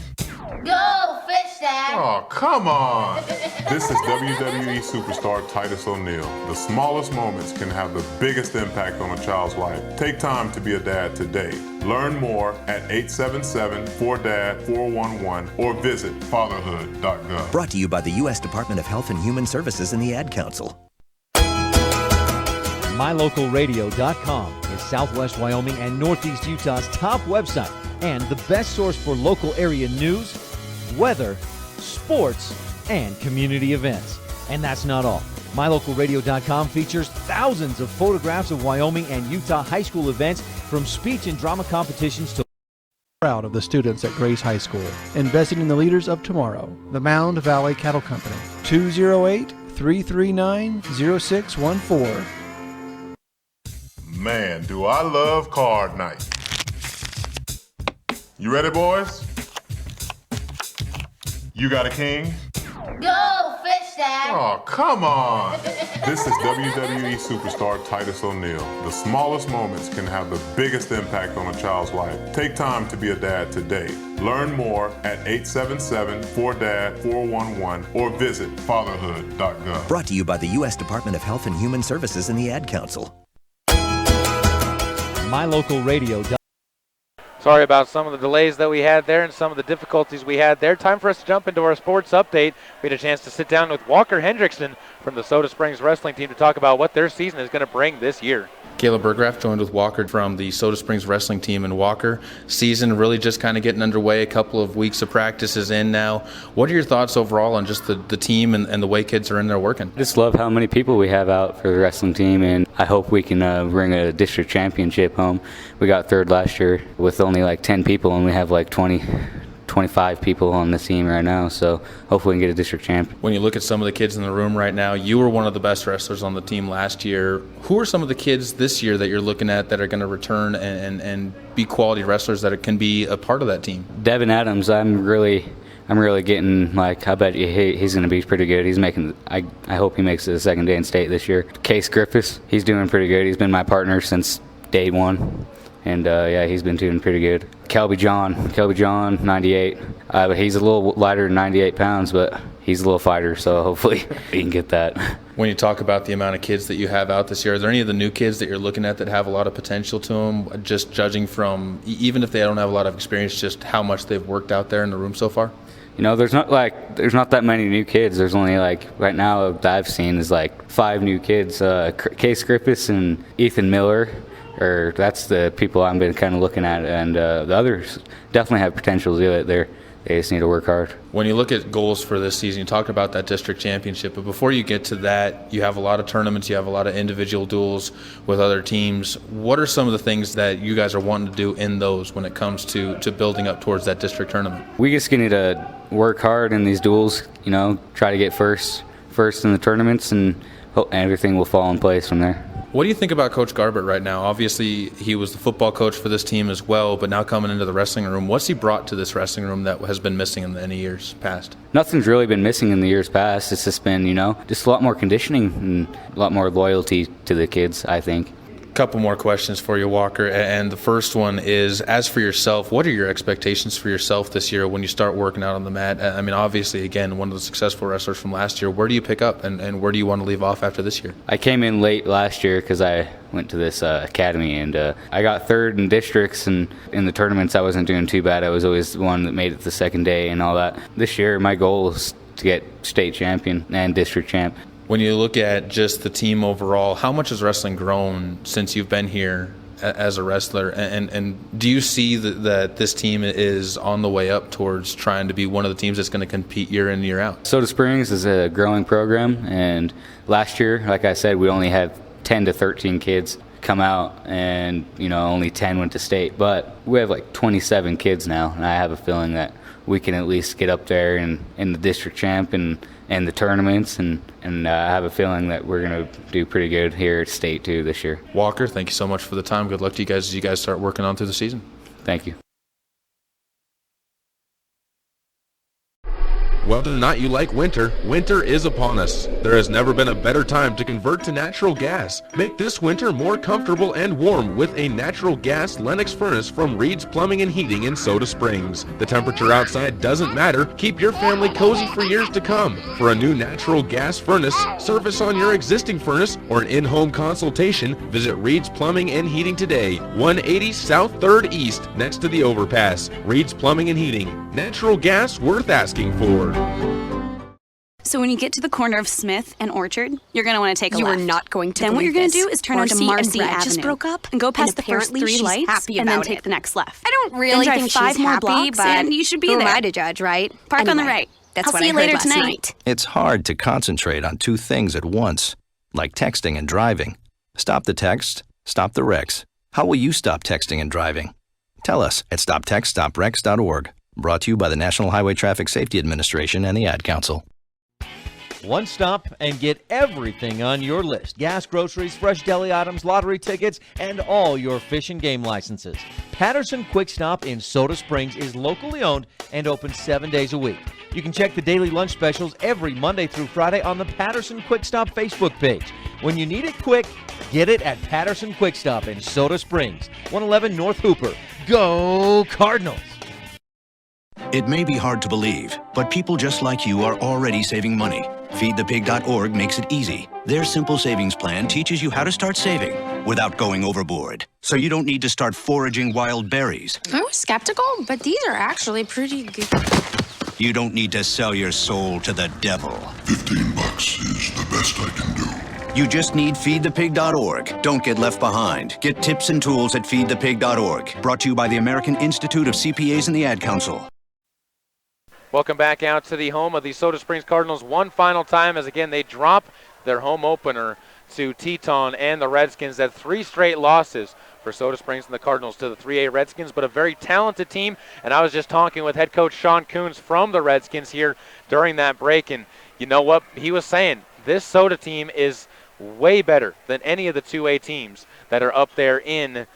Go fish, Dad. Oh, come on. This is WWE superstar Titus O'Neil. The smallest moments can have the biggest impact on a child's life. Take time to be a dad today. Learn more at 877-4DAD-411 or visit fatherhood.gov. Brought to you by the U.S. Department of Health and Human Services and the Ad Council. MyLocalRadio.com is Southwest Wyoming and Northeast Utah's top website and the best source for local area news, weather, sports, and community events. And that's not all. MyLocalRadio.com features thousands of photographs of Wyoming and Utah high school events, from speech and drama competitions to Proud of the students at Grace High School, investing in the leaders of tomorrow. The Mound Valley Cattle Company, 208-339-0614. Man, do I love card night. You ready, boys? You got a king? Go fish, Dad. Oh, come on. This is WWE superstar Titus O'Neil. The smallest moments can have the biggest impact on a child's life. Take time to be a dad today. Learn more at 877-4DAD-411 or visit fatherhood.gov. Brought to you by the U.S. Department of Health and Human Services and the Ad Council. MyLocalRadio.com. Sorry about some of the delays that we had there and some of the difficulties we had there. Time for us to jump into our sports update. We had a chance to sit down with Walker Hendrickson from the Soda Springs wrestling team to talk about what their season is going to bring this year. Caleb Burgraff joined with Walker from the Soda Springs wrestling team. And Walker, season really just kind of getting underway, a couple of weeks of practices in now. What are your thoughts overall on just the team and the way kids are in there working? Just love how many people we have out for the wrestling team, and I hope we can bring a district championship home. We got third last year with only like 10 people, and we have like 25 people on the team right now, so hopefully we can get a district champ. When you look at some of the kids in the room right now, you were one of the best wrestlers on the team last year. Who are some of the kids this year that you're looking at that are going to return and be quality wrestlers that can be a part of that team? Devin Adams, I'm really getting, like, I bet he's going to be pretty good. He's making, I hope he makes it the second day in state this year. Case Griffiths, he's doing pretty good. He's been my partner since day one. And, yeah, he's been doing pretty good. Kelby John, 98. But he's a little lighter than 98 pounds, but he's a little fighter, so hopefully he can get that. When you talk about the amount of kids that you have out this year, are there any of the new kids that you're looking at that have a lot of potential to them, just judging from, even if they don't have a lot of experience, just how much they've worked out there in the room so far? You know, there's not that many new kids. There's only, like, right now that I've seen is like 5 new kids. Case Griffiths and Ethan Miller. That's the people I've been kind of looking at, and the others definitely have potential to do it. They just need to work hard. When you look at goals for this season, you talked about that district championship, but before you get to that, you have a lot of tournaments, you have a lot of individual duels with other teams. What are some of the things that you guys are wanting to do in those when it comes to building up towards that district tournament? We just need to work hard in these duels, you know, try to get first in the tournaments, and everything will fall in place from there. What do you think about Coach Garbett right now? Obviously, he was the football coach for this team as well, but now coming into the wrestling room, what's he brought to this wrestling room that has been missing in any years past? Nothing's really been missing in the years past. It's just been, just a lot more conditioning and a lot more loyalty to the kids, I think. Couple more questions for you, Walker, and the first one is, as for yourself, what are your expectations for yourself this year when you start working out on the mat? I mean, obviously, again, one of the successful wrestlers from last year. Where do you pick up, and where do you want to leave off after this year? I came in late last year because I went to this academy, and I got third in districts, and in the tournaments I wasn't doing too bad. I was always the one that made it the second day and all that. This year my goal is to get state champion and district champ. When you look at just the team overall, how much has wrestling grown since you've been here as a wrestler? And do you see that this team is on the way up towards trying to be one of the teams that's going to compete year in, year out? Soda Springs is a growing program, and last year, like I said, we only had 10 to 13 kids come out, and only 10 went to state. But we have like 27 kids now, and I have a feeling that we can at least get up there in the district champ and the tournaments, and I have a feeling that we're going to do pretty good here at state too this year. Walker, thank you so much for the time. Good luck to you guys as you guys start working on through the season. Thank you. Well, whether or not you like winter, winter is upon us. There has never been a better time to convert to natural gas. Make this winter more comfortable and warm with a natural gas Lennox furnace from Reed's Plumbing and Heating in Soda Springs. The temperature outside doesn't matter. Keep your family cozy for years to come. For a new natural gas furnace, service on your existing furnace, or an in-home consultation, visit Reed's Plumbing and Heating today, 180 South 3rd East, next to the overpass. Reed's Plumbing and Heating. Natural gas worth asking for. So when you get to the corner of Smith and Orchard, you're going to want to take a left. You are not going to Then what you're going to do is turn onto Marcy Avenue. just broke up, and go past and the first apparently 3 she's lights happy and then about take it. the next left. I don't really then think drive 5 she's more happy, blocks but and you should be who there. am I to judge, right? Park on the Anyway, right. That's I'll what see I you heard later last tonight. night. It's hard to concentrate on 2 things at once, like texting and driving. Stop the text, stop the wrecks. How will you stop texting and driving? Tell us at stoptextstopwrecks.org. Brought to you by the National Highway Traffic Safety Administration and the Ad Council. One stop and get everything on your list. Gas, groceries, fresh deli items, lottery tickets, and all your fish and game licenses. Patterson Quick Stop in Soda Springs is locally owned and open 7 days a week. You can check the daily lunch specials every Monday through Friday on the Patterson Quick Stop Facebook page. When you need it quick, get it at Patterson Quick Stop in Soda Springs, 111 North Hooper. Go Cardinals! It may be hard to believe, but people just like you are already saving money. FeedThePig.org makes it easy. Their simple savings plan teaches you how to start saving without going overboard. So you don't need to start foraging wild berries. I was skeptical, but these are actually pretty good. You don't need to sell your soul to the devil. $15 is the best I can do. You just need FeedThePig.org. Don't get left behind. Get tips and tools at FeedThePig.org. Brought to you by the American Institute of CPAs and the Ad Council. Welcome back out to the home of the Soda Springs Cardinals one final time as, again, they drop their home opener to Teton and the Redskins. At 3 straight losses for Soda Springs and the Cardinals to the 3A Redskins, but a very talented team. And I was just talking with head coach Sean Coons from the Redskins here during that break, and you know what he was saying? This Soda team is way better than any of the 2A teams that are up there in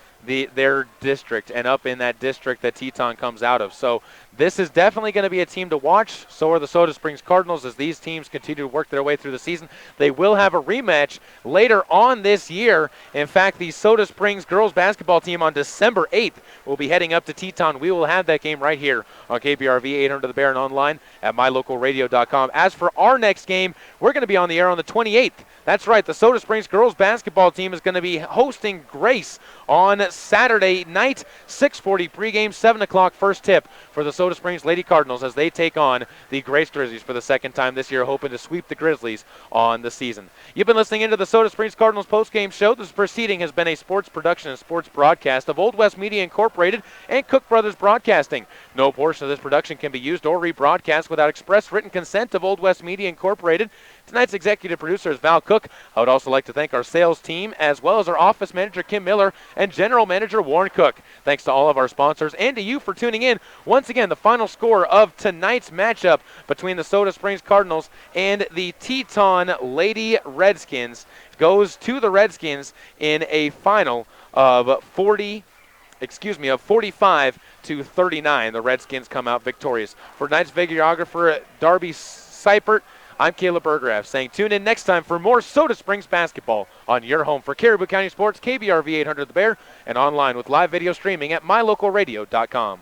their district and up in that district that Teton comes out of. So this is definitely going to be a team to watch. So are the Soda Springs Cardinals as these teams continue to work their way through the season. They will have a rematch later on this year. In fact, the Soda Springs girls basketball team on December 8th will be heading up to Teton. We will have that game right here on KBRV 800 The Bear and online at mylocalradio.com. As for our next game, we're going to be on the air on the 28th. That's right, the Soda Springs girls basketball team is going to be hosting Grace on Saturday night, 6:40 pregame, 7 o'clock first tip for the Soda Springs Lady Cardinals as they take on the Grace Grizzlies for the second time this year, hoping to sweep the Grizzlies on the season. You've been listening into the Soda Springs Cardinals postgame show. This proceeding has been a sports production and sports broadcast of Old West Media Incorporated and Cook Brothers Broadcasting. No portion of this production can be used or rebroadcast without express written consent of Old West Media Incorporated. Tonight's executive producer is Val Cook. I would also like to thank our sales team as well as our office manager Kim Miller and general manager Warren Cook. Thanks to all of our sponsors and to you for tuning in. Once again, the final score of tonight's matchup between the Soda Springs Cardinals and the Teton Lady Redskins goes to the Redskins in a final of 45 to 39. The Redskins come out victorious. For tonight's videographer Darby Seipert, I'm Caleb Bergeraff saying tune in next time for more Soda Springs basketball on your home for Caribou County Sports, KBRV 800 The Bear, and online with live video streaming at mylocalradio.com.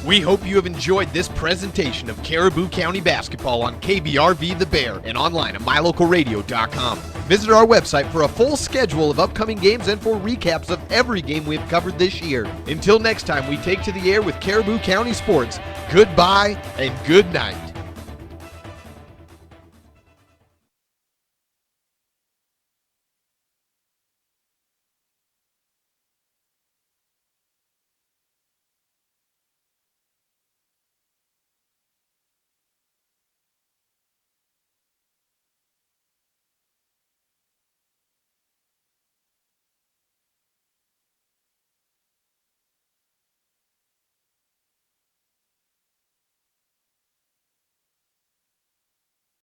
We hope you have enjoyed this presentation of Caribou County basketball on KBRV The Bear and online at mylocalradio.com. Visit our website for a full schedule of upcoming games and for recaps of every game we have covered this year. Until next time we take to the air with Caribou County Sports, goodbye and good night.